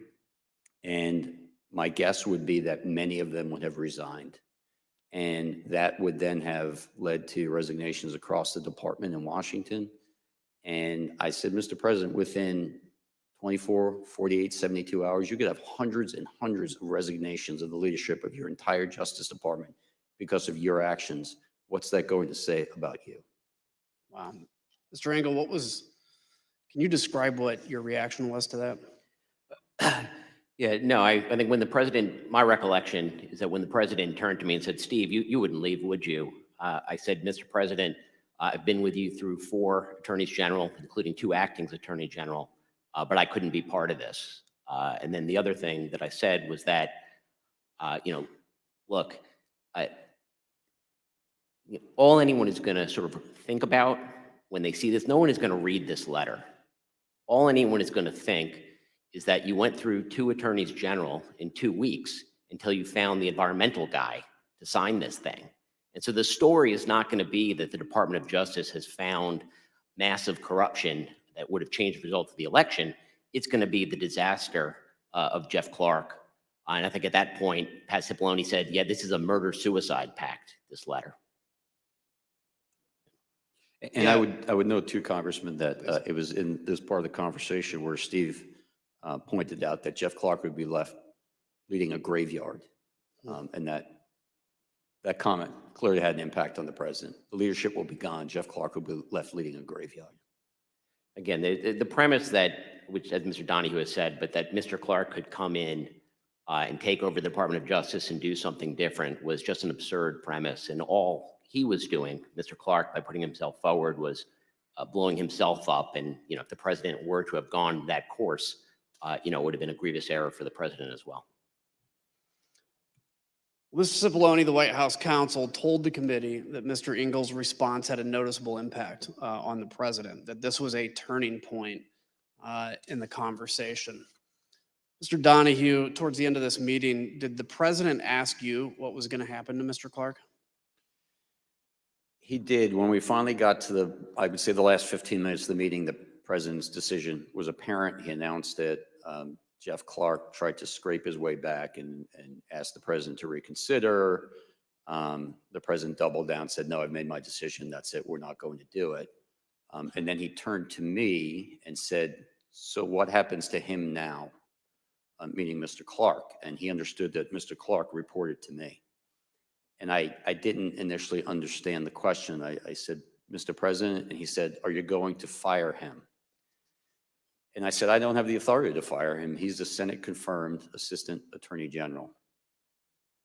And my guess would be that many of them would have resigned. And that would then have led to resignations across the department in Washington. And I said, Mr. President, within 24, 48, 72 hours, you could have hundreds and hundreds of resignations of the leadership of your entire Justice Department because of your actions. What's that going to say about you? Wow. Mr. Engel, can you describe what your reaction was to that? Yeah, no, I think when the president, my recollection is that when the president turned to me and said, Steve, you wouldn't leave, would you? I said, Mr. President, I've been with you through 4 attorneys general, including 2 acting attorney general, but I couldn't be part of this. And then the other thing that I said was that, look, all anyone is going to sort of think about when they see this, no one is going to read this letter. All anyone is going to think is that you went through 2 attorneys general in 2 weeks until you found the environmental guy to sign this thing. And so the story is not going to be that the Department of Justice has found massive corruption that would have changed the result of the election. It's going to be the disaster of Jeff Clark. And I think at that point, Pat Cipollone said, yeah, this is a murder-suicide pact, this letter. And I would note too, Congressman, that it was in this part of the conversation where Steve pointed out that Jeff Clark would be left leading a graveyard, and that comment clearly had an impact on the president. The leadership will be gone. Jeff Clark will be left leading a graveyard. Again, the premise that, which as Mr. Donoghue has said, but that Mr. Clark could come in and take over the Department of Justice and do something different was just an absurd premise. And all he was doing, Mr. Clark, by putting himself forward, was blowing himself up. And if the president were to have gone that course, it would have been a grievous error for the president as well. Mr. Cipollone, the White House counsel, told the committee that Mr. Engel's response had a noticeable impact on the president, that this was a turning point in the conversation. Mr. Donoghue, towards the end of this meeting, did the president ask you what was going to happen to Mr. Clark? He did. When we finally got to I would say the last 15 minutes of the meeting, the president's decision was apparent. He announced that Jeff Clark tried to scrape his way back and asked the president to reconsider. The president doubled down, said, no, I've made my decision. That's it. We're not going to do it. And then he turned to me and said, so what happens to him now? Meaning Mr. Clark. And he understood that Mr. Clark reported to me. And I didn't initially understand the question. I said, Mr. President, and he said, are you going to fire him? And I said, I don't have the authority to fire him. He's the Senate-confirmed Assistant Attorney General.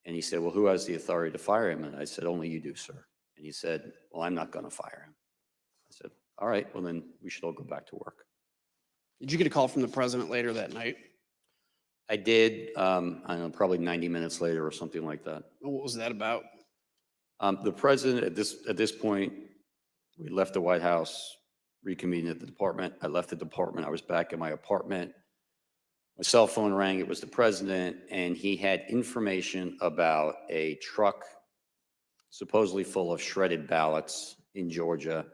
And he said, well, who has the authority to fire him? And I said, only you do, sir. And he said, well, I'm not going to fire him. I said, all right, well, then we should all go back to work. Did you get a call from the president later that night? I did, I don't know, probably 90 minutes later or something like that. What was that about? The president, at this point, we left the White House, reconvened at the department. I left the department. I was back in my apartment. My cell phone rang. It was the president, and he had information about a truck supposedly full of shredded ballots in Georgia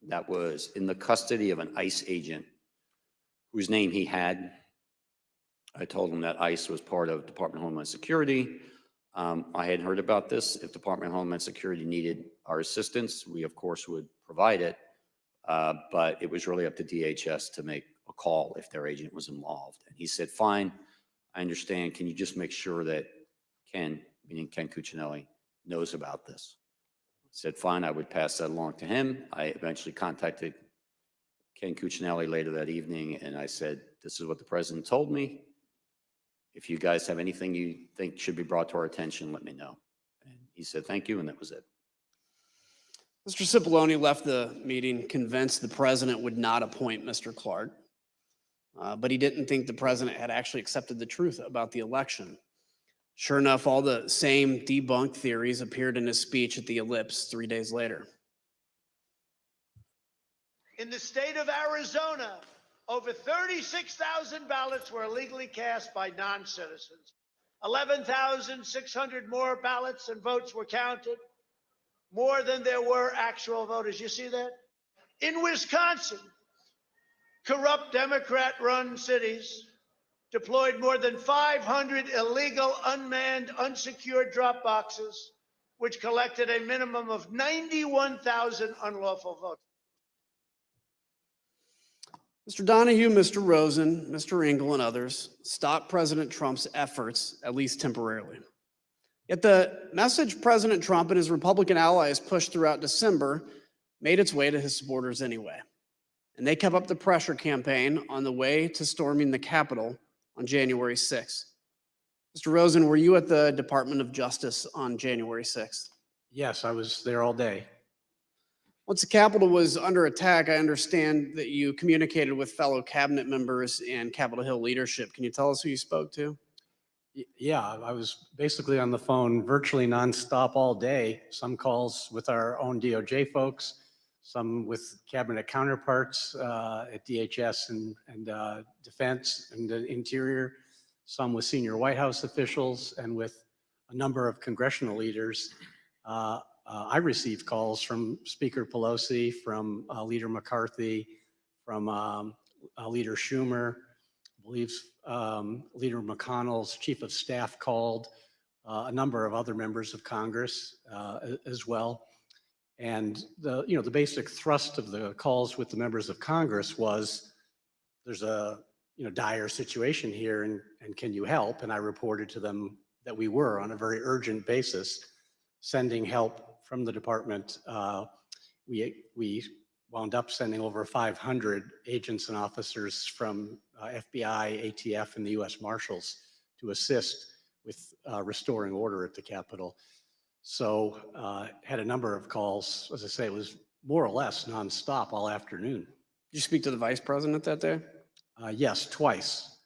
that was in the custody of an ICE agent whose name he had. I told him that ICE was part of Department of Homeland Security. I had heard about this. If Department of Homeland Security needed our assistance, we of course would provide it. But it was really up to DHS to make a call if their agent was involved. And he said, fine, I understand. Can you just make sure that Ken, meaning Ken Cuccinelli, knows about this? I said, fine, I would pass that along to him. I eventually contacted Ken Cuccinelli later that evening, and I said, this is what the president told me. If you guys have anything you think should be brought to our attention, let me know. And he said, thank you, and that was it. Mr. Cipollone left the meeting convinced the president would not appoint Mr. Clark, but he didn't think the president had actually accepted the truth about the election. Sure enough, all the same debunked theories appeared in his speech at the Ellipse 3 days later. In the state of Arizona, over 36,000 ballots were illegally cast by non-citizens. 11,600 more ballots and votes were counted, more than there were actual voters. You see that? In Wisconsin, corrupt Democrat-run cities deployed more than 500 illegal, unmanned, unsecured drop boxes, which collected a minimum of 91,000 unlawful votes. Mr. Donoghue, Mr. Rosen, Mr. Engel, and others stopped President Trump's efforts, at least temporarily. Yet the message President Trump and his Republican allies pushed throughout December made its way to his supporters anyway. And they kept up the pressure campaign on the way to storming the Capitol on January 6th. Mr. Rosen, were you at the Department of Justice on January 6th? Yes, I was there all day. Once the Capitol was under attack, I understand that you communicated with fellow cabinet members and Capitol Hill leadership. Can you tell us who you spoke to? Yeah, I was basically on the phone virtually nonstop all day. Some calls with our own DOJ folks, some with cabinet counterparts at DHS and Defense and the Interior, some with senior White House officials, and with a number of congressional leaders. I received calls from Speaker Pelosi, from Leader McCarthy, from Leader Schumer. I believe Leader McConnell's chief of staff called, a number of other members of Congress as well. And the basic thrust of the calls with the members of Congress was, there's a dire situation here, and can you help? And I reported to them that we were, on a very urgent basis, sending help from the department. We wound up sending over 500 agents and officers from FBI, ATF, and the U.S. Marshals to assist with restoring order at the Capitol. So had a number of calls. As I say, it was more or less nonstop all afternoon. Did you speak to the vice president that day? Yes, twice.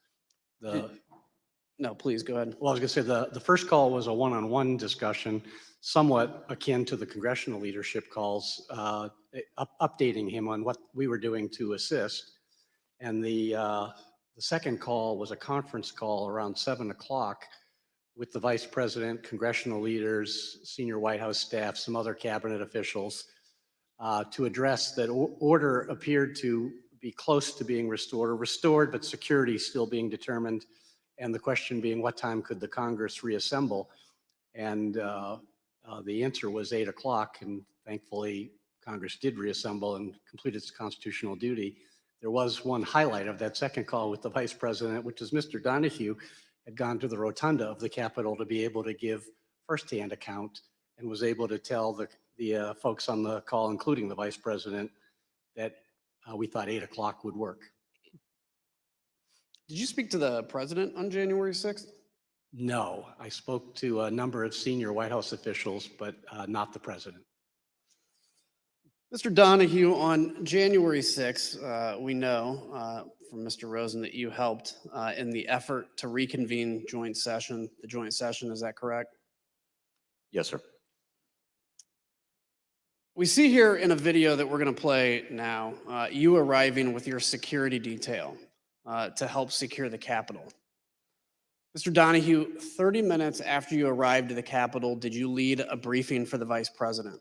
No, please go ahead. Well, I was going to say the first call was a one-on-one discussion, somewhat akin to the congressional leadership calls, updating him on what we were doing to assist. And the second call was a conference call around 7 o'clock with the vice president, congressional leaders, senior White House staff, some other cabinet officials, to address that order appeared to be close to being restored, but security still being determined. And the question being, what time could the Congress reassemble? And the answer was 8 o'clock, and thankfully Congress did reassemble and complete its constitutional duty. There was one highlight of that second call with the vice president, which is Mr. Donoghue had gone to the rotunda of the Capitol to be able to give firsthand account, and was able to tell the folks on the call, including the vice president, that we thought 8 o'clock would work. Did you speak to the president on January 6th? No, I spoke to a number of senior White House officials, but not the president. Mr. Donoghue, on January 6th, we know from Mr. Rosen that you helped in the effort to reconvene the joint session. Is that correct? Yes, sir. We see here in a video that we're going to play now, you arriving with your security detail to help secure the Capitol. Mr. Donoghue, 30 minutes after you arrived at the Capitol, did you lead a briefing for the vice president?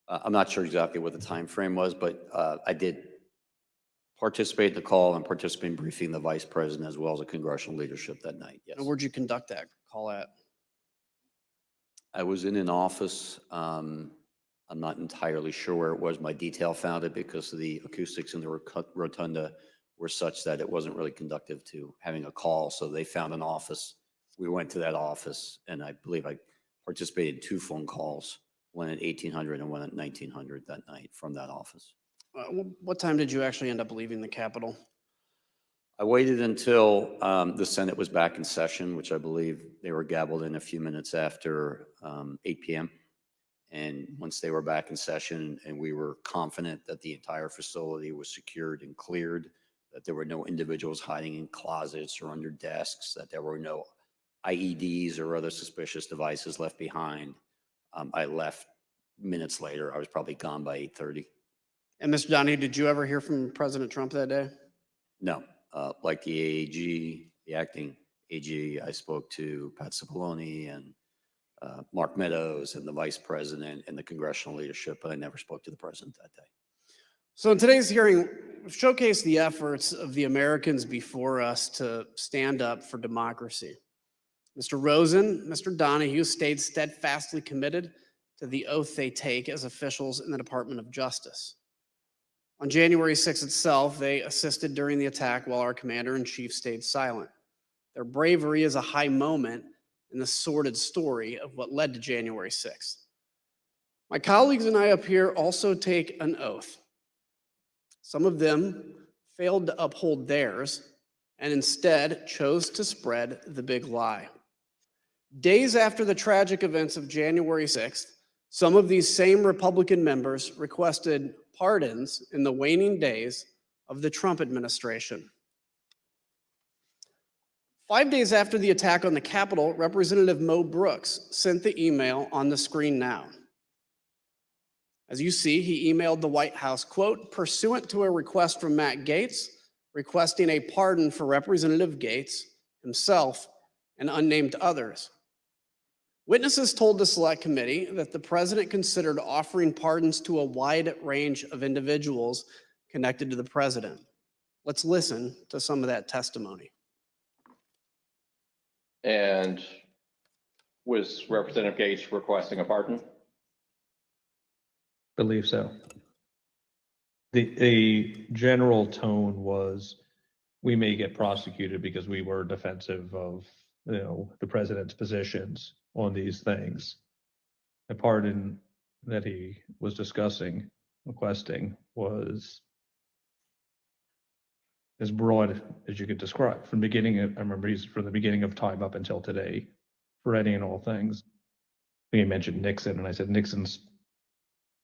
I'm not sure exactly what the time frame was, but I did participate in the call and participate in briefing the vice president as well as the congressional leadership that night. Yes. And where'd you conduct that call at? I was in an office. I'm not entirely sure where it was. My detail found it because the acoustics in the rotunda were such that it wasn't really conducive to having a call. So they found an office. We went to that office, and I believe I participated in 2 phone calls, one at 1800 and one at 1900 that night from that office. What time did you actually end up leaving the Capitol? I waited until the Senate was back in session, which I believe they were gavelled in a few minutes after 8 p.m. And once they were back in session and we were confident that the entire facility was secured and cleared, that there were no individuals hiding in closets or under desks, that there were no IEDs or other suspicious devices left behind. I left minutes later. I was probably gone by 8:30. And Mr. Donoghue, did you ever hear from President Trump that day? No, like the AAG, the acting AG, I spoke to Pat Cipollone and Mark Meadows and the vice president and the congressional leadership, but I never spoke to the president that day. So in today's hearing, showcase the efforts of the Americans before us to stand up for democracy. Mr. Rosen, Mr. Donoghue stayed steadfastly committed to the oath they take as officials in the Department of Justice. On January 6th itself, they assisted during the attack while our commander-in-chief stayed silent. Their bravery is a high moment in the sordid story of what led to January 6th. My colleagues and I up here also take an oath. Some of them failed to uphold theirs and instead chose to spread the big lie. Days after the tragic events of January 6th, some of these same Republican members requested pardons in the waning days of the Trump administration. 5 days after the attack on the Capitol, Representative Mo Brooks sent the email on the screen now. As you see, he emailed the White House, quote, pursuant to a request from Matt Gaetz, requesting a pardon for Representative Gaetz, himself, and unnamed others. Witnesses told the Select Committee that the president considered offering pardons to a wide range of individuals connected to the president. Let's listen to some of that testimony. And was Representative Gaetz requesting a pardon? Believe so. The general tone was, we may get prosecuted because we were defensive of, the president's positions on these things. The pardon that he was requesting, was as broad as you could describe. From the beginning, I remember he's from the beginning of time up until today, for any and all things. He mentioned Nixon, and I said Nixon's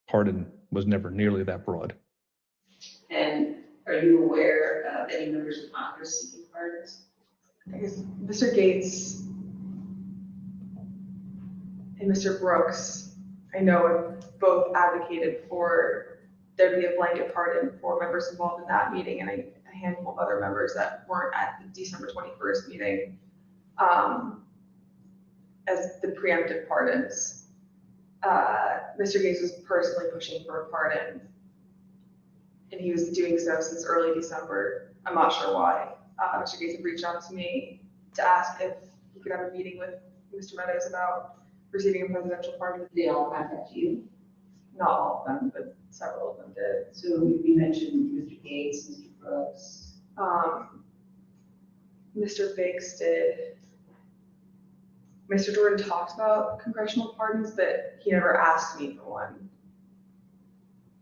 pardon was never nearly that broad. And are you aware of any members of Congress seeking pardons? I guess Mr. Gaetz and Mr. Brooks, I know, have both advocated for there to be a blanket pardon for members involved in that meeting, and a handful of other members that weren't at the December 21st meeting as the preemptive pardons. Mr. Gaetz was personally pushing for a pardon, and he was doing so since early December. I'm not sure why. Mr. Gaetz had reached out to me to ask if he could have a meeting with Mr. Meadows about receiving a presidential pardon. Did they all contact you? Not all of them, but several of them did. So you mentioned Mr. Gaetz, Mr. Brooks. Mr. Biggs did. Mr. Jordan talked about congressional pardons, but he never asked me for one.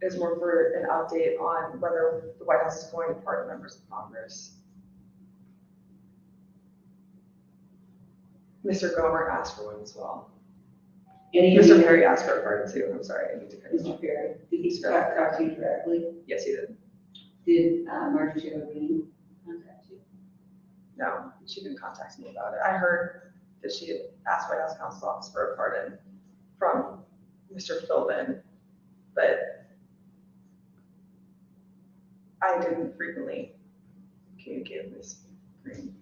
It was more for an update on whether the White House is going to pardon members of Congress. Mr. Gomer asked for one as well. Mr. Perry asked for a pardon too. I'm sorry, I need to cut you off. Mr. Perry, did he talk to you directly? Yes, he did. Did Marjorie Taylor Greene contact you? No, she didn't contact me about it. I heard that she had asked White House Counsel's Office for a pardon from Mr. Philbin, but I didn't frequently communicate with Ms. Greene.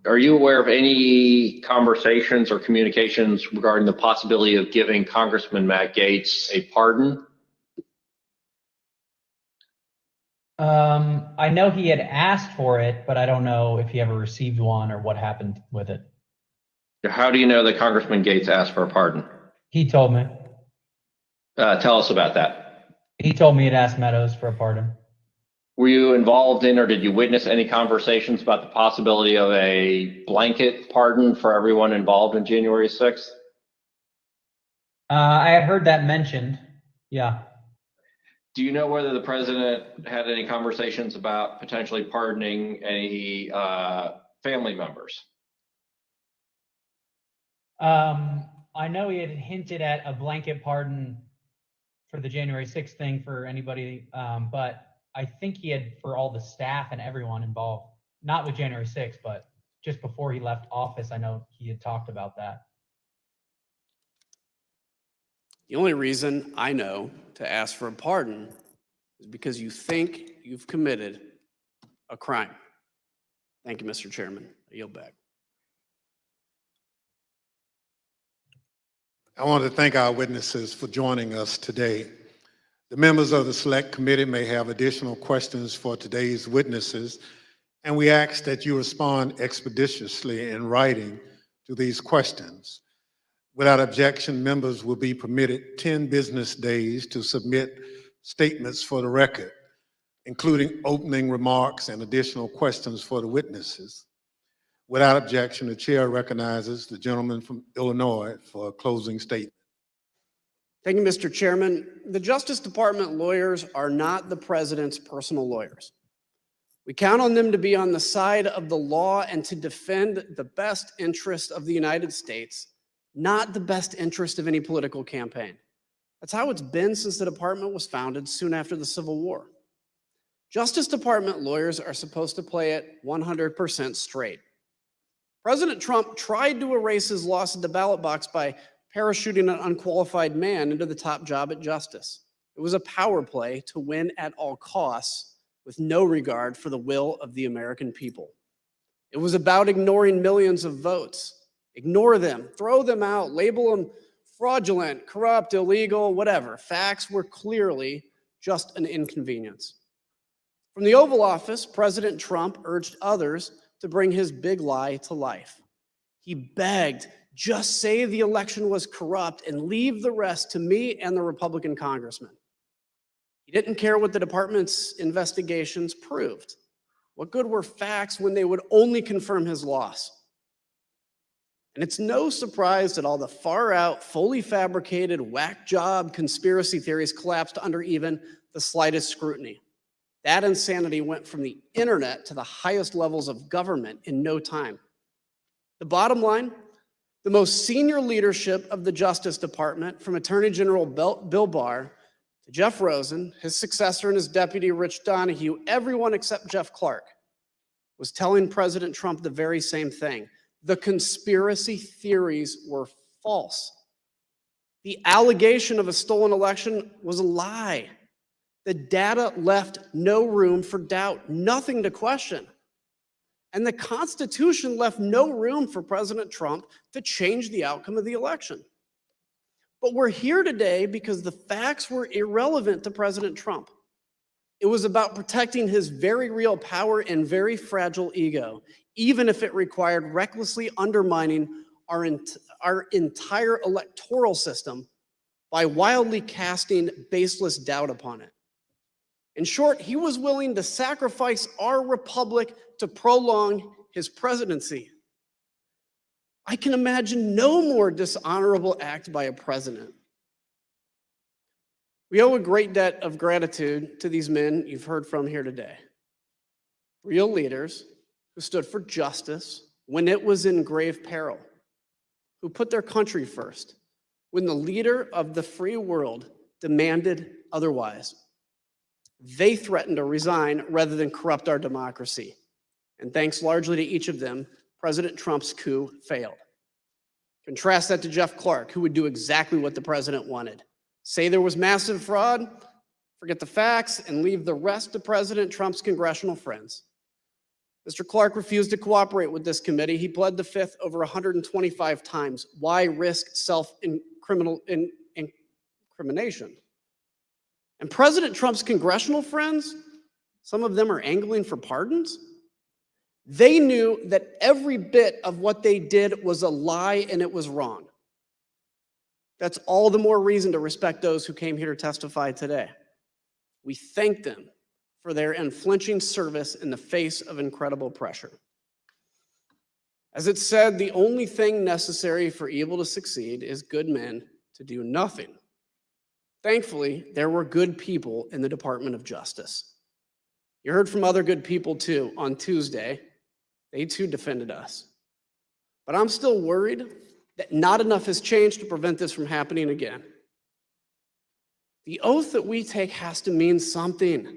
Are you aware of any conversations or communications regarding the possibility of giving Congressman Matt Gaetz a pardon? I know he had asked for it, but I don't know if he ever received one or what happened with it. How do you know that Congressman Gaetz asked for a pardon? He told me. Tell us about that. He told me he'd asked Meadows for a pardon. Were you involved in or did you witness any conversations about the possibility of a blanket pardon for everyone involved in January 6th? I had heard that mentioned. Yeah. Do you know whether the president had any conversations about potentially pardoning any family members? I know he had hinted at a blanket pardon for the January 6th thing for anybody, but I think he had for all the staff and everyone involved, not with January 6th, but just before he left office. I know he had talked about that. The only reason I know to ask for a pardon is because you think you've committed a crime. Thank you, Mr. Chairman. I yield back. I want to thank our witnesses for joining us today. The members of the Select Committee may have additional questions for today's witnesses, and we ask that you respond expeditiously in writing to these questions. Without objection, members will be permitted 10 business days to submit statements for the record, including opening remarks and additional questions for the witnesses. Without objection, the chair recognizes the gentleman from Illinois for a closing statement. Thank you, Mr. Chairman. The Justice Department lawyers are not the president's personal lawyers. We count on them to be on the side of the law and to defend the best interest of the United States, not the best interest of any political campaign. That's how it's been since the department was founded soon after the Civil War. Justice Department lawyers are supposed to play it 100% straight. President Trump tried to erase his loss at the ballot box by parachuting an unqualified man into the top job at justice. It was a power play to win at all costs with no regard for the will of the American people. It was about ignoring millions of votes. Ignore them, throw them out, label them fraudulent, corrupt, illegal, whatever. Facts were clearly just an inconvenience. From the Oval Office, President Trump urged others to bring his big lie to life. He begged, just say the election was corrupt and leave the rest to me and the Republican congressman. He didn't care what the department's investigations proved. What good were facts when they would only confirm his loss? And it's no surprise that all the far-out, fully fabricated, whack job conspiracy theories collapsed under even the slightest scrutiny. That insanity went from the internet to the highest levels of government in no time. The bottom line, the most senior leadership of the Justice Department, from Attorney General Bill Barr to Jeff Rosen, his successor and his deputy, Rich Donoghue, everyone except Jeff Clark, was telling President Trump the very same thing. The conspiracy theories were false. The allegation of a stolen election was a lie. The data left no room for doubt, nothing to question. And the Constitution left no room for President Trump to change the outcome of the election. But we're here today because the facts were irrelevant to President Trump. It was about protecting his very real power and very fragile ego, even if it required recklessly undermining our entire electoral system by wildly casting baseless doubt upon it. In short, he was willing to sacrifice our republic to prolong his presidency. I can imagine no more dishonorable act by a president. We owe a great debt of gratitude to these men you've heard from here today. Real leaders who stood for justice when it was in grave peril, who put their country first when the leader of the free world demanded otherwise. They threatened to resign rather than corrupt our democracy. And thanks largely to each of them, President Trump's coup failed. Contrast that to Jeff Clark, who would do exactly what the president wanted. Say there was massive fraud, forget the facts, and leave the rest to President Trump's congressional friends. Mr. Clark refused to cooperate with this committee. He pled the fifth over 125 times. Why risk self-incrimination? And President Trump's congressional friends, some of them are angling for pardons. They knew that every bit of what they did was a lie and it was wrong. That's all the more reason to respect those who came here to testify today. We thank them for their unflinching service in the face of incredible pressure. As it said, the only thing necessary for evil to succeed is good men to do nothing. Thankfully, there were good people in the Department of Justice. You heard from other good people too on Tuesday. They too defended us. But I'm still worried that not enough has changed to prevent this from happening again. The oath that we take has to mean something. It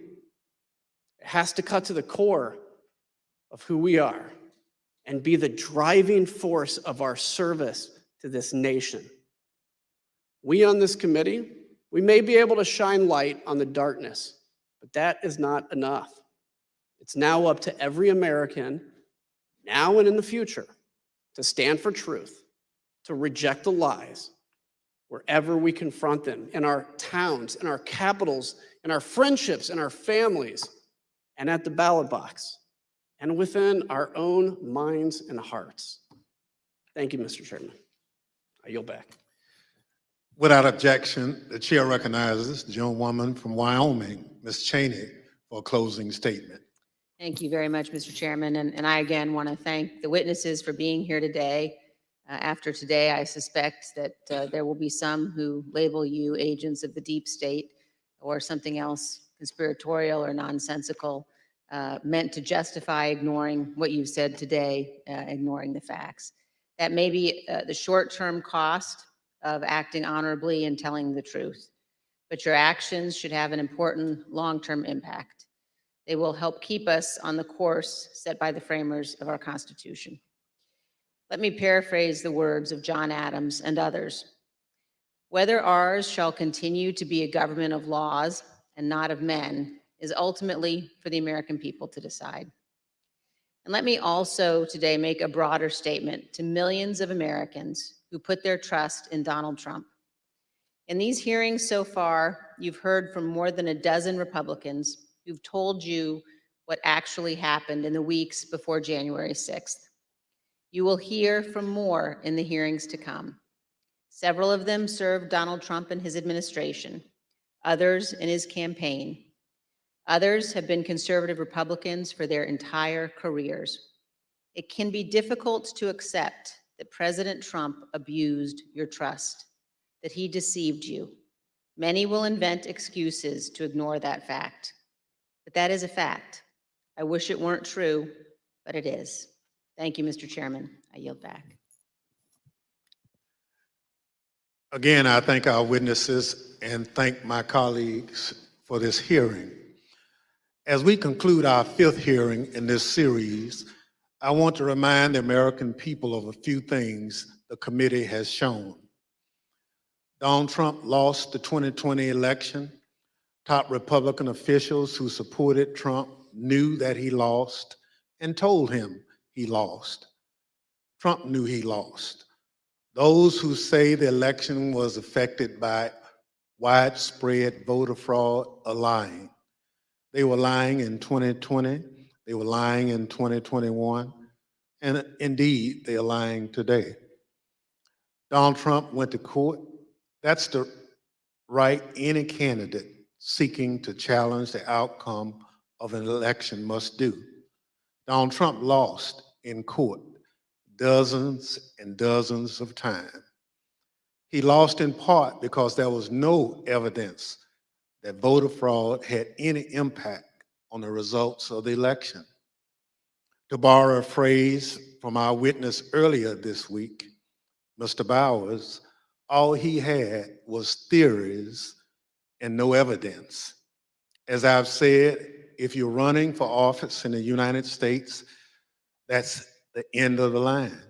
has to cut to the core of who we are. and be the driving force of our service to this nation. We on this committee, we may be able to shine light on the darkness, but that is not enough. It's now up to every American, now and in the future, to stand for truth, to reject the lies wherever we confront them, in our towns, in our capitals, in our friendships, in our families, and at the ballot box, and within our own minds and hearts. Thank you, Mr. Chairman. I yield back. Without objection, the chair recognizes the gentlewoman from Wyoming, Ms. Cheney, for a closing statement. Thank you very much, Mr. Chairman. And I again want to thank the witnesses for being here today. After today, I suspect that there will be some who label you agents of the deep state or something else conspiratorial or nonsensical, meant to justify ignoring what you've said today, ignoring the facts. That may be the short-term cost of acting honorably and telling the truth, but your actions should have an important long-term impact. They will help keep us on the course set by the framers of our Constitution. Let me paraphrase the words of John Adams and others. Whether ours shall continue to be a government of laws and not of men is ultimately for the American people to decide. And let me also today make a broader statement to millions of Americans who put their trust in Donald Trump. In these hearings so far, you've heard from more than a dozen Republicans who've told you what actually happened in the weeks before January 6th. You will hear from more in the hearings to come. Several of them served Donald Trump and his administration, others in his campaign. Others have been conservative Republicans for their entire careers. It can be difficult to accept that President Trump abused your trust, that he deceived you. Many will invent excuses to ignore that fact, but that is a fact. I wish it weren't true, but it is. Thank you, Mr. Chairman. I yield back. Again, I thank our witnesses and thank my colleagues for this hearing. As we conclude our fifth hearing in this series, I want to remind the American people of a few things the committee has shown. Donald Trump lost the 2020 election. Top Republican officials who supported Trump knew that he lost and told him he lost. Trump knew he lost. Those who say the election was affected by widespread voter fraud are lying. They were lying in 2020, they were lying in 2021, and indeed, they are lying today. Donald Trump went to court. That's the right any candidate seeking to challenge the outcome of an election must do. Donald Trump lost in court dozens and dozens of times. He lost in part because there was no evidence that voter fraud had any impact on the results of the election. To borrow a phrase from our witness earlier this week, Mr. Bowers, all he had was theories and no evidence. As I've said, if you're running for office in the United States, that's the end of the line.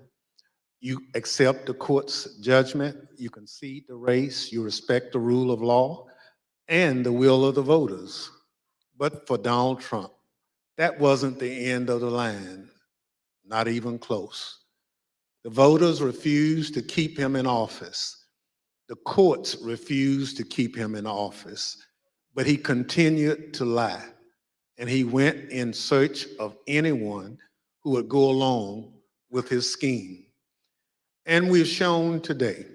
You accept the court's judgment, you concede the race, you respect the rule of law and the will of the voters. But for Donald Trump, that wasn't the end of the line, not even close. The voters refused to keep him in office. The courts refused to keep him in office, but he continued to lie. And he went in search of anyone who would go along with his scheme. And we've shown today,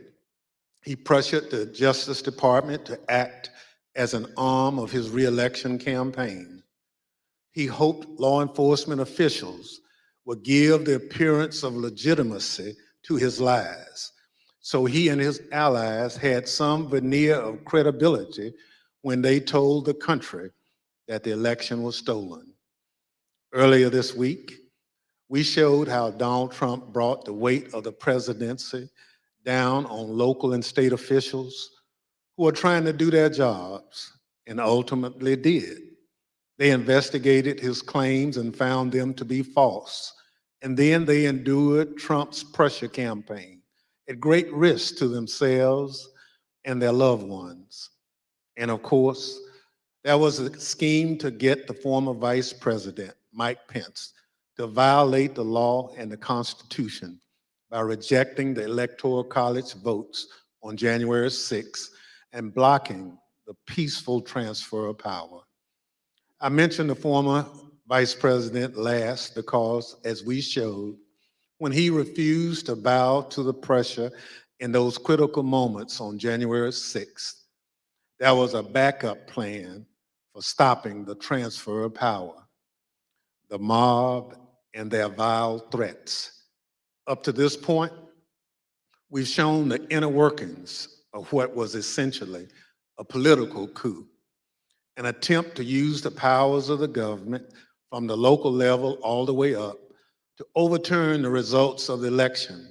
he pressured the Justice Department to act as an arm of his reelection campaign. He hoped law enforcement officials would give the appearance of legitimacy to his lies, so he and his allies had some veneer of credibility when they told the country that the election was stolen. Earlier this week, we showed how Donald Trump brought the weight of the presidency down on local and state officials who are trying to do their jobs and ultimately did. They investigated his claims and found them to be false And then they endured Trump's pressure campaign at great risk to themselves and their loved ones. And of course, there was a scheme to get the former Vice President, Mike Pence, to violate the law and the Constitution by rejecting the Electoral College votes on January 6th and blocking the peaceful transfer of power. I mentioned the former Vice President last because, as we showed, when he refused to bow to the pressure in those critical moments on January 6th, there was a backup plan for stopping the transfer of power. The mob and their vile threats. Up to this point, we've shown the inner workings of what was essentially a political coup, an attempt to use the powers of the government from the local level all the way up to overturn the results of the election,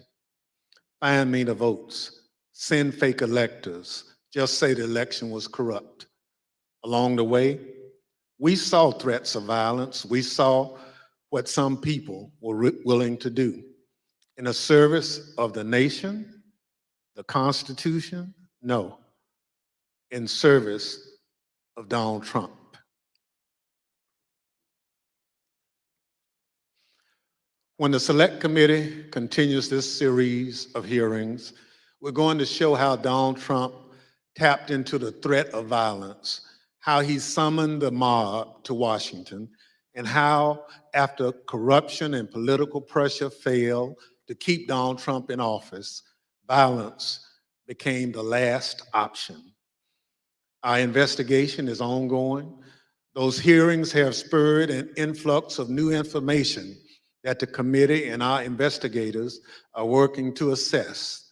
find me the votes, send fake electors, just say the election was corrupt. Along the way, we saw threats of violence. We saw what some people were willing to do in the service of the nation, the Constitution, no, in service of Donald Trump. When the Select Committee continues this series of hearings, we're going to show how Donald Trump tapped into the threat of violence, how he summoned the mob to Washington, and how, after corruption and political pressure failed to keep Donald Trump in office, violence became the last option. Our investigation is ongoing. Those hearings have spurred an influx of new information that the committee and our investigators are working to assess.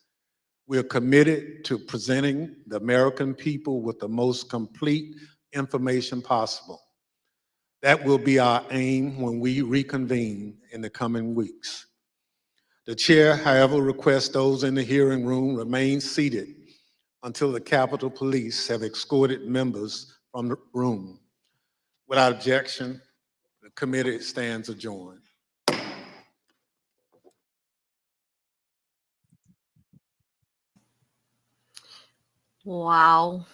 We are committed to presenting the American people with the most complete information possible. That will be our aim when we reconvene in the coming weeks. The chair, however, requests those in the hearing room remain seated until the Capitol Police have escorted members from the room. Without objection, the committee stands adjourned. Wow.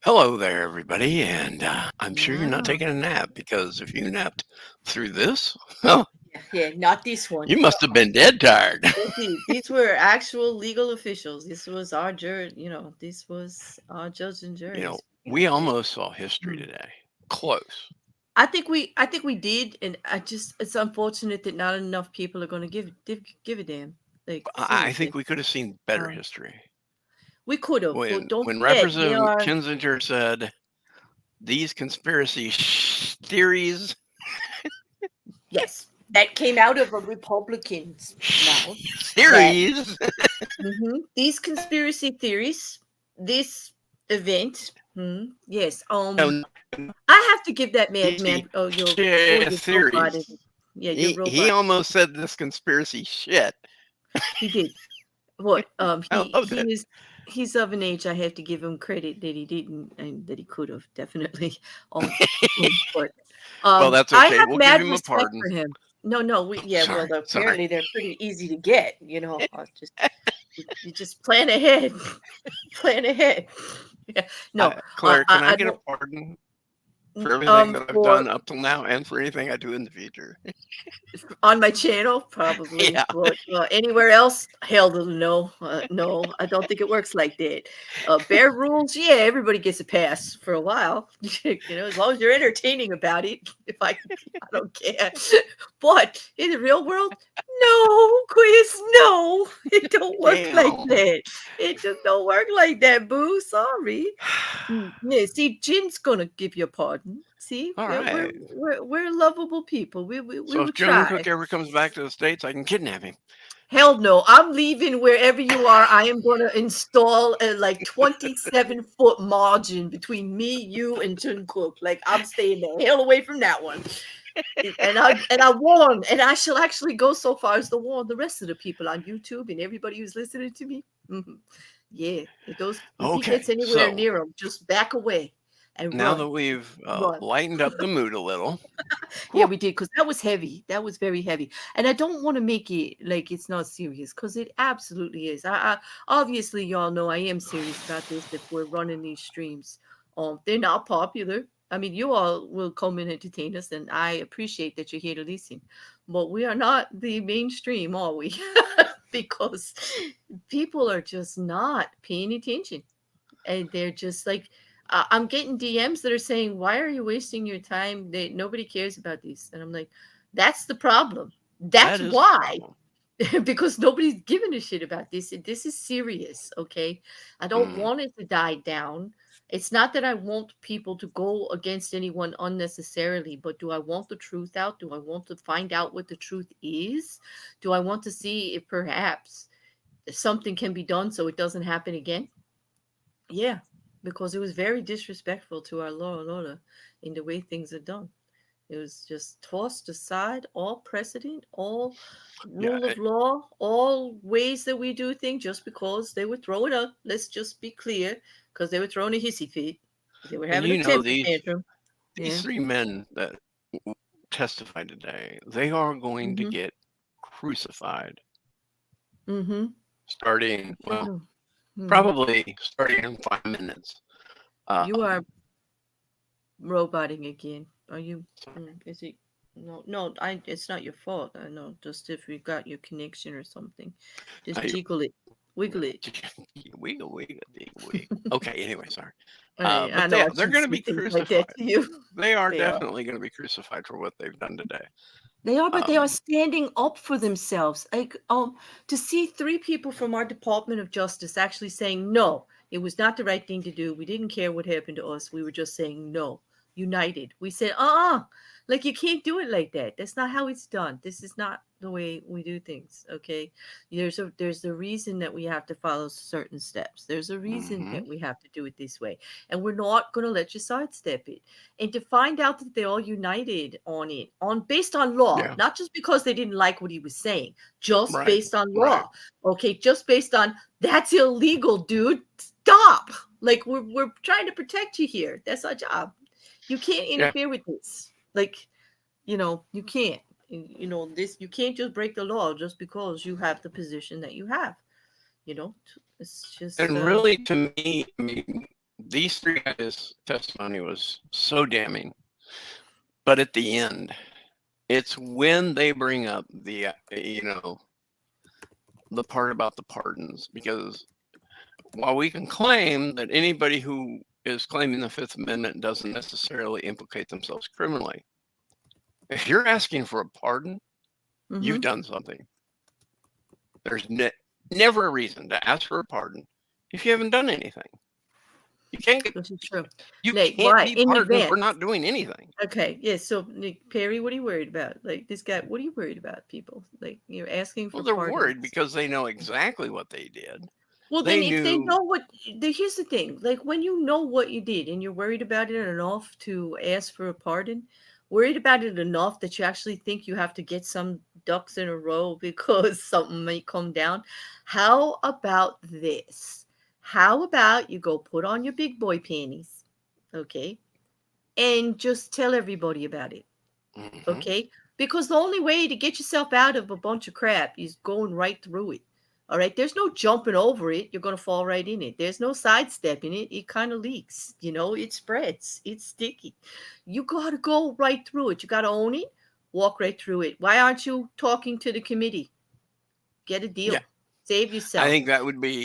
Hello there, everybody, and I'm sure you're not Wow. taking a nap, because if you napped through this, oh, Yeah, not this one. you must have been dead tired. These were actual legal officials. This was our jury, this was our judge and You jury. know, we almost saw history today. Close. I think we did, and it's unfortunate that not enough people are going to give a damn. Like, I think seriously. we could have seen better history. We could have, but When don't forget, they Representative are. Kinzinger said, these conspiracy theories, Yes, that came out of a Republican's mouth. theories, These conspiracy theories, this event, yes. No, I have to give that man, your theories. robot. Yeah, your robot. He almost said this conspiracy shit. He did. What? Okay. He's of an age I have to give him credit that he didn't and that he could have definitely. But well, that's I okay. have We'll mad give him a respect pardon. for him. No, Sorry, apparently they're pretty easy to get. You just plan ahead. Plan ahead. Yeah. No, Claire, can I get a don't. pardon for everything that I've For done up till now, and for anything I do in the future? on my channel, probably. Yeah. But anywhere else, hell no. No, I don't think it works like that. Bear rules, yeah, everybody gets a pass for a while. As long as you're entertaining about it. I don't care. But in the real world, no, Quiz, no. It don't work like that. It just don't work like that, boo. Sorry. Yeah, see, Jin's gonna give you a pardon. See, All right. we're lovable people. We So will if Jim try. Cook ever comes back to the States, I can kidnap him. Hell no, I'm leaving wherever you are. I am going to install a 27-foot margin between me, you, and Jim Cook. Like, I'm staying the hell away from that one. And I warn, and I shall actually go so far as to warn the rest of the people on YouTube and everybody who's listening to me. Yeah, if he gets anywhere near them, just back away. and Now run. that we've Run. lightened up the mood a little, Yeah, whew, we did, because that was heavy. That was very heavy. And I don't want to make it like it's not serious, because it absolutely is. I obviously y'all know I am serious about this if we're running these streams. They're not popular. I mean, you all will come and entertain us, and I appreciate that you're here to listen. But we are not the mainstream, are we? Because people are just not paying attention. And they're just like, I'm getting DMs that are saying, "Why are you wasting your time? Nobody cares about these." And I'm like, "That's the problem. that That's is the why." problem. Because nobody's giving a shit about this. This is serious, okay? I don't Mm, want it to die down. It's not that I want people to go against anyone unnecessarily, but do I want the truth out? Do I want to find out what the truth is? Do I want to see if perhaps something can be done so it doesn't happen again? Yeah, because it was very disrespectful to our law and order in the way things are done. It was just tossed aside, all precedent, all yeah, rule of law, all ways that we do things, just because they were throwing up. Let's just be clear, because they were throwing a hissy fit. They were and having a you know temper these tantrum. these Yeah. three men that testified today, they are going to Mm-hmm. get crucified Mm-hmm. starting, well, True. Mm-hmm. probably starting in 5 minutes. You Um, are roboting again. Are you? Is it? No, no. It's not your fault. I know. Just if you got your connection or something, just I, jiggle it, wiggle it. wiggle, wiggle, wiggle, wiggle. Okay, anyway, sorry. I But know I they're shouldn't going to say be things like that crucified. to you. They are They are. definitely going to be crucified for what they've done today. They are, but they are Um, standing up for themselves. Like, to see three people from our Department of Justice actually saying, no, it was not the right thing to do. We didn't care what happened to us. We were just saying no, united. We said, like, you can't do it like that. That's not how it's done. This is not the way we do things. Okay. There's a reason that we have to follow certain steps. There's a reason mhm. that we have to do it this way. And we're not going to let you sidestep it. And to find out that they're all united on it, based on law, Yeah, not just because they didn't like what he was saying, just right, based on right. law. Okay, just based on that's illegal, dude. Stop. Like, we're trying to protect you here. That's our job. You can't Yeah, interfere with this. Like, you can't. This, you can't just break the law just because you have the position that you have. It's just and really, to me, I mean, these three guys' testimony was so damning. But at the end, it's when they bring up the, the part about the pardons, because while we can claim that anybody who is claiming the Fifth Amendment doesn't necessarily implicate themselves criminally, if you're asking for a pardon, you've mhm. done something. There's never a reason to ask for a pardon if you haven't done anything. You can't get, This is true. you Like, can't why be in pardoned for advance? not doing anything. Okay, yeah. So, Nick Perry, what are you worried about? Like, this guy, what are you worried about? People, like, you're asking Well, for they're pardons. worried because they know exactly what they did. Well, then, They if they knew, know here's the thing: like, when you know what you did and you're worried about it enough to ask for a pardon, worried about it enough that you actually think you have to get some ducks in a row because something may come down. How about this? How about you go put on your big boy panties, okay, and just tell everybody about it. mhm. Okay? Because the only way to get yourself out of a bunch of crap is going right through it. All right? There's no jumping over it. You're going to fall right in it. There's no sidestepping it. It kind of leaks. It spreads. It's sticky. You got to go right through it. You got to own it. Walk right through it. Why aren't you talking to the committee? Get a Yeah, deal. Save I yourself. think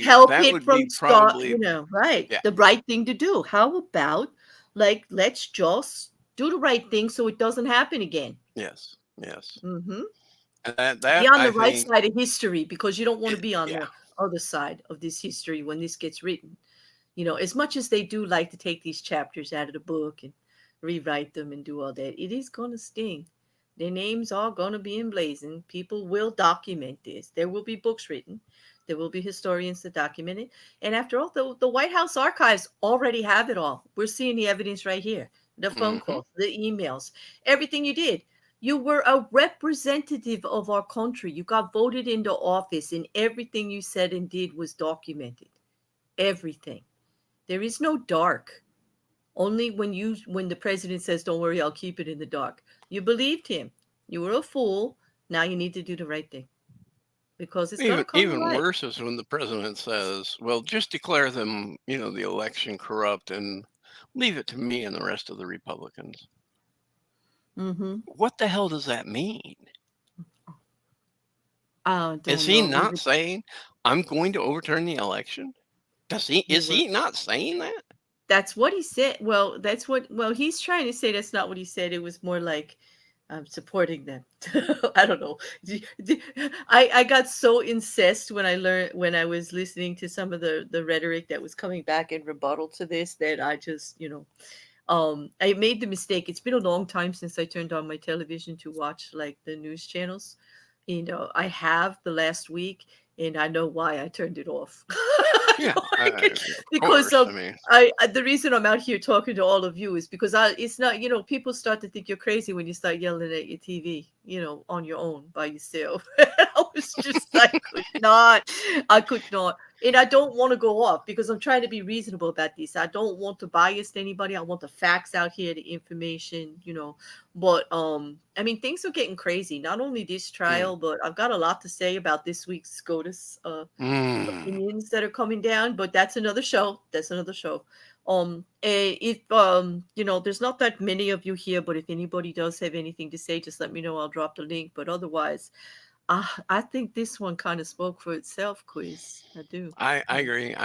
Help that it would be from start, probably, right. yeah, The right thing to do. How about, like, let's just do the right thing so it doesn't happen again. yes, yes. Hmm. And Be that on I the right think, side of history, because you don't want to be on yeah, the other side of this history when this gets written. As much as they do like to take these chapters out of the book and rewrite them and do all that, it is going to sting. Their names are going to be emblazoned. People will document this. There will be books written. There will be historians to document it. And after all, the White House archives already have it all. We're seeing the evidence right here. The phone hmm, calls, the emails, everything you did. You were a representative of our country. You got voted into office, and everything you said and did was documented. Everything. There is no dark. Only when the president says, "Don't worry, I'll keep it in the dark." You believed him. You were a fool. Now you need to do the right thing because it's going to come to Even light. worse is when the president says, well, just declare them, the election corrupt and leave it to me and the rest of the Republicans. Mm-hmm. What the hell does that mean? I Is don't he know. not saying, I'm going to overturn the election? Is was. he not saying that? That's what he said. Well, he's trying to say that's not what he said. It was more like supporting them. I don't know. I got so incensed when I was listening to some of the rhetoric that was coming back in rebuttal to this that I just, I made the mistake. It's been a long time since I turned on my television to watch like the news channels. I have the last week and I know why I turned it off. Yeah, Because course. I mean, the reason I'm out here talking to all of you is because it's not, people start to think you're crazy when you start yelling at your TV, on your own by yourself. I was just, I could not. And I don't want to go off because I'm trying to be reasonable about this. I don't want to bias anybody. I want the facts out here, the information, but I mean, things are getting crazy. Not only this trial, but I've got a lot to say about this week's SCOTUS opinions that are coming down, but that's another show. That's another show. If there's not that many of you here, but if anybody does have anything to say, just let me know. I'll drop the link. But otherwise, I think this one kind of spoke for itself, Quiz. I do. I agree.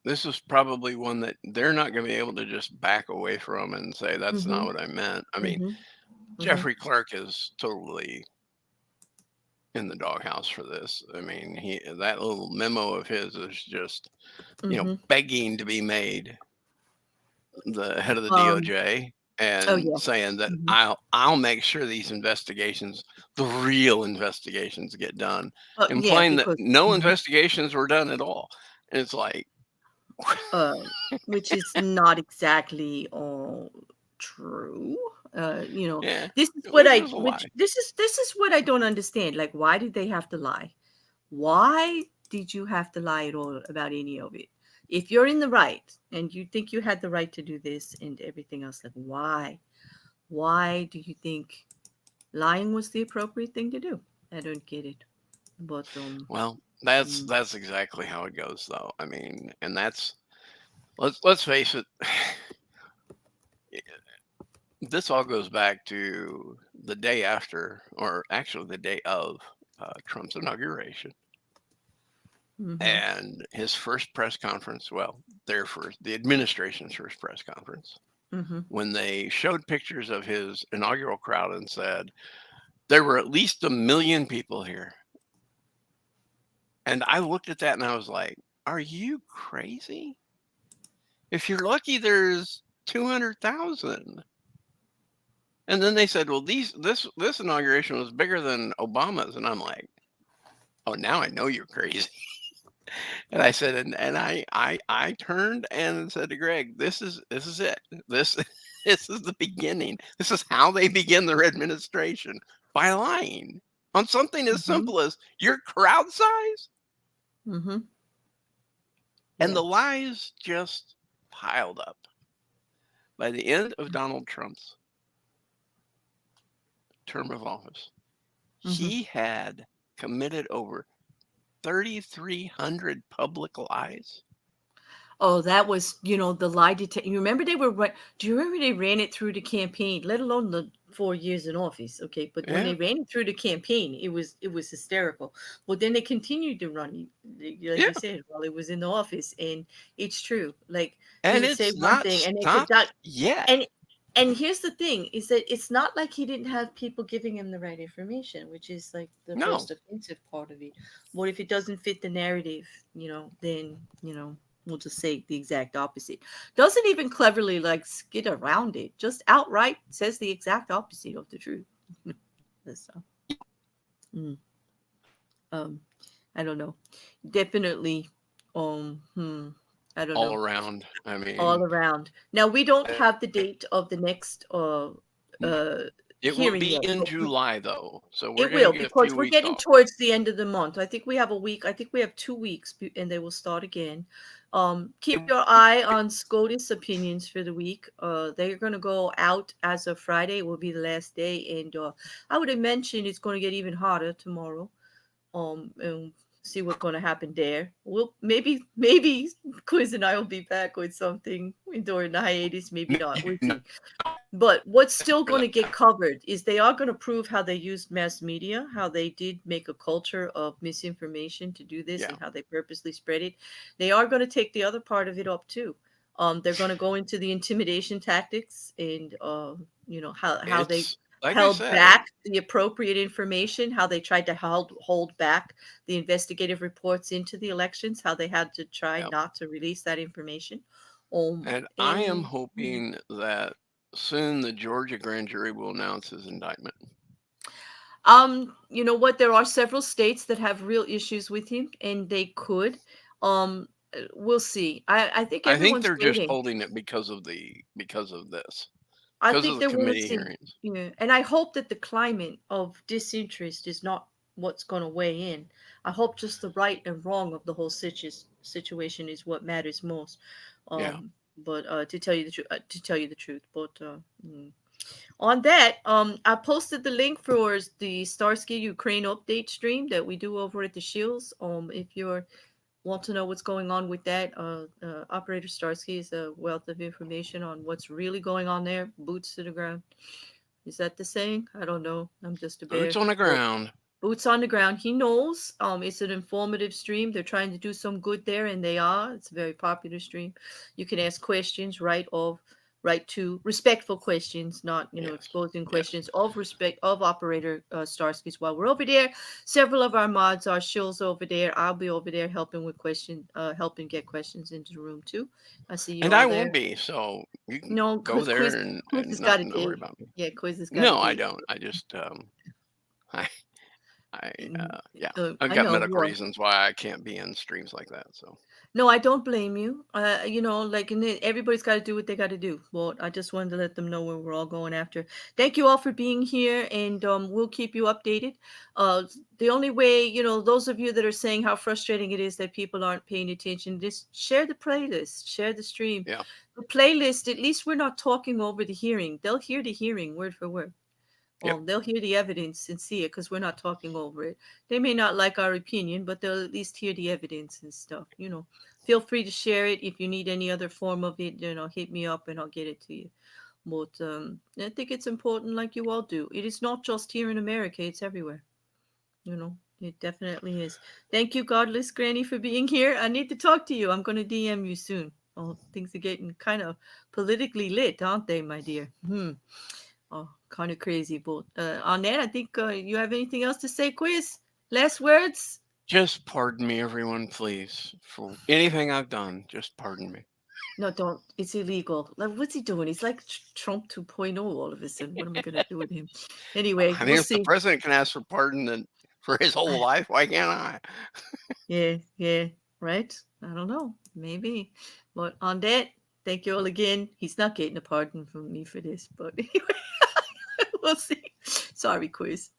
This is probably one that they're not going to be able to just back away from and say, that's not what I meant. I mean, Jeffrey Clark is totally in the doghouse for this. I mean, that little memo of his is just, begging to be made the head of the DOJ and saying that I'll make sure these investigations, the real investigations, get done, implying that no investigations were done at all. And it's like, which is not exactly true. This is what this is what I don't understand. Like, why did they have to lie? Why did you have to lie at all about any of it? If you're in the right and you think you had the right to do this and everything else, like why do you think lying was the appropriate thing to do? I don't get it. But well, that's exactly how it goes, though. I mean, and let's face it. This all goes back to the day after, or actually the day of Trump's inauguration. And his first press conference, the administration's first press conference, when they showed pictures of his inaugural crowd and said, there were at least 1 million people here. And I looked at that and I was like, are you crazy? If you're lucky, there's 200,000. And then they said, well, this inauguration was bigger than Obama's. And I'm like, oh, now I know you're crazy. And I said, and I turned and said to Greg, this is it. This is the beginning. This is how they begin their administration, by lying on something as simple as your crowd size. And the lies just piled up. By the end of Donald Trump's term of office, he had committed over 3,300 public lies. Oh, that was, the lie detector. You remember do you remember they ran it through the campaign, let alone the 4 years in office? Okay. But when they ran it through the campaign, it was hysterical. Well, then they continued to run it, like you said, while it was in the office. And it's true. Like, and he would say one thing and it could not. And here's the thing is that it's not like he didn't have people giving him the right information, which is like the most offensive part of it. What if it doesn't fit the narrative, then, we'll just say the exact opposite. Doesn't even cleverly like skid around it. Just outright says the exact opposite of the truth. I don't know. Definitely. I don't know. All around. I mean, all around. Now we don't have the date of the next It will hearing be yet. in but July though, so we're It gonna will, get a because few we're weeks getting off. towards the end of the month. I think we have a week. I think we have 2 weeks and they will start again. Keep your eye on SCOTUS opinions for the week. They're going to go out as of Friday. It will be the last day. And I would have mentioned it's going to get even hotter tomorrow. And see what's going to happen there. We'll maybe Quiz and I will be back with something during the hiatus. Maybe not. We'll see. But what's still going to get covered is they are going to prove how they used mass media, how they did make a culture of misinformation to do this, and how they purposely spread it. They are going to take the other part of it up too. They're going to go into the intimidation tactics and how they It's like I held said, back the appropriate information, how they tried to hold back the investigative reports into the elections, how they had to try not to release that information. and I am hoping that soon the Georgia grand jury will announce his indictment. You know what? There are several states that have real issues with him, and they could. We'll see. I think I think everyone's they're just waiting. holding it because of this, I because think of the they will committee see. hearings. Yeah, and I hope that the climate of disinterest is not what's going to weigh in. I hope just the right and wrong of the whole situation is what matters most. Yeah. But to tell you the truth, on that, I posted the link for the Starsky Ukraine update stream that we do over at the Shields. If you want to know what's going on with that, Operator Starsky is a wealth of information on what's really going on there. Boots to the ground. Is that the saying? I don't know. I'm just a bear. Boots on the ground. Boots on the ground. He knows. It's an informative stream. They're trying to do some good there, and they are. It's a very popular stream. You can ask questions, right to respectful questions, not exposing questions of respect of Operator Starsky's. While we're over there, several of our mods are shills over there. I'll be over there helping with helping get questions into the room too. I see you And all I there. won't be, so you can No, go there Quiz and has not got a worry date. about me. Yeah, Quiz has got a No, date. I don't. I just yeah, I've I got know, medical well, reasons why I can't be in streams like that. So no, I don't blame you. And then everybody's got to do what they got to do. Well, I just wanted to let them know where we're all going after. Thank you all for being here, and we'll keep you updated. The only way, those of you that are saying how frustrating it is that people aren't paying attention, just share the playlist, share the stream. Yeah. The playlist, at least we're not talking over the hearing. They'll hear the hearing word for word. They'll hear the evidence and see it because we're not talking over it. They may not like our opinion, but they'll at least hear the evidence and stuff. Feel free to share it. If you need any other form of it, hit me up and I'll get it to you. But I think it's important, like you all do. It is not just here in America, it's everywhere. It definitely is. Thank you, Godless Granny, for being here. I need to talk to you. I'm going to DM you soon. Oh, things are getting kind of politically lit, aren't they, my dear? Oh, kind of crazy. But on that, I think you have anything else to say, Quiz? Last words? just pardon me, everyone, please, for anything I've done. Just pardon me. No, don't. It's illegal. Like, what's he doing? He's like Trump 2.0 all of a sudden. What am I going to do with him? Anyway, I mean, we'll if the see. president can ask for pardon for his whole life, why can't I? Yeah, right? I don't know. Maybe. But on that, thank you all again. He's not getting a pardon from me for this, but anyway, we'll see. Sorry, Quiz.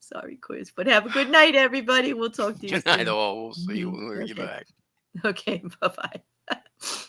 But have a good night, everybody. We'll talk to you Good night, soon. all. We'll see you when we get Okay. back. Okay, bye-bye.